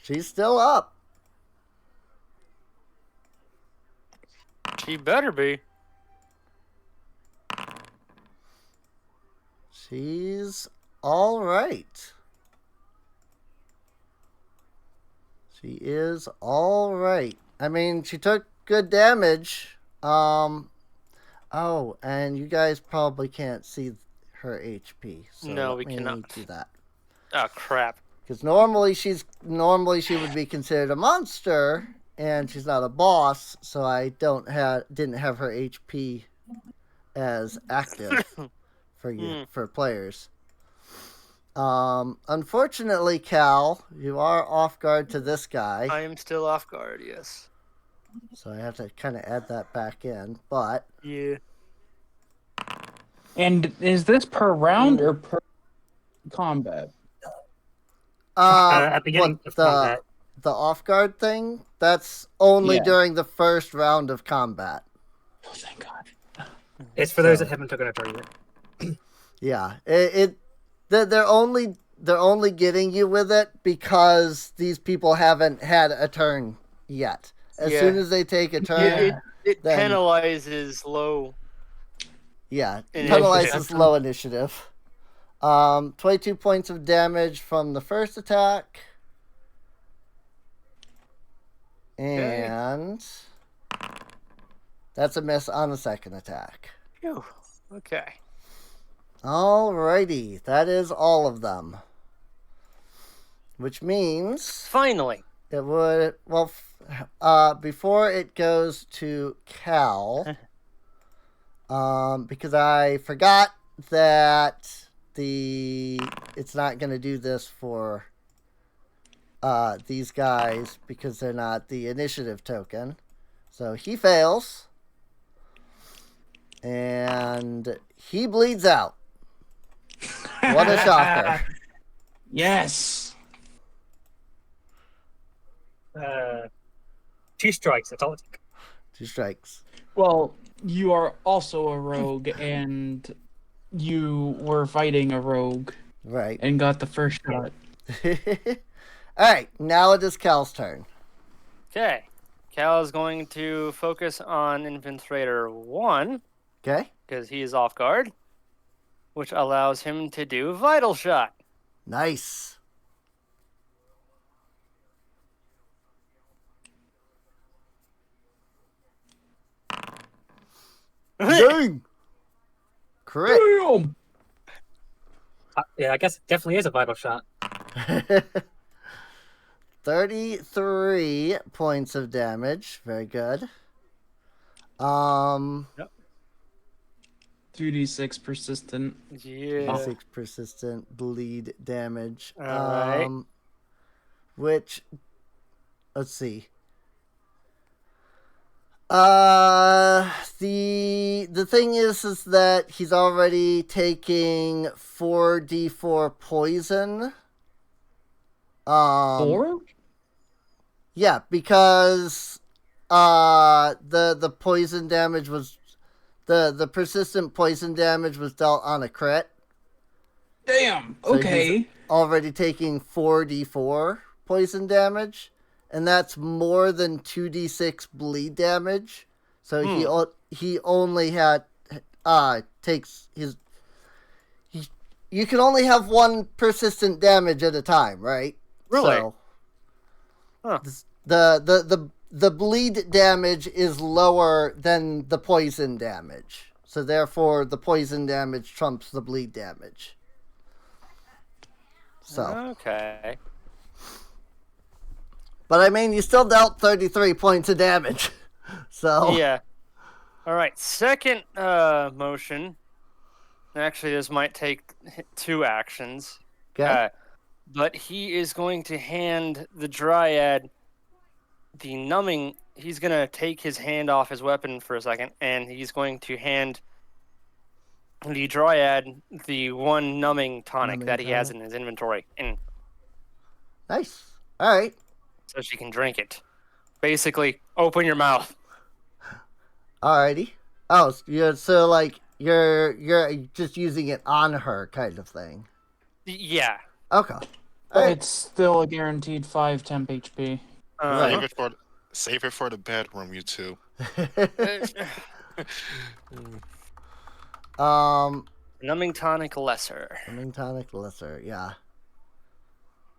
She's still up. She better be. She's all right. She is all right. I mean, she took good damage. Oh, and you guys probably can't see her HP. So No, let we me cannot. do that. Oh crap. Because normally she would be considered a monster, and she's not a boss, so I didn't have her HP as active for you for players. Unfortunately, Cal, you are off guard to this guy, I am still off guard, yes. so I have to kind of add that back in. But Yeah. And is this per round or per combat? At the beginning what, of combat. the off guard thing, that's only Yeah. during the first round of combat. Oh, thank God. It's for those that haven't taken a turn yet. Yeah, they're only getting you with it because these people haven't had a turn yet. As Yeah. soon as they take a turn, It then- penalizes low. yeah, Initiative. penalizes low initiative. 22 points of damage from the first attack. And that's a miss on the second attack. Phew. Okay. Alrighty, that is all of them. Which means Finally. it would, well, before it goes to Cal, because I forgot that it's not going to do this for these guys because they're not the initiative token. So he fails. And he bleeds out. What a shocker. Yes. 2 strikes, that's all it took. 2 strikes. Well, you are also a rogue, and you were fighting a rogue Right. and got the first shot. Alright, now it is Cal's turn. Okay. Cal is going to focus on Infiltrator 1 Okay? because he is off guard, which allows him to do Vital Shot. Nice. Dang! Crit. Damn! Yeah, I guess it definitely is a vital shot. 33 points of damage. Very good. Yep. 2d6 persistent. Yeah. 6 persistent bleed damage. All right. Which, let's see. The thing is that he's already taking 4d4 poison. 4? Yeah, because the poison damage was the persistent poison damage was dealt on a crit. Damn. So Okay. he's already taking 4d4 poison damage, and that's more than 2d6 bleed damage. So he only had takes his you can only have one persistent damage at a time, right? Really? So Huh. the bleed damage is lower than the poison damage. So therefore the poison damage trumps the bleed damage. So Okay. but I mean you still dealt 33 points of damage. So Yeah. All right. Second motion. Actually, this might take 2 actions. okay. But he is going to hand the Dryad the numbing. He's going to take his hand off his weapon for a second, and he's going to hand the Dryad the 1 numbing tonic Numbing that he has tonic. in his inventory, and Nice. All right. so she can drink it. Basically, open your mouth. Alrighty. Oh, so like you're just using it on her kind of thing. Yeah. Okay. But Alright. it's still a guaranteed 5 temp HP. Right. Save it for the bedroom, you two. Numbing tonic lesser. Numbing tonic lesser, yeah.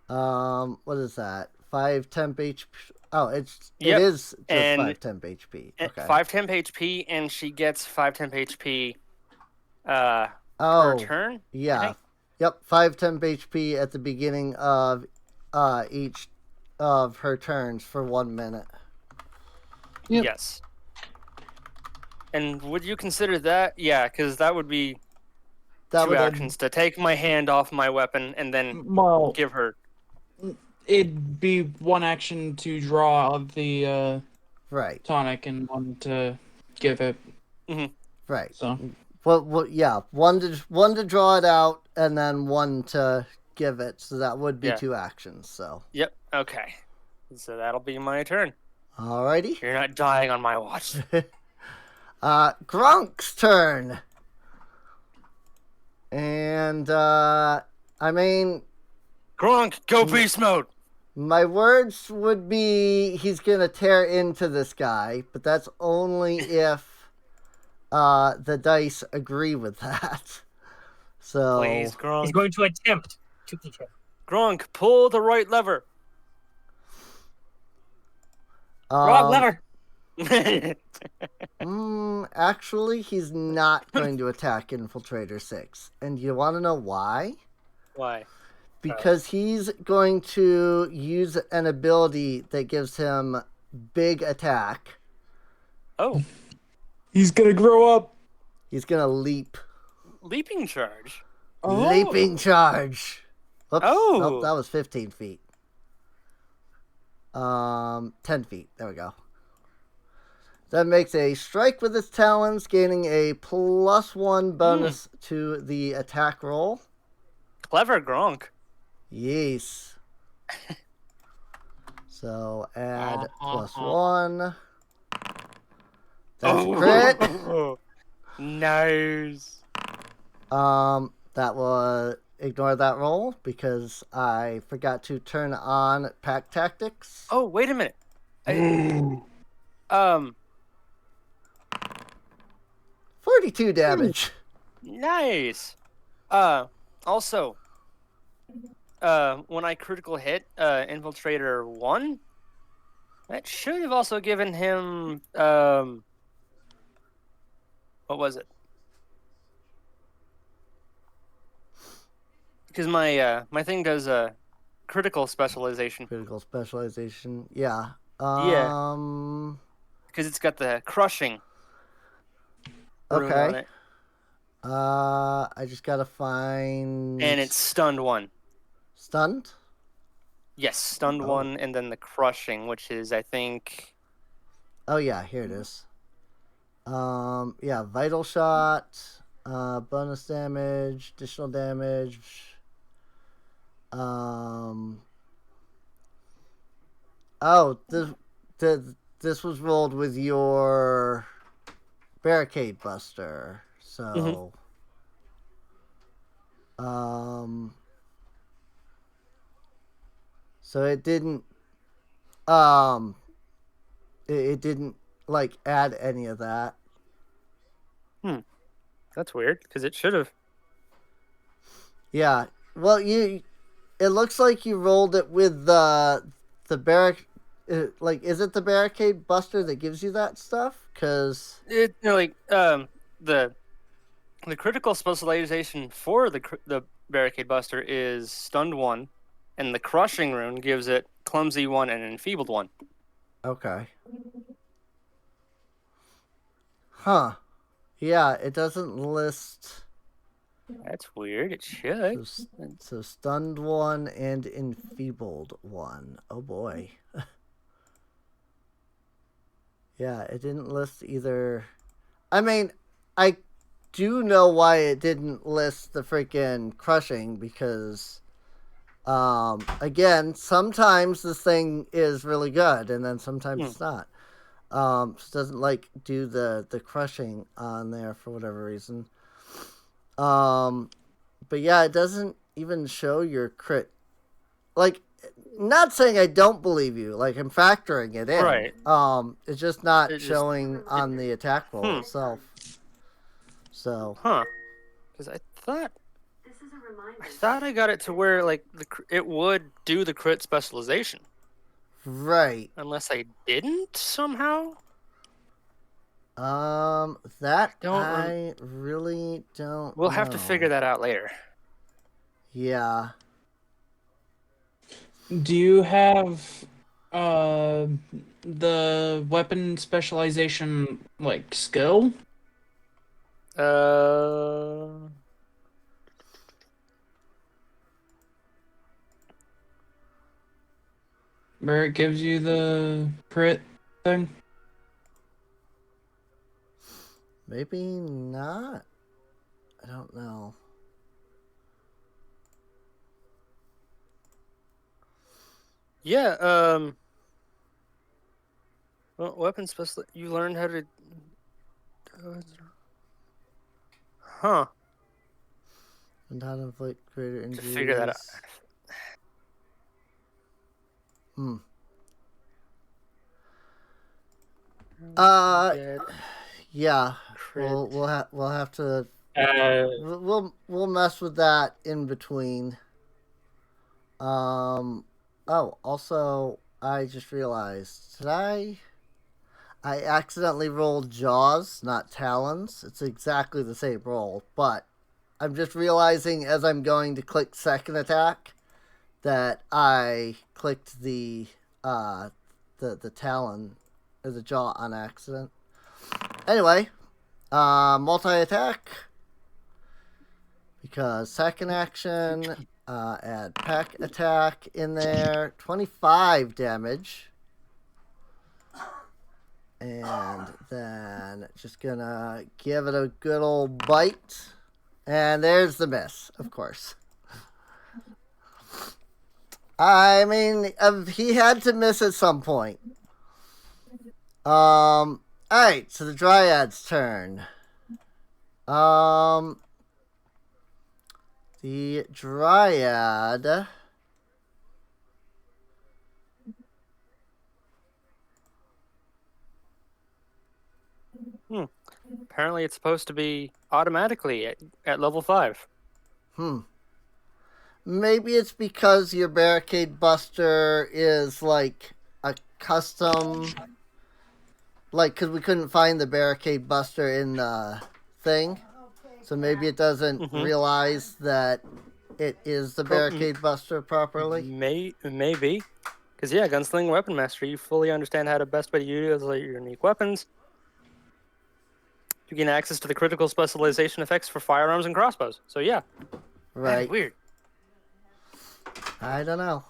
What is that? 5 temp HP. Oh, it Yep. is just And 5 temp HP. Okay. 5 temp HP, and she gets 5 temp HP per Oh, turn. I yeah. think. Yep, 5 temp HP at the beginning of each of her turns for 1 minute. Yep. Yes. And would you consider that? Yeah, because that would be That 2 would actions to take my hand off my weapon and then Well, give her. it'd be 1 action to draw the right. tonic and 1 to give it. Right. So Well, yeah, one to draw it out, and then 1 to give it. So that would be Yeah. 2 actions. So, Yep. Okay. So that'll be my turn. alrighty. You're not dying on my watch. Grunk's turn. And I mean, Gronk, go beast mode. my words would be he's gonna tear into this guy, but that's only if the dice agree with that. So Please, He's Gronk. going to attempt to eat him. Gronk, pull the right lever. Wrong lever. Actually, he's not going to attack Infiltrator 6. And you want to know why? Why? Because he's going to use an ability that gives him big attack. Oh, he's gonna grow up. He's going to leap. leaping charge. Leaping charge. Whoops. Oh. Nope, that was 15 feet. 10 feet. There we go. That makes a strike with its talons, gaining a +1 bonus to the attack roll. Clever Gronk. Yes. So add +1. That's a crit. Nice. That was ignore that roll because I forgot to turn on pack tactics. Oh, wait a minute. 42 damage. Nice. Also, when I critical hit Infiltrator 1, that should have also given him what was it? Because my thing does critical specialization. Critical specialization. Yeah. Yeah. Because it's got the crushing. rune on Okay. it, I just gotta find. and it's stunned 1. Stunned. Yes, stunned Oh. 1, and then the crushing, which is I think. Oh yeah, here it is. Yeah, vital shot, bonus damage, additional damage. Oh, this was rolled with your barricade buster, so. So it didn't. It didn't like add any of that. That's weird because it should have. Yeah. Well, it looks like you rolled it with the barrack. Like, is it the barricade buster that gives you that stuff? Because It the critical specialization for the barricade buster is stunned 1, and the crushing rune gives it clumsy 1 and enfeebled 1. okay. Huh. Yeah, it doesn't list. That's weird. It should. So stunned 1 and enfeebled 1. Oh boy. Yeah, it didn't list either. I mean, I do know why it didn't list the freaking crushing because, again, sometimes this thing is really good and then sometimes it's not. So it doesn't like do the crushing on there for whatever reason. But yeah, it doesn't even show your crit. Like, not saying I don't believe you. Like, I'm factoring it in. Right. It's just not showing on the attack roll itself. So. Huh. Because I thought This is a reminder. I got it to where like it would do the crit specialization. Right. Unless I didn't somehow. That Don't I really don't. We'll have to know. figure that out later. Yeah. Do you have the weapon specialization like skill? Where it gives you the crit thing? Maybe not. I don't know. Yeah, well, weapon special. You learned how to. Huh. And how to inflict greater To injuries. figure that out. Yeah. Crit. We'll have to. We'll mess with that in between. Oh, also, I just realized, I accidentally rolled Jaws, not Talons. It's exactly the same roll, but I'm just realizing as I'm going to click second attack that I clicked the Talon or the Jaw on accident. Anyway, multi-attack. Because second action, add pack attack in there. 25 damage. And then just gonna give it a good old bite. And there's the miss, of course. I mean, he had to miss at some point. Alright, so the Dryad's turn. The Dryad. Apparently, it's supposed to be automatically at level 5. Maybe it's because your Barricade Buster is like a custom. Like, because we couldn't find the Barricade Buster in the thing. So maybe it doesn't realize that it is the Barricade Buster properly. Maybe. Because, yeah, Gunsling Weapon Master, you fully understand how to best way to utilize your unique weapons. to gain access to the critical specialization effects for firearms and crossbows. So yeah, Right. weird. I don't know.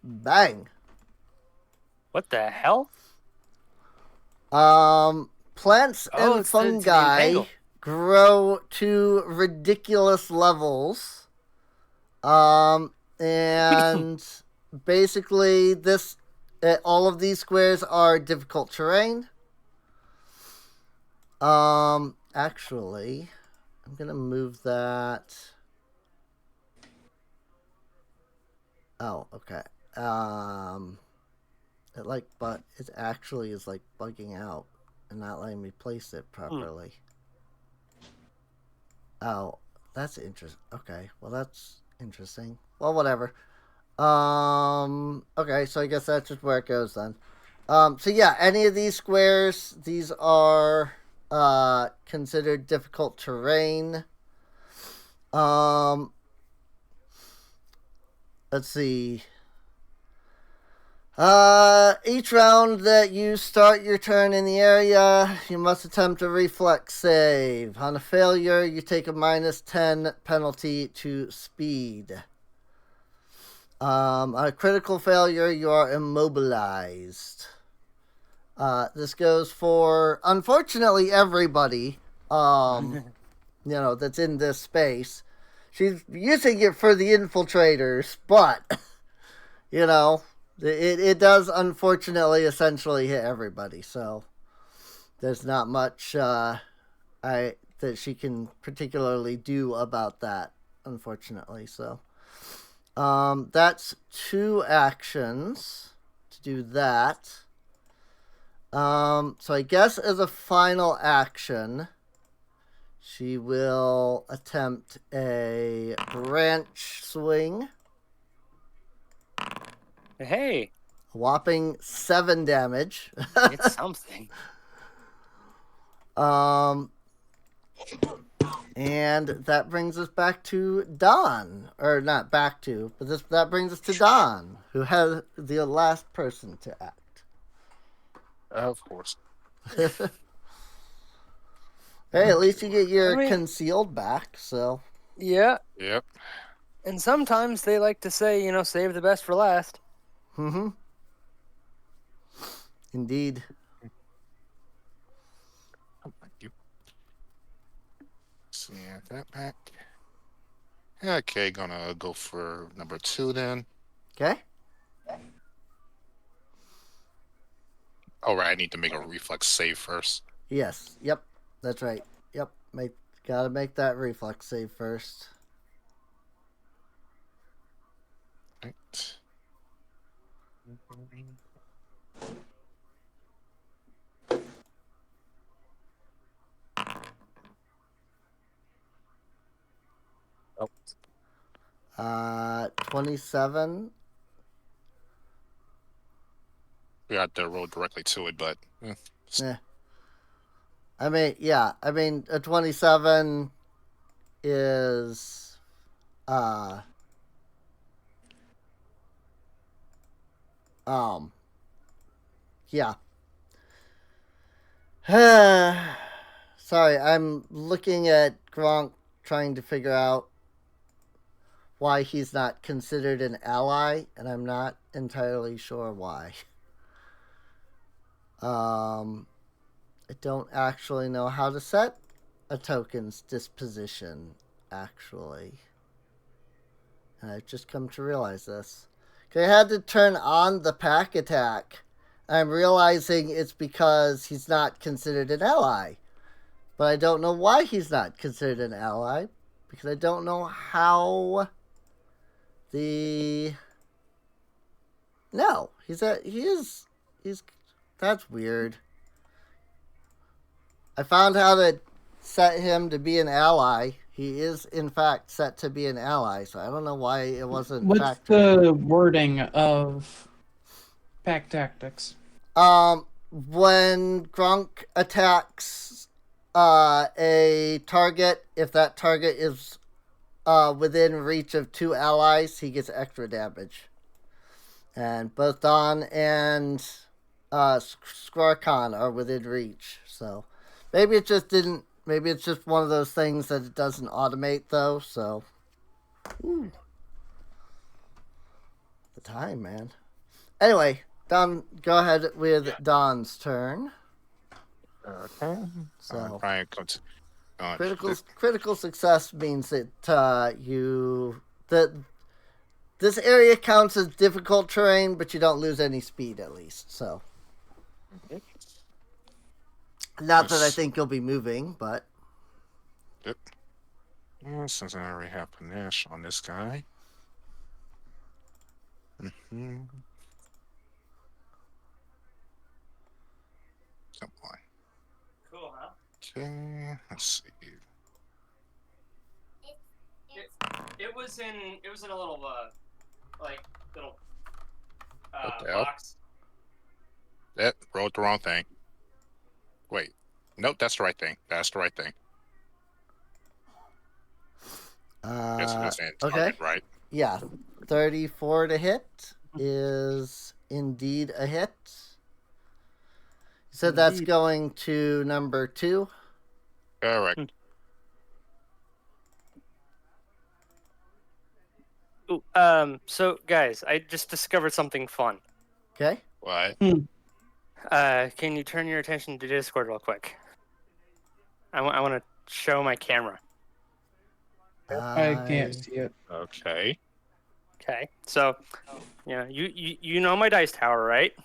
Bang. What the hell? Plants Oh, and it's the fungi entangle. grow to ridiculous levels. And basically all of these squares are difficult terrain. Actually, I'm gonna move that. Oh, okay. It actually is like bugging out and not letting me place it properly. Oh, that's interesting. Okay, well that's interesting. Well, whatever. Okay, so I guess that's just where it goes then. So yeah, any of these squares, these are considered difficult terrain. Let's see. Each round that you start your turn in the area, you must attempt a reflex save. On a failure, you take a -10 penalty to speed. On a critical failure, you are immobilized. This goes for, unfortunately, everybody, that's in this space. She's using it for the infiltrators, but, it does unfortunately essentially hit everybody. So there's not much that she can particularly do about that, unfortunately. So that's 2 actions to do that. So I guess as a final action, she will attempt a branch swing. Hey, A whopping 7 damage. it's something. And that brings us back to Don. Or not back to, but that brings us to Don, who has the last person to act. Of course. Hey, at least you get your I mean- concealed back, so. Yeah, Yep. and sometimes they like to say, save the best for last. Mm-hmm. Indeed. Oh, thank you. See, that back. Okay, gonna go for number 2 then. Okay? All right, I need to make a reflex save first. Yes. Yep. That's right. Yep. Gotta make that reflex save first. Right. Oh, 27. we got to roll directly to it, but Yeah. I mean, a 27 is, yeah. Sorry, I'm looking at Gronk trying to figure out why he's not considered an ally, and I'm not entirely sure why. I don't actually know how to set a token's disposition, actually. And I've just come to realize this. I had to turn on the pack attack. I'm realizing it's because he's not considered an ally. But I don't know why he's not considered an ally. Because I don't know how No, that's weird. I found how to set him to be an ally. He is, in fact, set to be an ally, so I don't know why it wasn't What's factored. the wording of pack tactics? When Gronk attacks a target, if that target is within reach of 2 allies, he gets extra damage. And both Don and Squarkon are within reach. So maybe it just didn't. Maybe it's just one of those things that it doesn't automate, though. So. Ooh. The time, man. Anyway, Don, go ahead with Don's turn. Okay. So critical success means that this area counts as difficult terrain, but you don't lose any speed at least. So, not that I think you'll be moving, but Yep. Since I already have panache on this guy. Mm-hmm. Come on. Cool, huh? Okay, let's see. It was in a little little What the hell? box. Wrote the wrong thing. Wait. Nope, that's the right thing. That's the right thing. Yes, it is. Okay. Right. Yeah, 34 to hit is indeed a hit. So that's going to number 2. Correct. Ooh, so guys, I just discovered something fun. Okay. What? Can you turn your attention to Discord real quick? I want to show my camera. I can't see it. Okay. Okay, so you know my dice tower, right?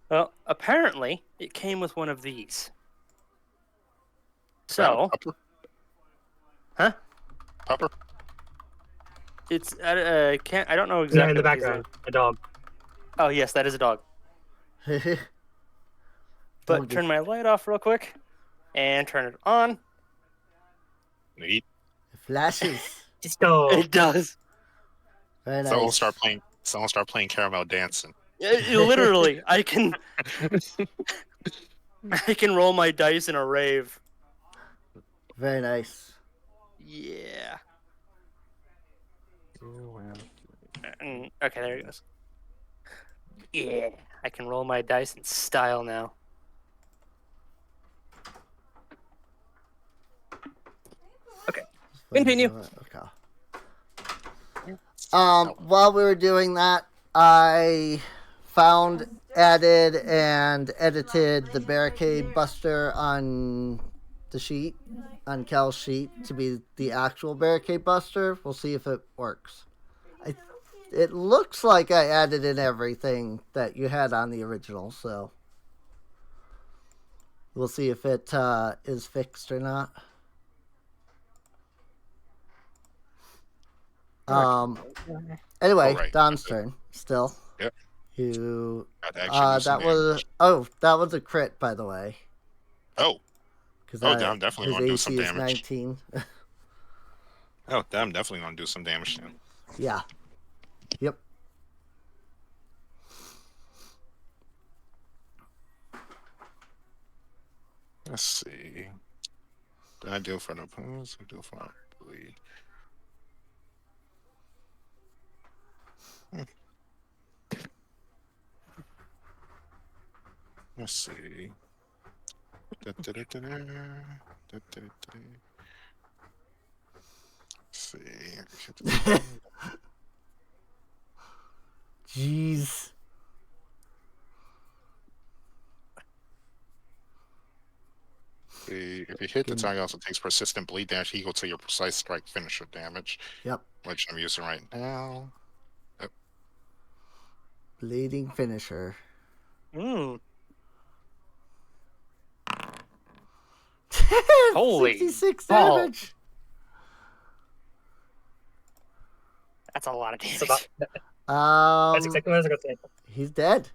Well, apparently it came with one of these. So, Pupper? huh? Pupper? It's can't I don't know Yeah, exactly in the what these background, a dog. are. Oh yes, that is a dog. But turn my light off real quick, and turn it on. Neat. It flashes. Disco. It does. Very nice. Someone start playing caramel dancing. Literally, I can roll my dice in a rave. Very nice. Yeah. Okay, there he goes. Yeah, I can roll my dice in style now. Okay, continue. Okay. While we were doing that, I found, added, and edited the barricade buster on the sheet, on Kel's sheet, to be the actual barricade buster. We'll see if it works. It looks like I added in everything that you had on the original, so we'll see if it is fixed or not. Anyway, right. Don's turn still. Yep. You that was a crit, by the way. Oh. Because I'm definitely gonna do AC some is damage. 19. Oh, I'm definitely gonna do some damage then. Yeah. Yep. Let's see. Did I do it for the opponents? I do it for my bleed. Let's see. Let's see. Jeez. If you hit the target, also takes persistent bleed damage equal to your precise strike finisher damage. Yep. Which I'm using right now. Yep. Bleeding finisher. Holy 66 balls. damage. That's a lot of damage. That's exactly what I was going to say. He's dead.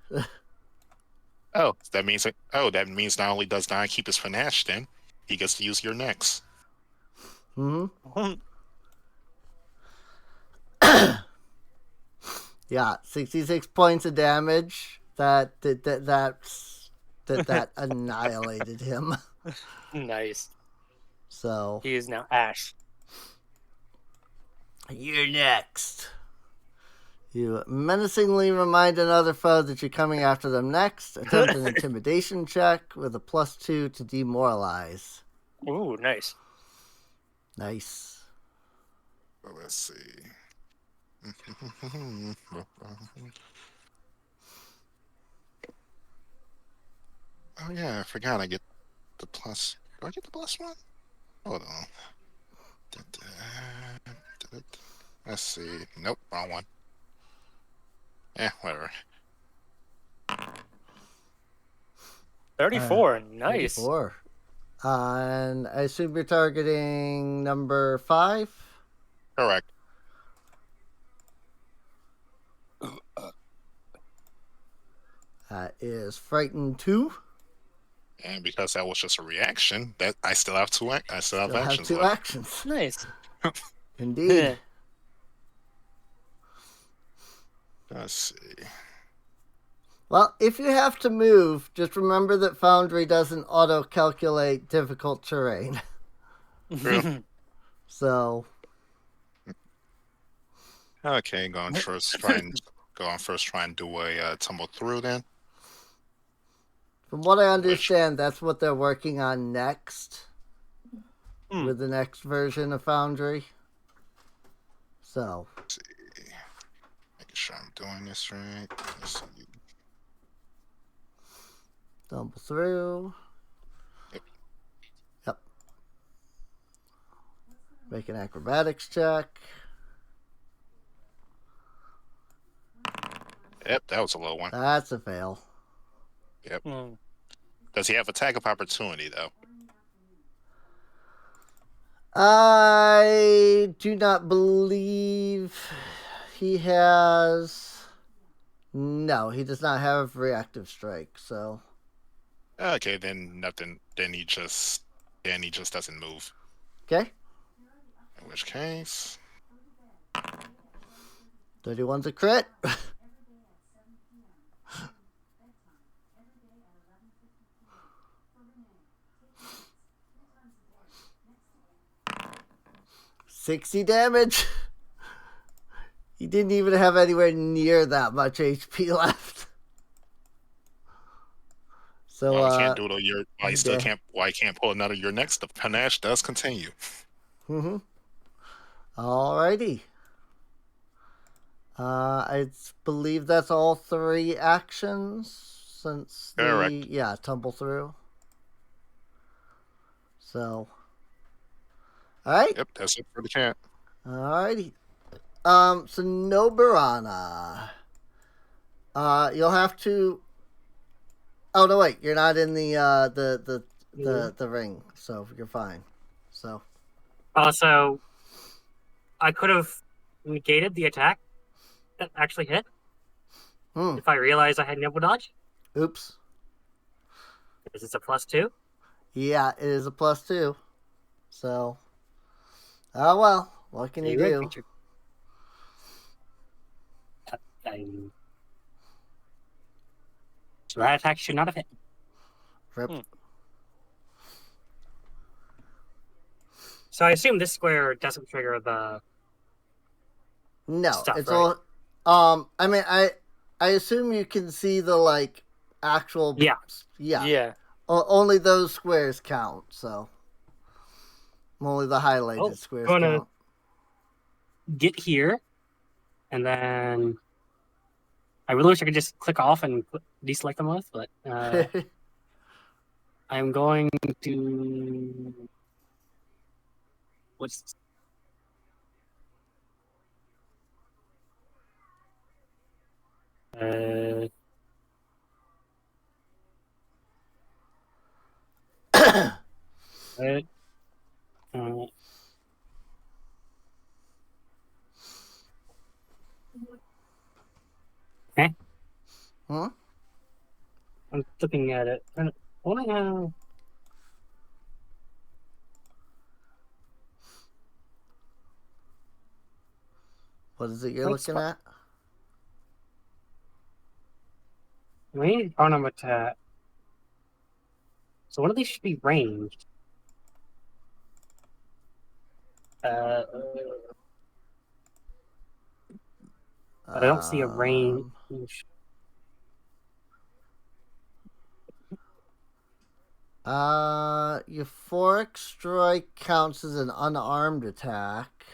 Oh, that means not only does Don keep his panache, then he gets to use your next. Yeah, 66 points of damage. That annihilated him. Nice. So He is now Ash. You're next. You menacingly remind another foe that you're coming after them next. Attempt an intimidation check with a +2 to demoralize. Ooh, nice. Nice. Well, let's see. Oh yeah, I forgot I get the plus. Do I get the +1? Hold on. Let's see. Nope, wrong one. Whatever. 34. Nice. 34. And I assume you're targeting number 5? Correct. That is Frightened 2. And because that was just a reaction, that I still have two. I still have You'll have actions 2 left. actions. Nice. Indeed. Let's see. Well, if you have to move, just remember that Foundry doesn't auto-calculate difficult terrain. True. So, Okay, going first. Try and do a tumble through then. from what I understand, that's what they're working on next with the next version of Foundry. So, Let's see. Making sure I'm doing this right. Let's see. tumble through. Yep. Make an acrobatics check. Yep, that was a low one. That's a fail. Yep. Does he have attack of opportunity though? I do not believe he has. No, he does not have reactive strike. So, Okay, then nothing. Then he just doesn't move. okay. In which case, 31's a crit. 60 damage. He didn't even have anywhere near that much HP left. So well, he can't do it. Why he still yeah. can't? Why he can't pull another year next? The panache does continue. Alrighty. I believe that's all 3 actions since the Correct. tumble through. So, all right. Yep, that's it for the cat. Alrighty. So no Barana. You'll have to. Oh no, wait. You're not in the ring, so you're fine. So. Also, I could have negated the attack that actually hit if I realized I had nimble dodge. Oops. Because it's a +2. Yeah, it is a +2. So. Oh well. What can you do? So that attack should not have hit. Rip. So I assume this square doesn't trigger the No, stuff, it's right? all. I mean, I assume you can see the actual. Yeah. Only those squares count. So. Only the highlighted squares count. Get here, and then I really wish I could just click off and deselect them both, but I'm going to. What's okay. Huh? I'm looking at it. What I have. What is it you're looking at? We need number attack. So one of these should be ranged. But I don't see a range. Euphoric Strike counts as an unarmed attack.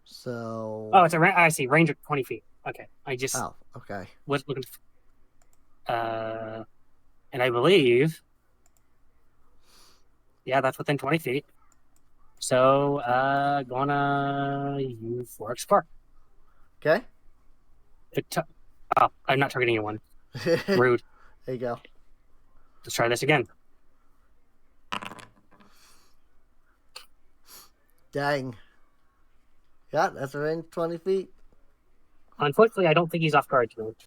So. Oh, it's I see. Range of 20 feet. Okay. I just Oh, okay. was looking. And I believe. Yeah, that's within 20 feet. So, gonna use Euphoric Spark. Okay. Oh, I'm not targeting anyone. Rude. There you go. Let's try this again. Dang. Yeah, that's a range 20 feet. Unfortunately, I don't think he's off guard tonight.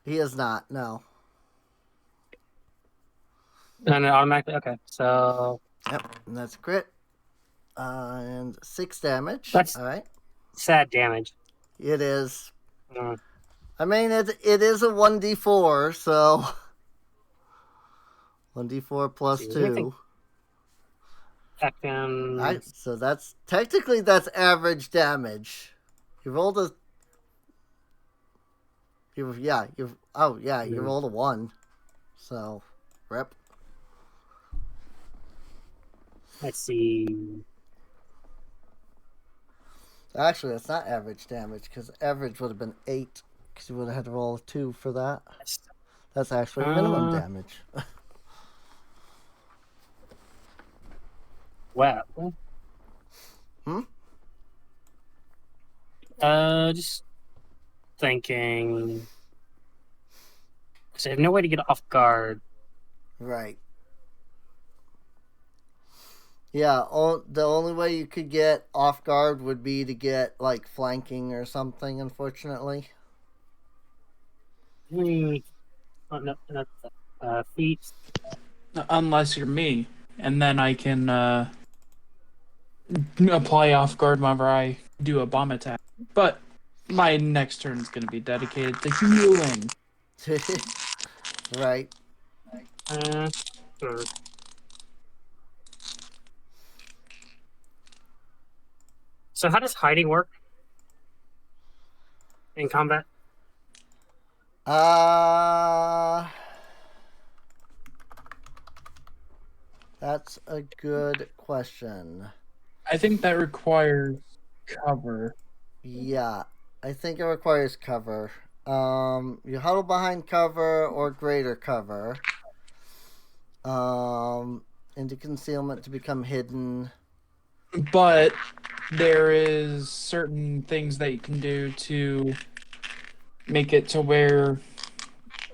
He is not, no. And it automatically, okay, so. Yep, and that's a crit. And 6 damage. That's all right. Sad damage. It is. Mm. I mean, it is a 1d4, so. 1d4 plus 2. Alright, so that's technically that's average damage. You rolled a. You rolled a 1. So, rip. Let's see. Actually, that's not average damage because average would have been 8 because you would have had to roll a 2 for that. That's actually minimum damage. Well. Just thinking. Because I have no way to get off guard. Right. Yeah, the only way you could get off guard would be to get, like, flanking or something, unfortunately. Oh, no, not feet. Unless you're me, and then I can apply off guard whenever I do a bomb attack. But my next turn is going to be dedicated to healing. Right. Sure. So how does hiding work in combat? That's a good question. I think that requires cover. Yeah, I think it requires cover. You huddle behind cover or greater cover. Into concealment to become hidden. But there is certain things that you can do to make it to where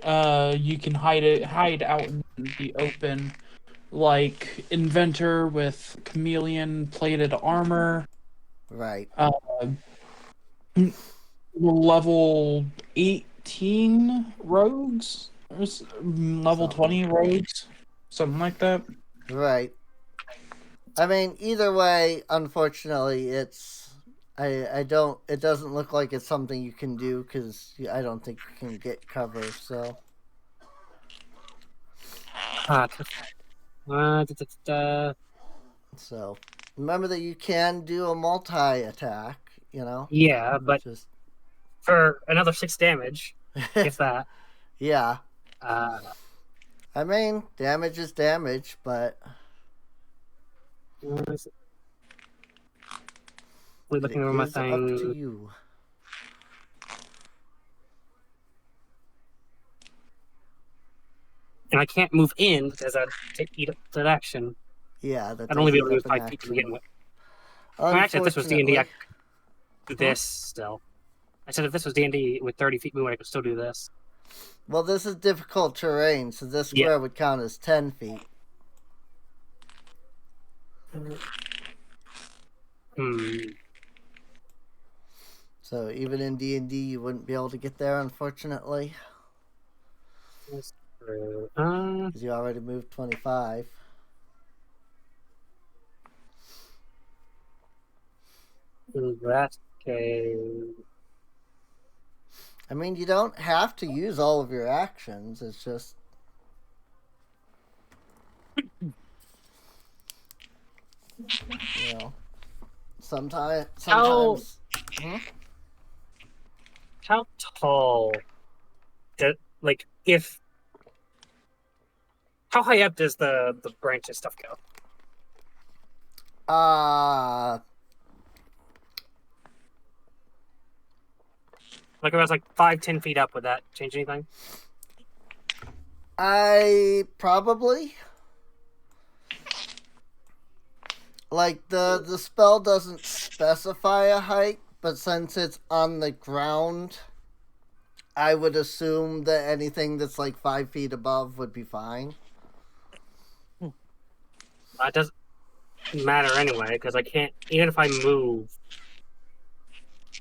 you can hide out in the open, like Inventor with chameleon plated armor. Right. Level 18 rogues, or level 20 rogues, something like that. Right. I mean, either way, unfortunately, it doesn't look like it's something you can do because I don't think you can get cover, so. So, remember that you can do a multi-attack, you know? Yeah, but for another 6 damage, if that. Yeah. I mean, damage is damage, but... We're looking over my It's thing. up to you. And I can't move in because I'd eat up that action. Yeah, I'd only be able to move 5 feet to begin with. Actually, if this was D&D, I could do this still. I said if this was D&D with 30 feet movement, I could still do this. Well, this is difficult terrain, so this square would count as 10 feet. So even in D&D, you wouldn't be able to get there, unfortunately. Because you already moved 25. In that case... I mean, you don't have to use all of your actions. It's just... You know... Sometimes. How tall? If how high up does the branches stuff go? Like if I was like 5-10 feet up, would that change anything? I probably like the spell doesn't specify a height, but since it's on the ground, I would assume that anything that's like 5 feet above would be fine. It doesn't matter anyway, because I can't. Even if I move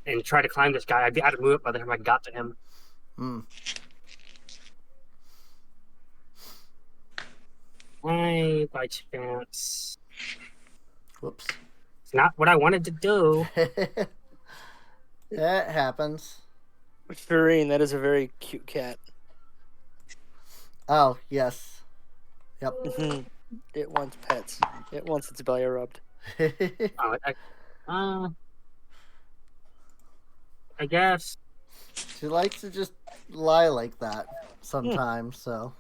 and try to climb this guy, I'd be out of move by the time I got to him. Why, by chance? Whoops. It's not what I wanted to do. That happens. Shireen, that is a very cute cat. Oh, yes. Yep. It wants pets. It wants its belly rubbed. I guess. She likes to just lie like that sometimes, so.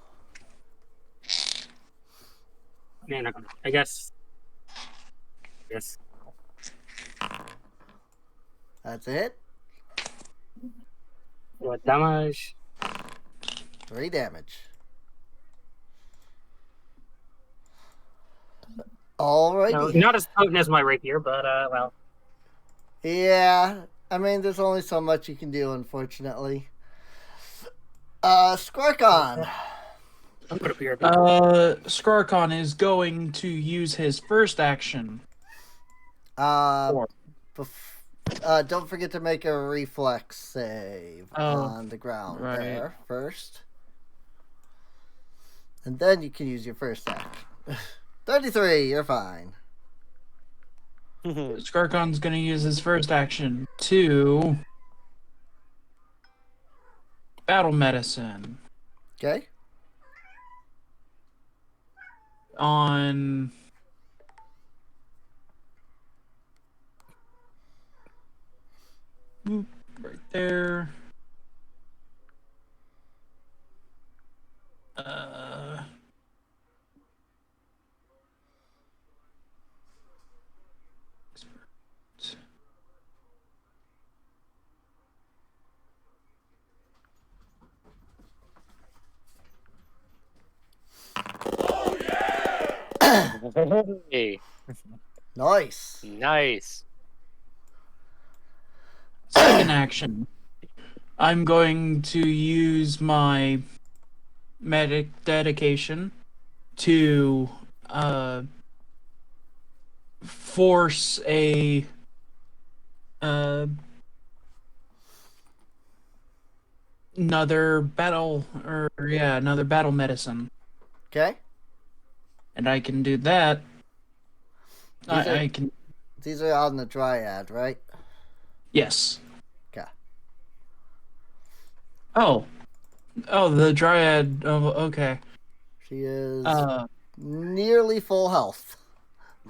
Man, I guess. Yes. That's it. What damage? 3 damage. Alrighty. No, not as potent as my rapier, but well. Yeah, I mean, there's only so much you can do, unfortunately. Skorkon. I'm gonna appear. Skarkon is going to use his first action. Don't forget to make a reflex save on the ground there first. And then you can use your first action. 33, you're fine. Skarkon's going to use his first action to battle medicine Okay. on right there. Hey, Nice. nice. Second action. I'm going to use my medic dedication to force another battle medicine. Okay. And I can do that. I can. These are on the Dryad, right? Yes. Okay. Oh, the Dryad. Oh, okay. She is nearly full health.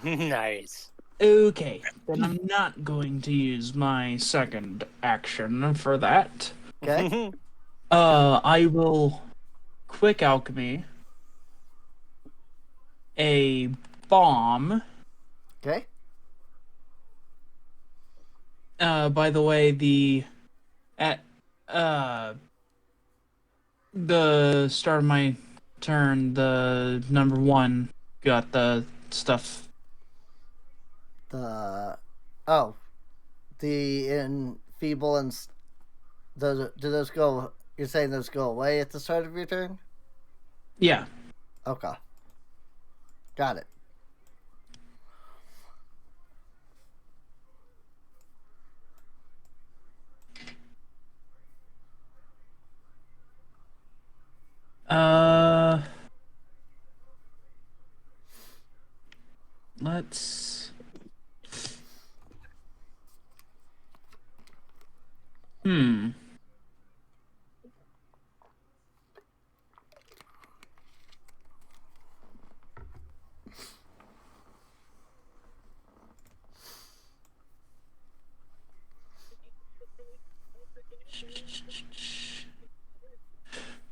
Nice. Okay, then I'm not going to use my second action for that. Okay. I will quick alchemy a bomb. Okay. By the way, at the start of my turn, the number 1 got the stuff. The enfeeble and do those go? You're saying those go away at the start of your turn? Yeah. Okay. Got it. Let's.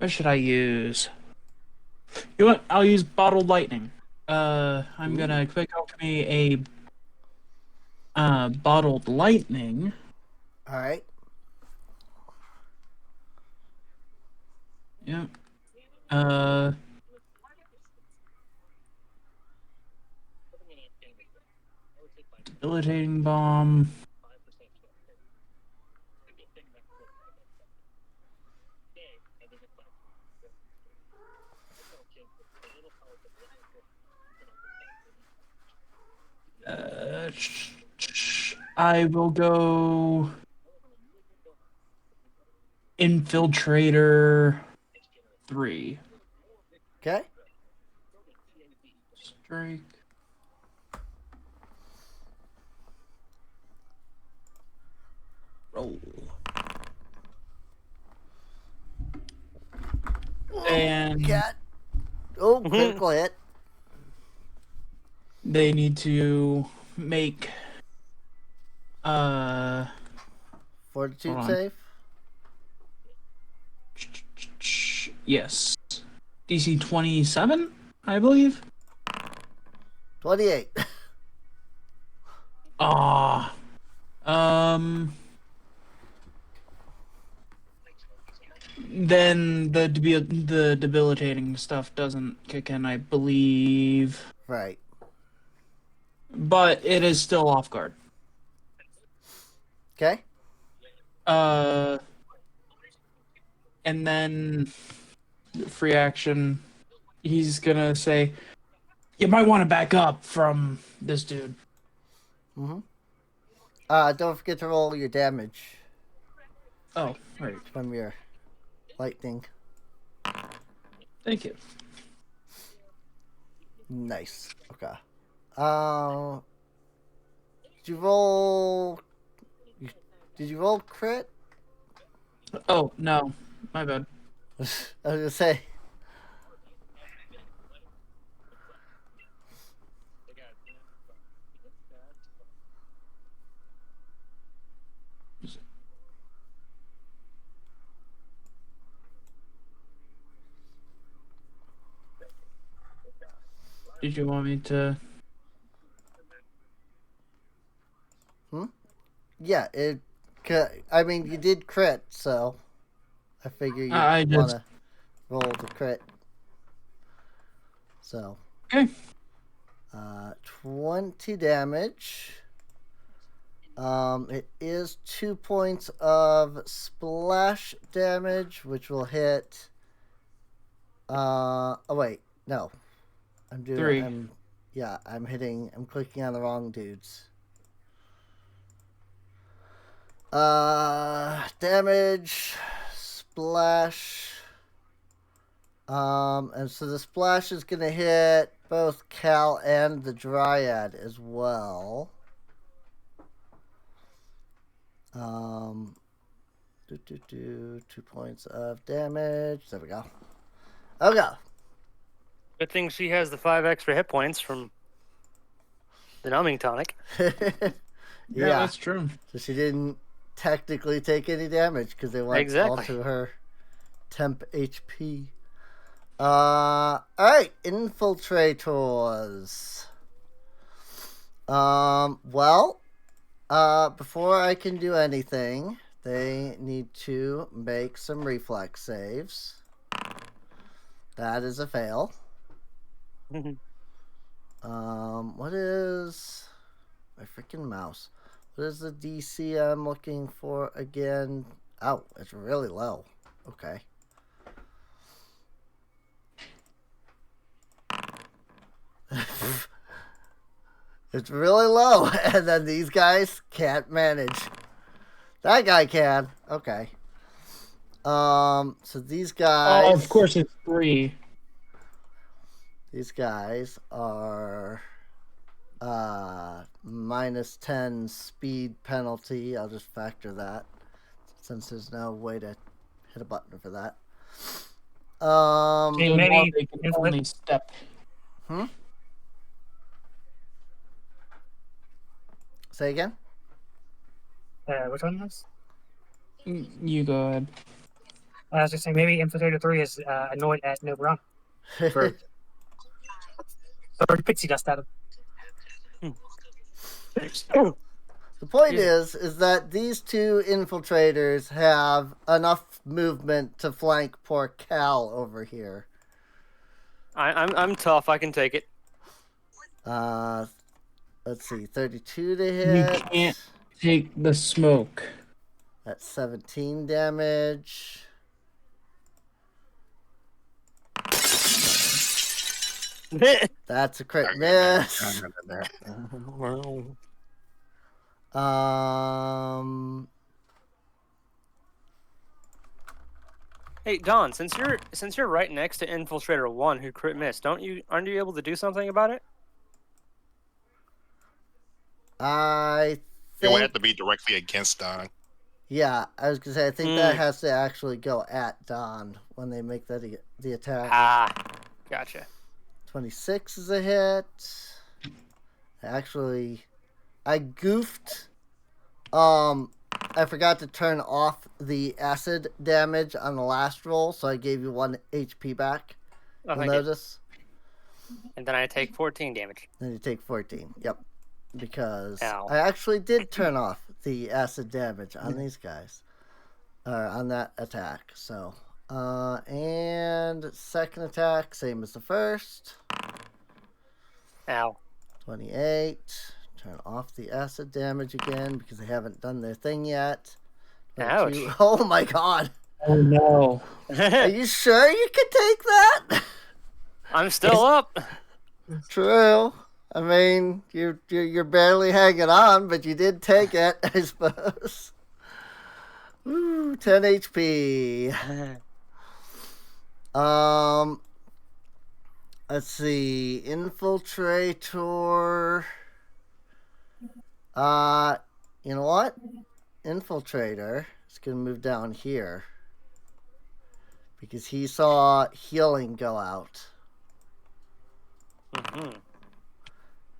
What should I use? You know what? I'll use bottled lightning. I'm gonna quick open me a bottled lightning. All right. Yep. Debilitating bomb. I will go Infiltrator 3. Okay. Strike. Roll. And Cat. Oh, critical hit. they need to make Fortitude hold on. save. Yes. DC 27, I believe. 28. Ah. Then the debilitating stuff doesn't kick in, I believe. Right. But it is still off guard. Okay. And then free action, he's gonna say, "You might want to back up from this dude." Mm-hmm. Don't forget to roll your damage Oh, right. from your lightning. Thank you. Nice. Okay. Did you roll? Did you roll crit? Oh no, my bad. I was gonna say. Did you want me to? Yeah, it. I mean, you did crit, so I figure you I want just to roll the crit. So. Okay. 20 damage. It is 2 points of splash damage, which will hit. Oh wait, no. I'm doing. 3. I'm hitting. I'm clicking on the wrong dudes. Damage, splash. And so the splash is gonna hit both Cal and the Dryad as well. 2 points of damage. There we go. Okay. Good thing she has the 5 extra hit points from the numbing tonic. Yeah, that's true. So she didn't technically take any damage because they went all to her temp HP. Alright, infiltrators. Before I can do anything, they need to make some reflex saves. That is a fail. What is my freaking mouse? What is the DC I'm looking for again? Oh, it's really low. Okay. It's really low, and then these guys can't manage. That guy can. Okay. So these guys. Oh, of course it's 3. These guys are minus 10 speed penalty. I'll just factor that since there's no way to hit a button for that. Hey, maybe they can only step. Say again? Which one was? You go ahead. I was just saying, maybe Infiltrator 3 is annoyed at no run for throwing pixie dust at him. The point is that these two infiltrators have enough movement to flank poor Cal over here. I'm tough. I can take it. Let's see, 32 to You hit. can't take the smoke. That's 17 damage. That's a crit miss. Hey Don, since you're right next to Infiltrator 1 who crit missed, aren't you able to do something about it? I You would think. have to be directly against Don. Yeah, I was gonna say I think that has to actually go at Don when they make the attack. Ah, gotcha. 26 is a hit. Actually, I goofed. I forgot to turn off the acid damage on the last roll, so I gave you 1 HP back. Oh, You'll thank you. notice. And then I take 14 damage. Then you take 14. Yep. Because Ow. I actually did turn off the acid damage on these guys. Or on that attack. So, and second attack, same as the first. Ow. 28. Turn off the acid damage again because they haven't done their thing yet. 22. Ouch. Oh my god. Oh no. Are you sure you can take that? I'm still up. True. I mean, you're barely hanging on, but you did take it, I suppose. Ooh, 10 HP. Let's see. Infiltrator. You know what? Infiltrator is going to move down here. Because he saw healing go out. Mm-hmm.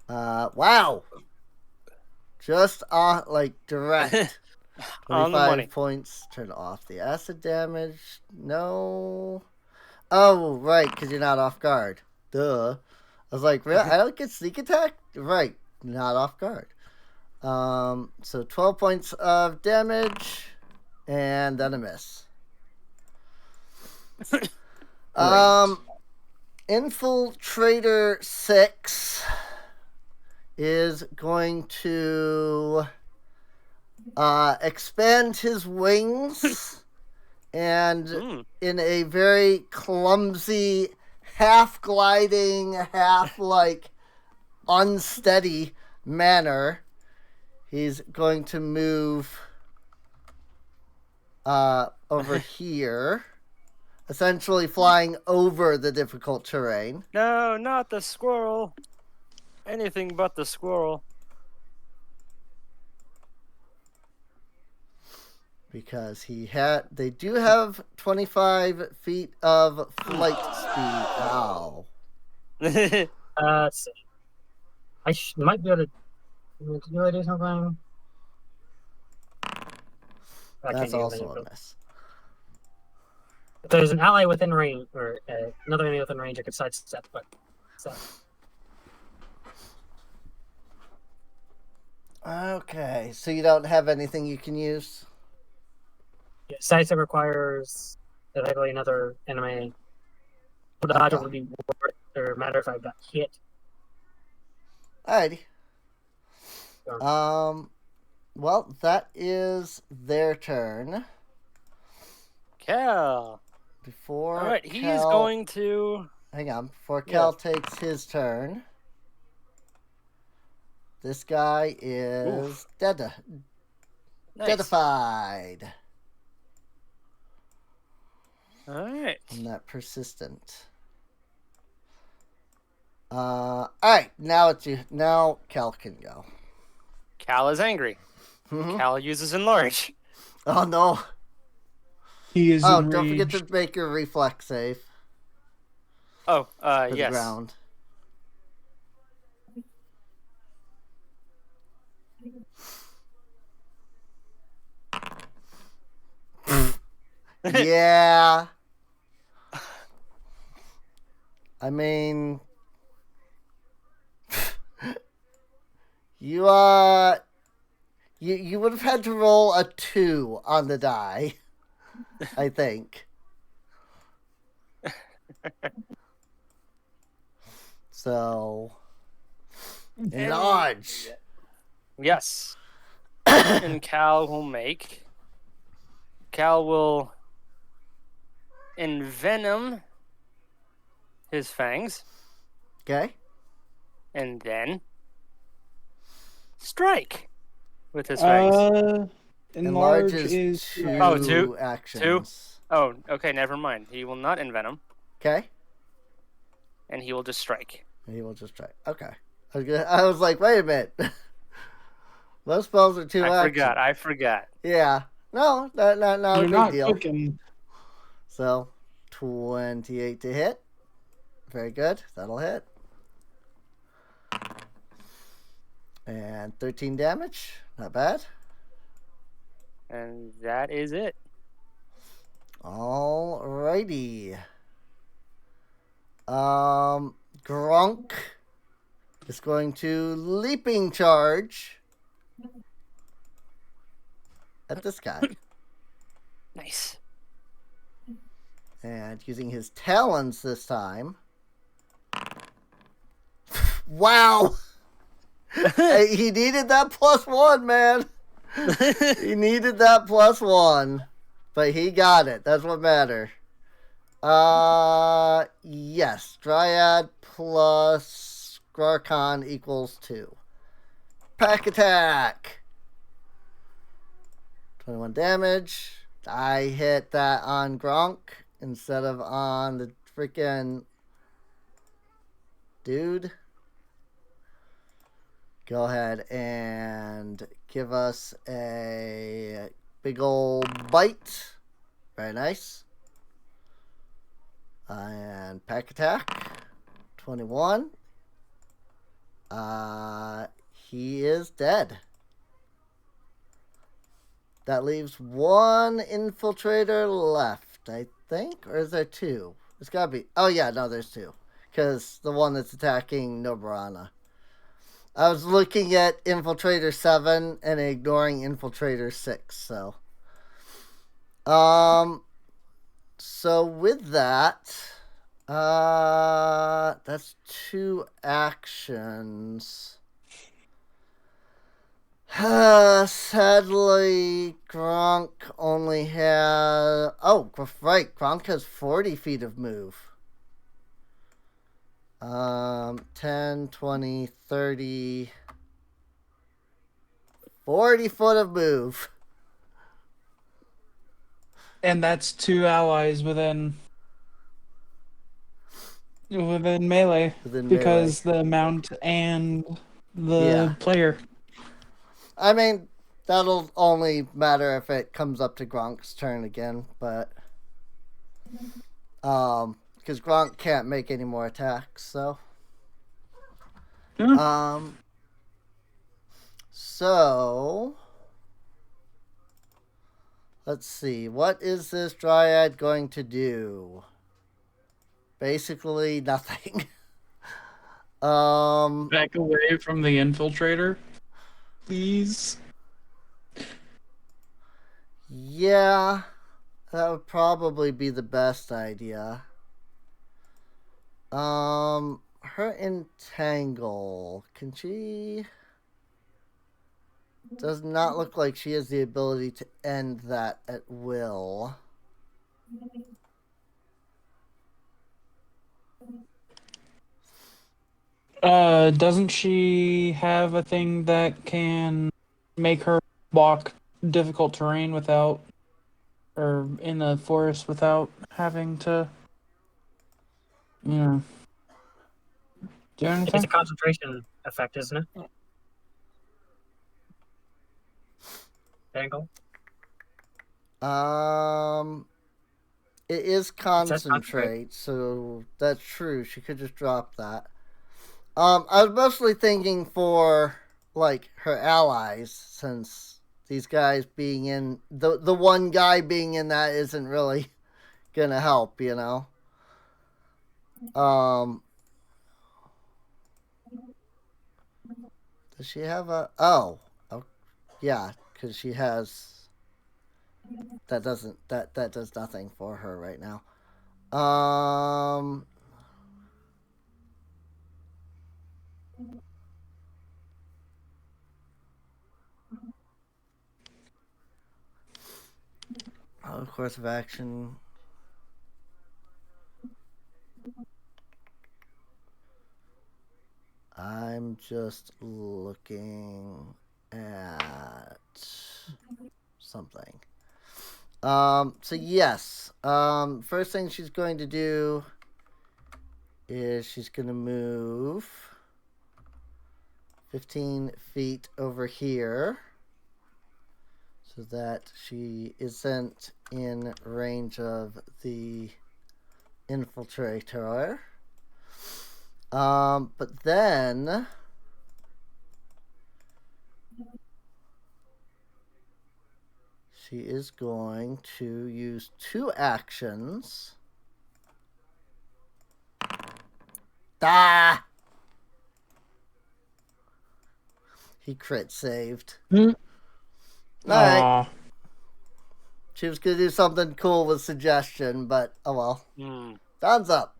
Wow. Just like direct. On the money. 25 points. Turn off the acid damage. No. Oh, right, because you're not off guard. Duh. I was like, really? I don't get sneak attack? Right. Not off guard. So 12 points of damage. And then a miss. Infiltrator 6 is going to expand his wings and in a very clumsy, half gliding, half like unsteady manner, he's going to move over here, essentially flying over the difficult terrain. No, not the squirrel. Anything but the squirrel. Because they do have 25 feet of flight speed. Ow. Let's see. I might be able to. Do I do something? That's also a miss. If there's an ally within range, or another enemy within range, I could sidestep, but. So. Okay, so you don't have anything you can use? Yeah, sidestep requires effectively another enemy. The dodge would be worth, or matter if I got hit. Alrighty. Well, that is their turn. Cal. Before All right, he's Cal... going to. Hang on. Before Cal takes his turn, this guy is deadified. All right. I'm not persistent. All right, now it's you. Now Cal can go. Cal is angry. Mm-hmm. Cal uses enlarge. Oh no! He is Oh, enraged. don't forget to make your reflex save. Oh, For yes. the ground. Yeah. I mean, you you would have had to roll a 2 on the die, I think. So, enlarge. Yes. And Cal will envenom his fangs Okay. and then strike with his fangs. Enlarge Enlarge is is 2 Oh, 2? actions. Oh, okay, never mind. He will not envenom, Okay. and he will just strike. He will just try. Okay. I was like, wait a minute. Most spells are 2 actions. I forgot. Yeah. No, not a You're big not deal. cooking. So, 28 to hit. Very good. That'll hit. And 13 damage. Not bad. And that is it. Alrighty. Gronk is going to leaping charge at this guy. Nice. And using his talons this time. Wow! He needed that +1, man. He needed that +1. But he got it. That's what matters. Yes. Dryad plus Grarkon equals 2. Pack attack. 21 damage. I hit that on Gronk instead of on the freaking dude. Go ahead and give us a big old bite. Very nice. And pack attack. 21. He is dead. That leaves 1 infiltrator left, I think. Or is there 2? It's gotta be. Oh, yeah, no, there's 2. Because the one that's attacking Nobrana. I was looking at Infiltrator 7 and ignoring Infiltrator 6, so. So with that, that's 2 actions. Sadly, Gronk only has... Oh, right, Gronk has 40 feet of move. 10, 20, 30... 40 foot of move. And that's 2 allies within melee. Because the mount and the player. I mean, that'll only matter if it comes up to Gronk's turn again, but because Gronk can't make any more attacks, so so let's see, what is this Dryad going to do? Basically nothing. Back away from the infiltrator, please. Yeah, that would probably be the best idea. Her entangle, can she? Does not look like she has the ability to end that at will. Doesn't she have a thing that can make her walk difficult terrain without, or in the forest without having to, do anything? It's a concentration effect, isn't it? Angle. It is concentrate, so that's true. She could just drop that. I was mostly thinking for like her allies, since these guys being in the one guy being in that isn't really gonna help, you know. Does she have a? Oh, yeah, because she has. That does nothing for her right now. Course of action. I'm just looking at something. So yes. First thing she's going to do is she's going to move 15 feet over here so that she isn't in range of the infiltrator. But then she is going to use 2 actions. Ah! He crit saved. Alright. She was going to do something cool with suggestion, but oh well. Thumbs up.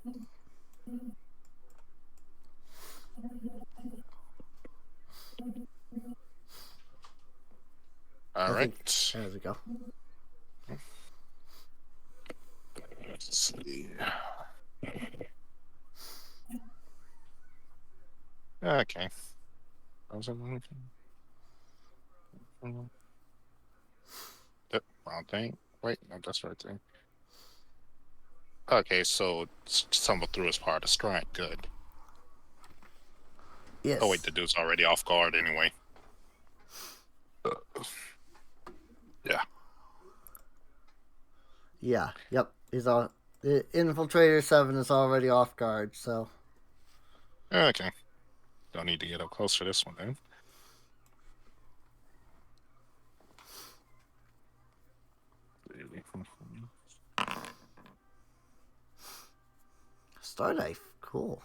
All right. There we go. Let's see. Okay. Yep, wrong thing. Wait, no, that's right thing. Okay, so stumble through is part of the strike. Good. Yes. Oh wait, the dude's already off guard anyway. Yeah. Yeah. Yep. He's all. The Infiltrator 7 is already off guard, so. Okay. Don't need to get up close for this one then. Star knife. Cool.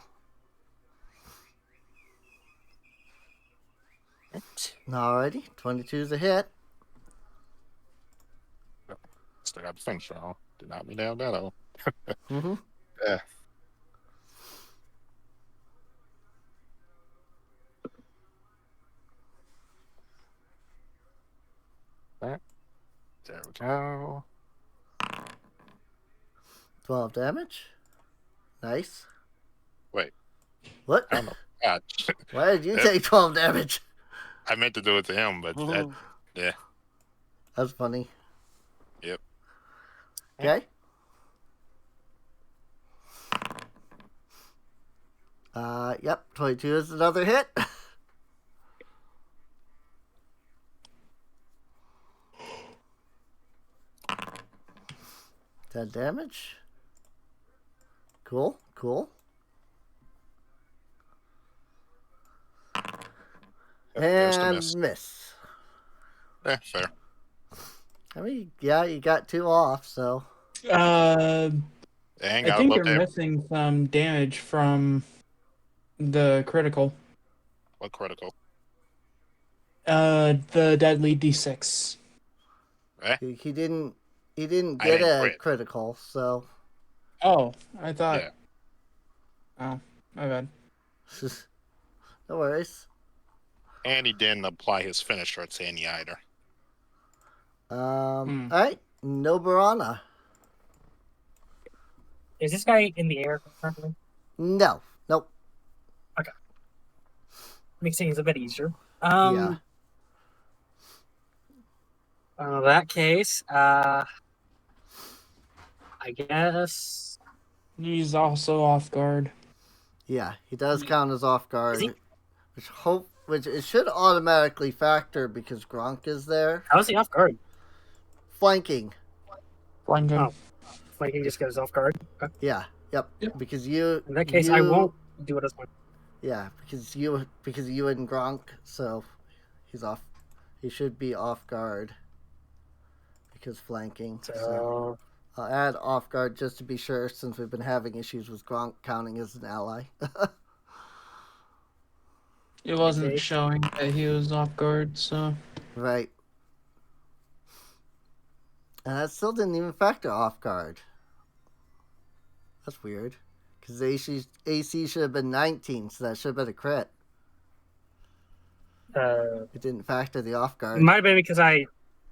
Alrighty. 22 is a hit. Still got the finish roll. Did not me down that though. Mm-hmm. Yeah. There we go. 12 damage. Nice. Wait. What? I don't know. God. Why did you take 12 damage? I meant to do it to him, but that, yeah. That's funny. Yep. Okay. Yep. 22 is another hit. 10 damage. Cool. Yep, there's the And miss. miss. Fair. I mean, yeah, you got 2 off, so. Dang, I think you're missing some damage from the critical. What critical? The deadly D6. He didn't get a critical, so. Oh, I thought. Yeah. Oh, my bad. No worries. And he didn't apply his finisher to any either. Alright. Noborana. Is this guy in the air currently? No. Nope. Okay. Makes things a bit easier. Yeah. In that case, I guess He's also off guard. Yeah, he does count as off guard. Is Which it should automatically factor because Gronk is there. How is he off guard? Flanking. Flanking. Oh, flanking just goes off guard. Okay. Yeah. Yep. Because you. In that case, I won't do it as one. Yeah, because you and Gronk, so he's off. he should be off guard because flanking. So I'll add off guard just to be sure, since we've been having issues with Gronk counting as an ally. It wasn't Okay. showing that he was off guard, so. Right. And that still didn't even factor off guard. That's weird. Because AC should have been 19, so that should have been a crit. It didn't factor the off it guard. might have been because I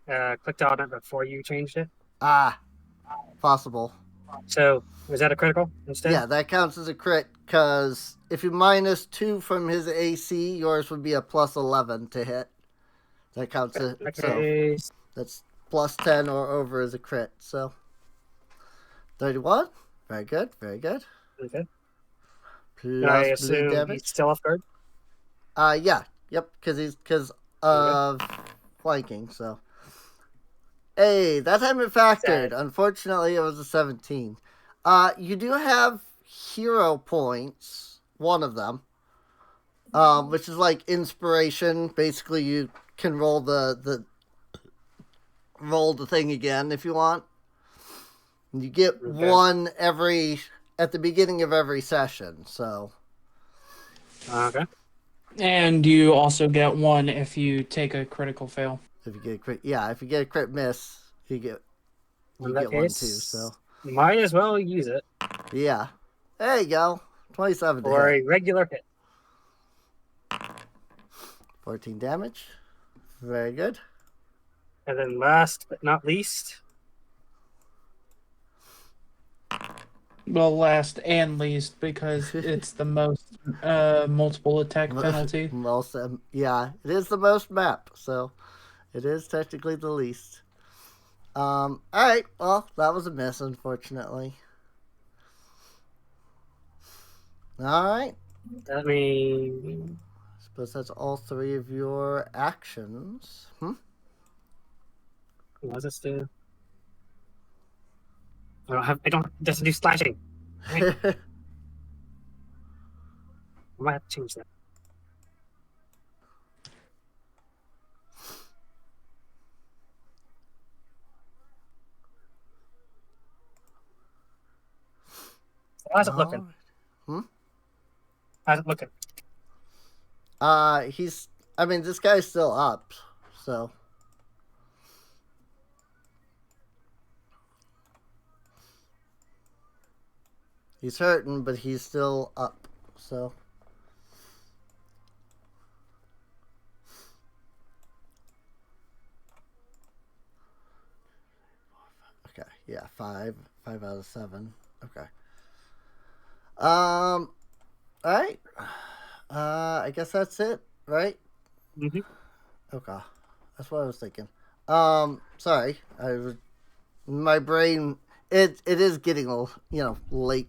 clicked on it before you changed it. Ah, possible. So was that a critical instead? Yeah, that counts as a crit, because if you minus 2 from his AC, yours would be a plus 11 to hit. That counts as, so Okay. that's plus 10 or over as a crit. So 31. Very good, very good. Okay. Plus And I bleed assume damage. he's still off guard. Yeah, yep, because of flanking. So, hey, that time it factored. Sad. Unfortunately, it was a 17. You do have hero points. One of them, which is like inspiration. Basically, you can roll the thing again if you want. You get one at the beginning of every session. So. Okay. And you also get one if you take a critical fail. If you get a crit, if you get a crit miss, you get In that one too. case, So might as well use it yeah, there you go. 27 to for hit. a regular hit. 14 damage. Very good. And then last but not least, Well, last and least, because it's the most multiple attack penalty. Most, it is the most map, so it is technically the least. All right. Well, that was a miss, unfortunately. All right. that means Suppose that's all 3 of your actions. what does this do? I don't it doesn't do slashing. I might have to change that. How's it looking? How's it looking? This guy's still up, so. He's hurting, but he's still up, so. Okay, yeah, 5 out of 7. Okay. All right. I guess that's it, right? Mm-hmm. Okay, that's what I was thinking. Sorry, my brain. It is getting a little, late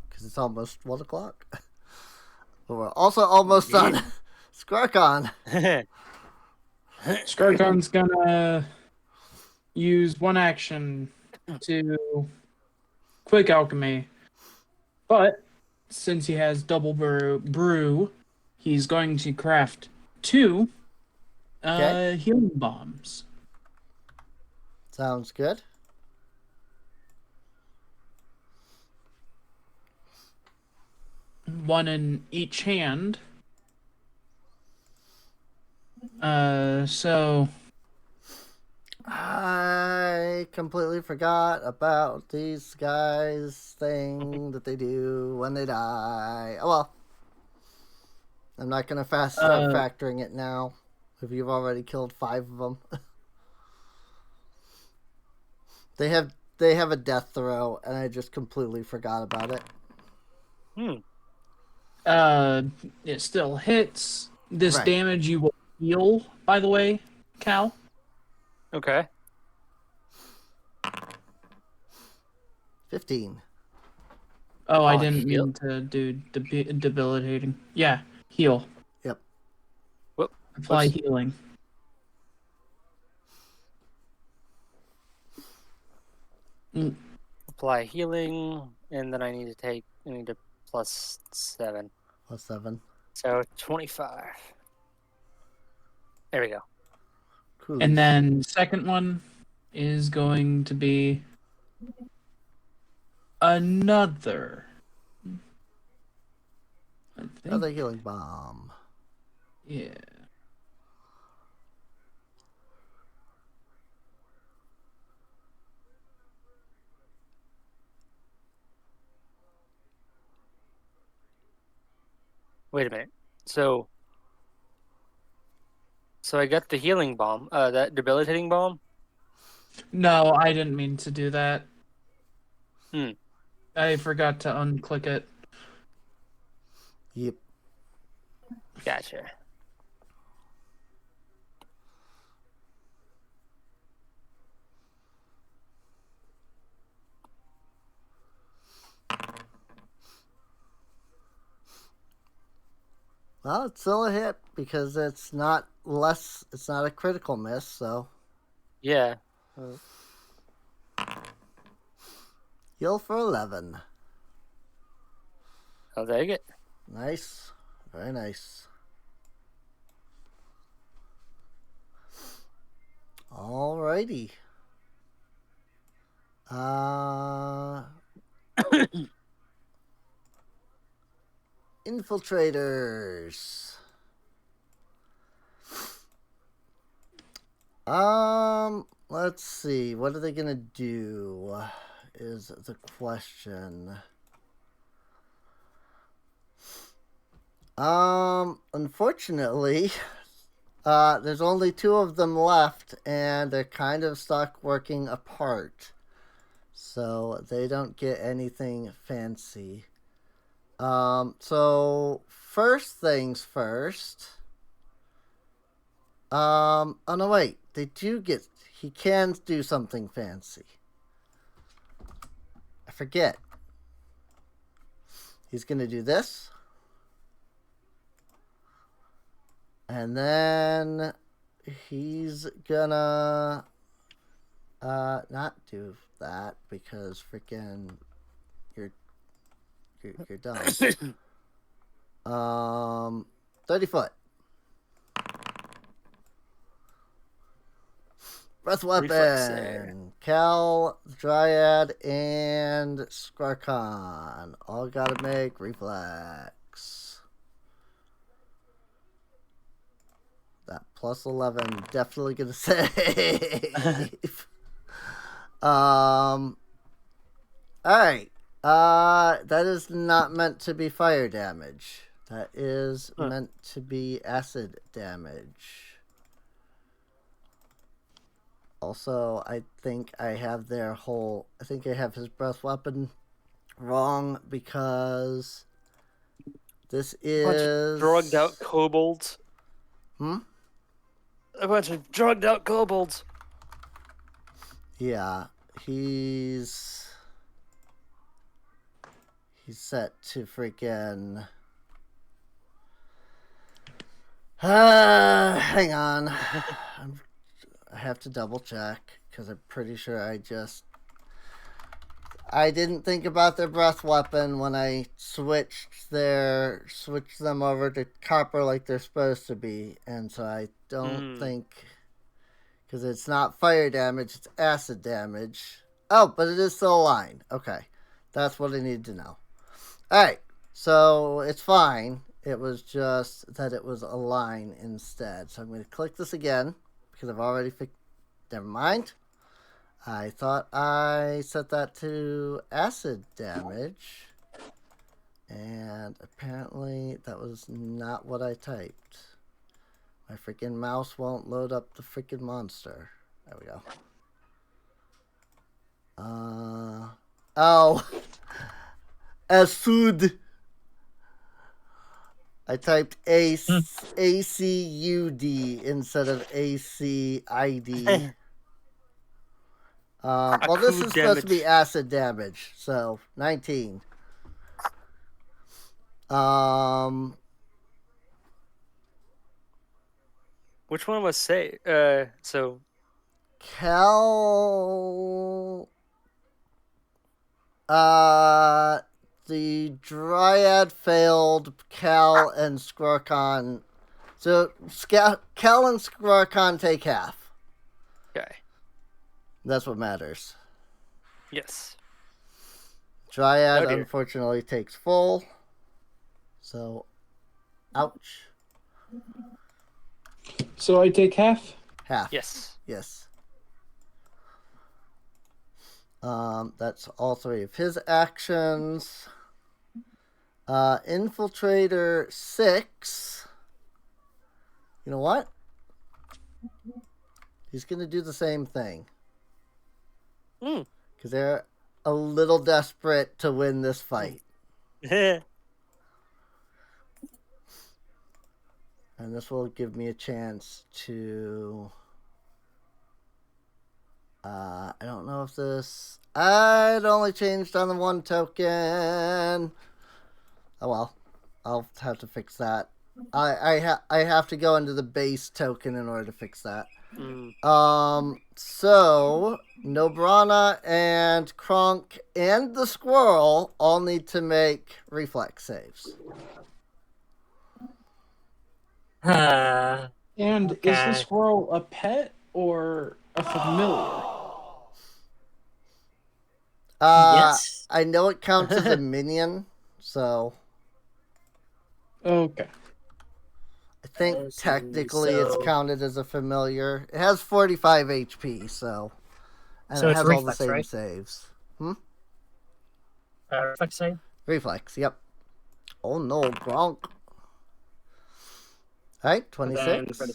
because it's almost 1 o'clock. But we're also almost done. Skarkon. Skarkon's gonna use one action to quick alchemy, but since he has double brew, he's going to craft 2 healing bombs. Sounds good. One in each hand. So I completely forgot about these guys' thing that they do when they die. Well, I'm not gonna start factoring it now. If you've already killed 5 of them, they have a death throw, and I just completely forgot about it. It still hits. This Right. damage you will heal, by the way, Cal. Okay. 15. Oh, I Oh, didn't heal? mean to do debilitating. Yeah, heal. Yep. Whoop. Apply Whoops. healing. Apply healing, and then I need to plus 7. +7. So 25. There we go. Cool. And then second one is going to be another. I think. Another healing bomb. Yeah. Wait a minute. So I got the healing bomb, that debilitating bomb. No, I didn't mean to do that. Hmm. I forgot to unclick it. Yep. Gotcha. Well, it's still a hit because it's not a critical miss, so. Yeah. Heal for 11. I'll take it. Nice. Very nice. Alrighty. Infiltrators. Let's see. What are they gonna do? Is the question. Unfortunately, there's only 2 of them left, and they're kind of stuck working apart. So they don't get anything fancy. So first things first. Oh no, wait. He can do something fancy. I forget. He's gonna do this. And then he's gonna not do that because freaking you're dumb. 30 foot. Breath weapon. Cal, Dryad, and Skarkon. All gotta make reflex. That plus 11 definitely gonna save. Alright. That is not meant to be fire damage. That is meant to be acid damage. Also, I think I have I have his breath weapon wrong because this is... Bunch of drugged out kobolds. Hmm? A bunch of drugged out kobolds. Yeah, he's set to freaking... hang on. I have to double check because I'm pretty sure I didn't think about their breath weapon when I switched them over to copper like they're supposed to be, and so I don't think, because it's not fire damage, it's acid damage. Oh, but it is still a line. Okay, that's what I need to know. All right, so it's fine. It was just that it was a line instead. So I'm going to click this again because I've already fixed. Never mind. I thought I set that to acid damage, and apparently that was not what I typed. My freaking mouse won't load up the freaking monster. There we go. Oh. Acid. I typed ACUD instead of ACID. Well, this is supposed to be acid damage, so 19. Which one was say? So Cal. The Dryad failed. Cal and Skrarkon. So Cal and Skrarkon take half. Okay. That's what matters. Yes. Dryad, Oh, dear. unfortunately, takes full. So, ouch. So I take half. Half. Yes. Yes. That's all 3 of his actions. Infiltrator 6. You know what? He's going to do the same thing. Because they're a little desperate to win this fight. And this will give me a chance to... I don't know if this... I'd only changed on the 1 token. Oh well. I'll have to fix that. I have to go into the base token in order to fix that. So Nobrana and Kronk and the squirrel all need to make reflex saves. Uh, And is Okay. the squirrel a pet or a familiar? Yes. I know it counts as a minion, so Okay. I think Let's see, technically it's so- counted as a familiar. It has 45 HP, so and So it it's has all the reflex, same right? saves. Reflex save? Reflex, yep. Oh no, Gronk. Alright, And then 26. for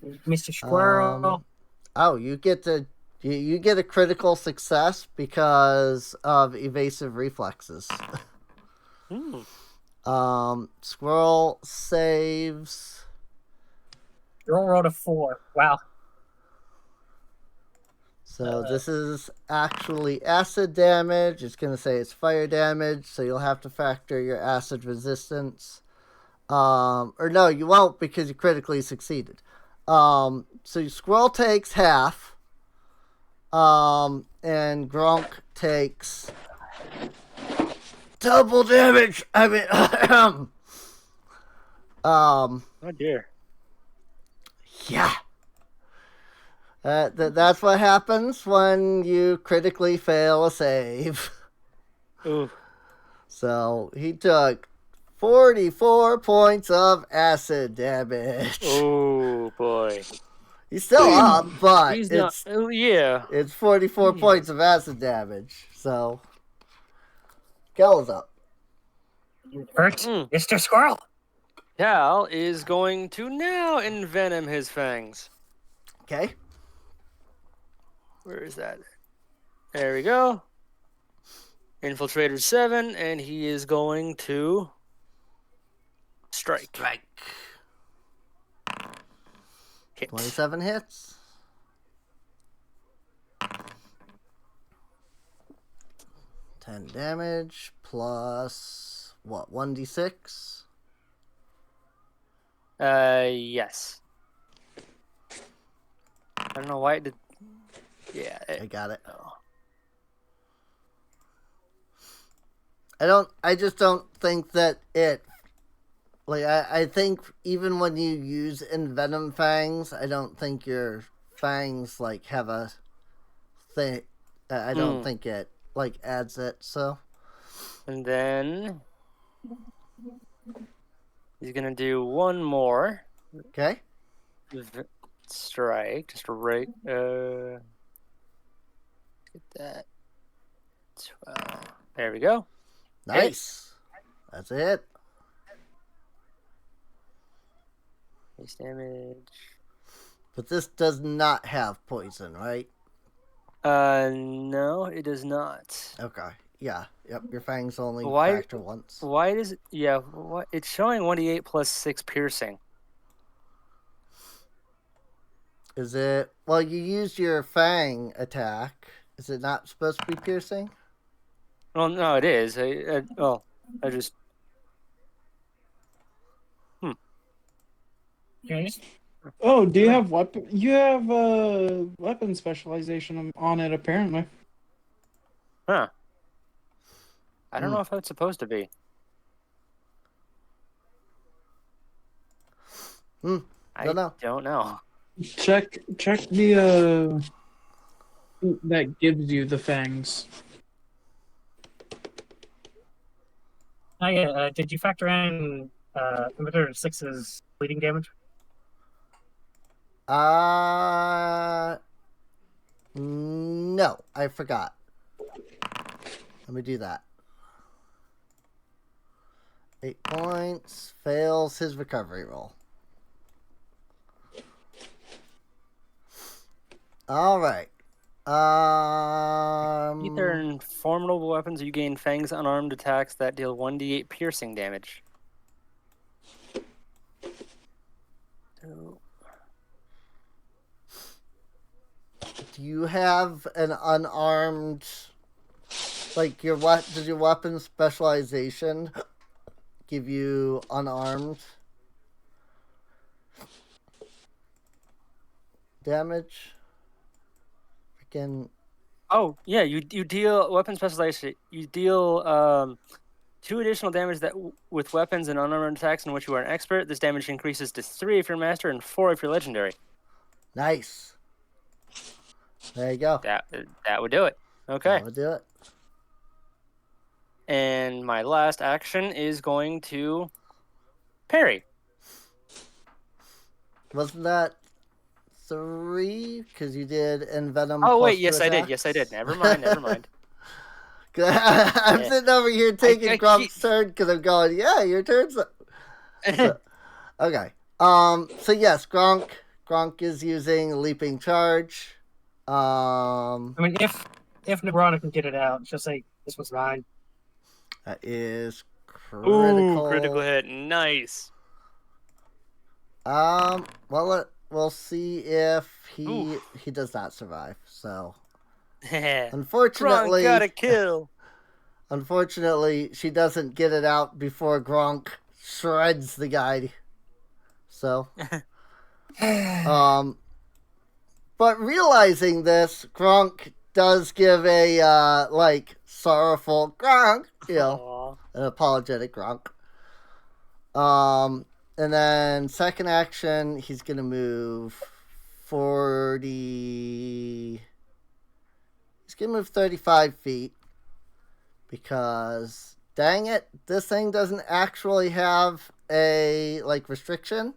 the Mr. Squirrel. Oh, you get a critical success because of evasive reflexes. Squirrel saves. Rolled a 4. Wow. So this is actually acid damage. It's going to say it's fire damage, so you'll have to factor your acid resistance. Or no, you won't because you critically succeeded. So your squirrel takes half. And Gronk takes double damage. I mean, Oh dear. yeah. That's what happens when you critically fail a save. Ooh. So he took 44 points of acid damage. Oh boy. He's still up, but He's not. Oh yeah. it's 44 points of acid damage. So Kel is up. Hurt, Mr. Squirrel. Cal is going to now envenom his fangs. Okay. Where is that? There we go. Infiltrator 7, and he is going to strike. Hit. 27 hits. 10 damage plus what? 1d6. Yes. I don't know why it did. Yeah. I got it. Oh. I just don't think that it. Like, I think even when you use Envenom Fangs, I don't think your fangs, like, have a thing. I don't think it, like, adds it, so. And then he's gonna do one more Okay. strike. Just right. Get that. 12. There we go. Nice. That's it. Base damage. But this does not have poison, right? No, it does not. Okay. Yeah. Yep. Your fangs only Why- factor once. Why does it? Yeah, what? It's showing 1d8 plus 6 piercing. Is it? Well, you used your fang attack. Is it not supposed to be piercing? Well, no, it is. I just. Oh, do you have weapon? You have weapon specialization on it, apparently. Huh. I don't know if that's supposed to be. I Don't know. don't know. Check the that gives you the fangs. Oh yeah, did you factor in Inventor 6's bleeding damage? No, I forgot. Let me do that. 8 points. Fails his recovery roll. All right. Ether and formidable weapons, you gain fangs unarmed attacks that deal 1d8 piercing damage. So, Do you have an unarmed, like does your weapon specialization give you unarmed damage? Freaking. oh yeah, you deal weapon specialization. You deal 2 additional damage that with weapons and unarmed attacks in which you are an expert. This damage increases to 3 if you're master and 4 if you're legendary. Nice. There you go. That would do it. Okay. That would do it. And my last action is going to parry. Wasn't that 3? Because you did envenom. Oh plus wait, 2 yes I did. attacks? Yes I did. Never mind. Never mind. I'm Yeah. sitting over here taking I Grump's turn because I'm going, yeah, your turn's. So, okay. So yes, Gronk is using leaping charge. I mean, if Nebrana can get it out, she'll say this was mine. That is critical. Ooh, critical hit. Nice. Well, we'll see if he Ooh. he does not survive. So Gronk unfortunately, got a kill. unfortunately, she doesn't get it out before Gronk shreds the guy. So, but realizing this, Gronk does give a sorrowful Gronk, Aw. an apologetic Gronk. And then second action, he's gonna move 40. He's gonna move 35 feet because dang it, this thing doesn't actually have a restriction.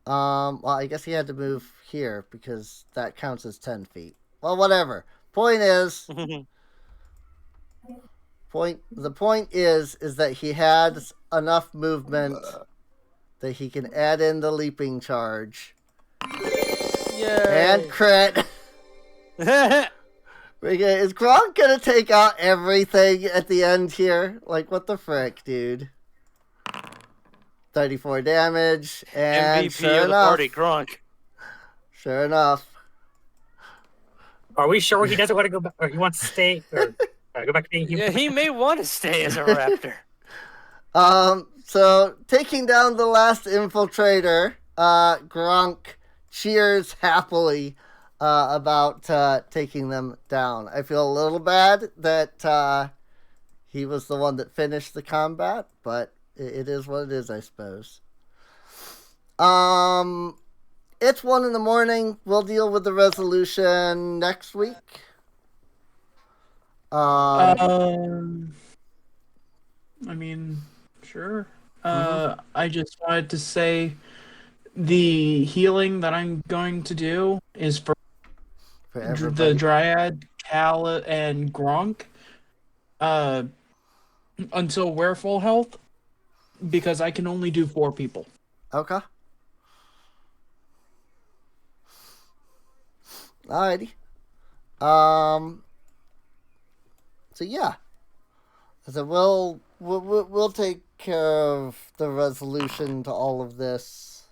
Well, I guess he had to move here because that counts as 10 feet. Well, whatever. Point is, the point is that he had enough movement that he can add in the leaping charge and crit. Is Gronk gonna take out everything at the end here? Like, what the frick, dude? 34 damage, and MVP sure of the enough, party, Gronk. Sure enough. Are we sure he doesn't want to go back, or he wants to stay, or go back to being human? Yeah, he may want to stay as a raptor. So taking down the last infiltrator, Gronk cheers happily about taking them down. I feel a little bad that he was the one that finished the combat, but it is what it is, I suppose. It's 1 a.m. We'll deal with the resolution next week. I mean, sure. I just wanted to say the healing that I'm going to do is for the everybody. Dryad, Cal, and Gronk until we're full health, because I can only do 4 people. Okay. Alrighty. So yeah. So we'll take care of the resolution to all of this.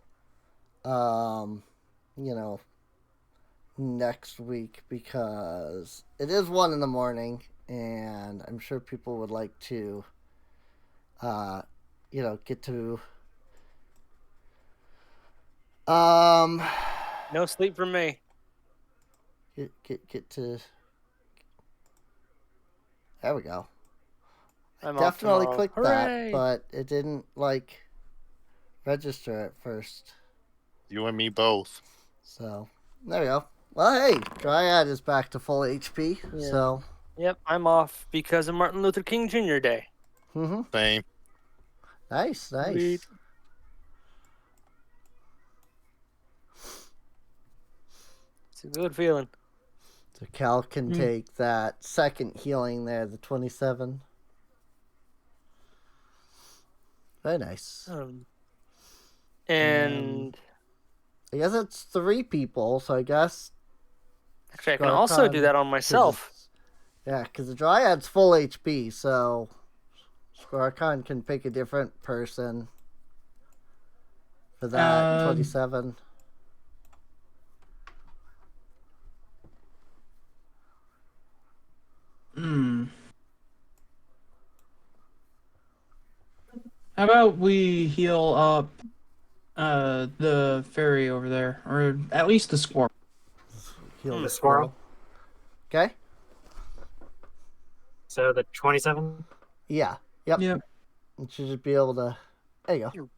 Next week, because it is 1 a.m. and I'm sure people would like to get to No sleep for me. Get to. There we go. I'm Definitely off clicked tomorrow. that, Hooray! but it didn't register at first. You and me both. So there we go. Well, hey, Dryad is back to full HP. Yeah. So. Yep, I'm off because of Martin Luther King Jr. Day. Mm-hmm. Same. Nice. Sweet. It's a good feeling. So Cal can take that second healing there, the 27. Very nice. And I guess it's 3 people, so I guess. actually, I can also do that on 'cause myself. Yeah, because the Dryad's full HP, so Skorkon can pick a different person for that 27. How about we heal up the fairy over there, or at least the squirrel? Heal The squirrel. Okay. So the 27. Yeah. Yep. Yep. You should just be able to. There you go.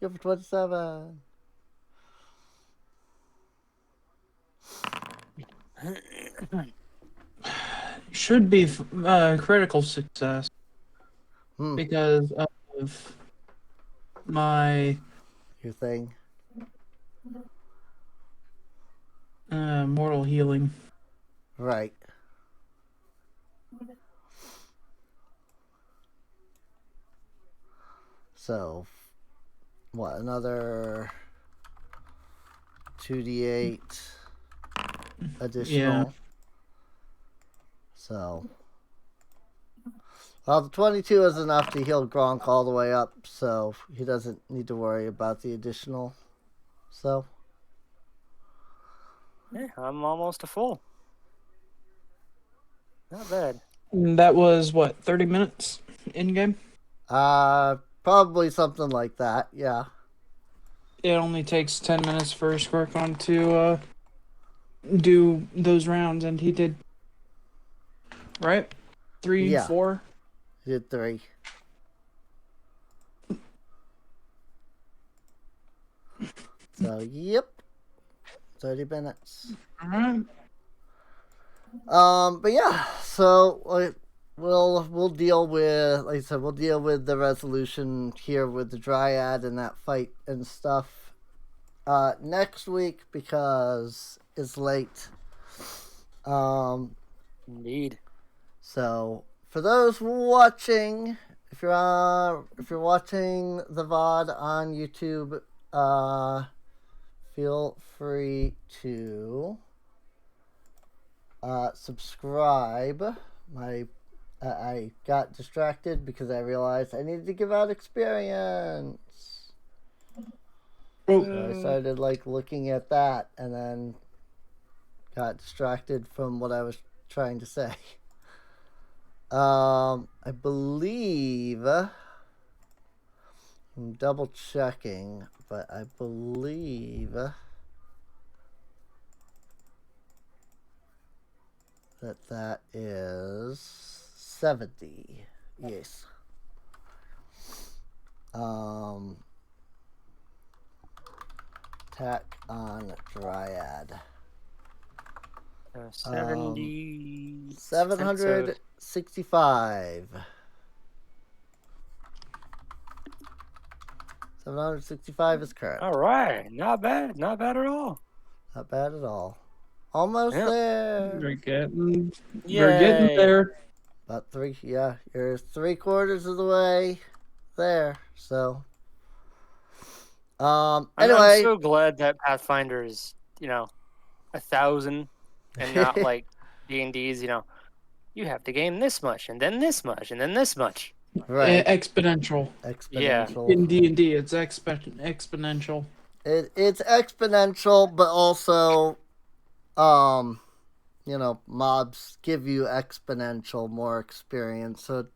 Heal for 27. Should be critical success Hmm. because of my Your thing. mortal healing. Right. So, what, another 2d8 additional? Yeah. So, well, the 22 is enough to heal Gronk all the way up, so he doesn't need to worry about the additional. So, Yeah, I'm almost a full. Not bad. That was what, 30 minutes in game? probably something like that, yeah. It only takes 10 minutes for Skorkon to do those rounds, and he did. Right? 3, Yeah. 4? He did 3. So, yep. 30 minutes. Alright. But yeah, so we'll deal with, like I said, we'll deal with the resolution here with the Dryad and that fight and stuff next week because it's late. Indeed. So for those watching, if you're watching the VOD on YouTube, feel free to subscribe. I got distracted because I realized I needed to give out experience. So I started looking at that and then got distracted from what I was trying to say. I believe I'm double checking, but I believe that is 70. Yes. Attack on Dryad. 70. 765. 765 is current. All right. Not bad. Not bad at all. Not bad at all. Almost Yep. there. We're getting Yay. there. About 3, yeah. You're 3/4 of the way there. So, I'm anyway. so glad that Pathfinder is, 1,000 and not like D&D's, you have to gain this much and then this much and then this much. Right. Exponential. Exponential. In D&D, it's exponential. It's exponential, but also, mobs give you exponential more experience. So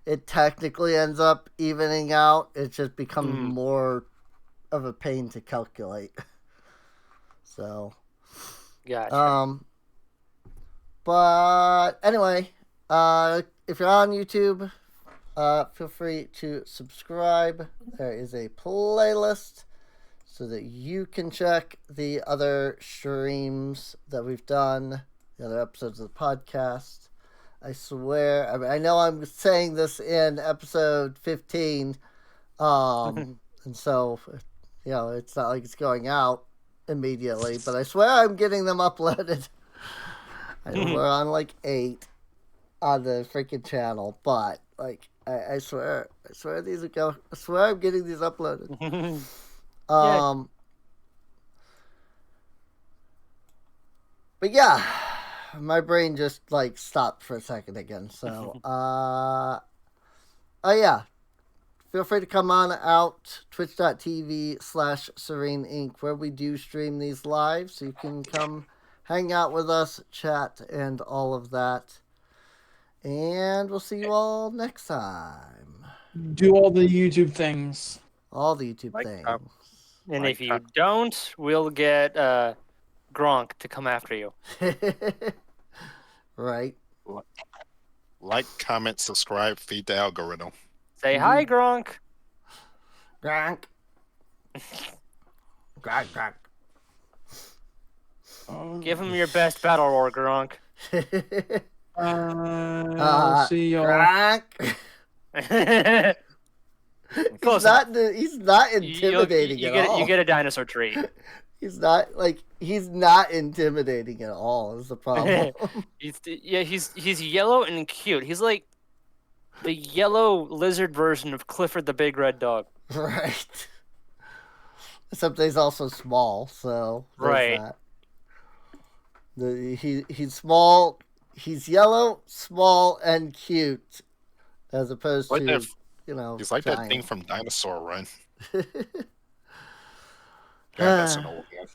it technically ends up evening out. It just becomes more of a pain to calculate. So, Gotcha. but anyway, if you're on YouTube, feel free to subscribe. There is a playlist. so that you can check the other streams that we've done, the other episodes of the podcast. I swear, I mean, I know I'm saying this in episode 15, and so, it's not like it's going out immediately, but I swear I'm getting them uploaded. We're on like 8 on the freaking channel, but like I swear these are go. I swear I'm getting these uploaded. But yeah, my brain just like stopped for a second again. So oh yeah, feel free to come on out, twitch.tv/Serene Inc., where we do stream these live, so you can come hang out with us, chat, and all of that. And we'll see you all next time. Do all the YouTube things. All the YouTube things. And if you don't, we'll get Gronk to come after you. Right. Like, comment, subscribe, feed the algorithm. Say hi, Gronk. Gronk. Gronk. Give him your best battle roar, Gronk. See y'all. Gronk. He's not intimidating at all. You get a dinosaur treat. He's not intimidating at all. Is the problem? He's yellow and cute. He's like the yellow lizard version of Clifford the Big Red Dog. Right. Except he's also small, so right. He's small. He's yellow, small, and cute, as opposed to He's like giant. that thing from Dinosaur Run. That's an old one.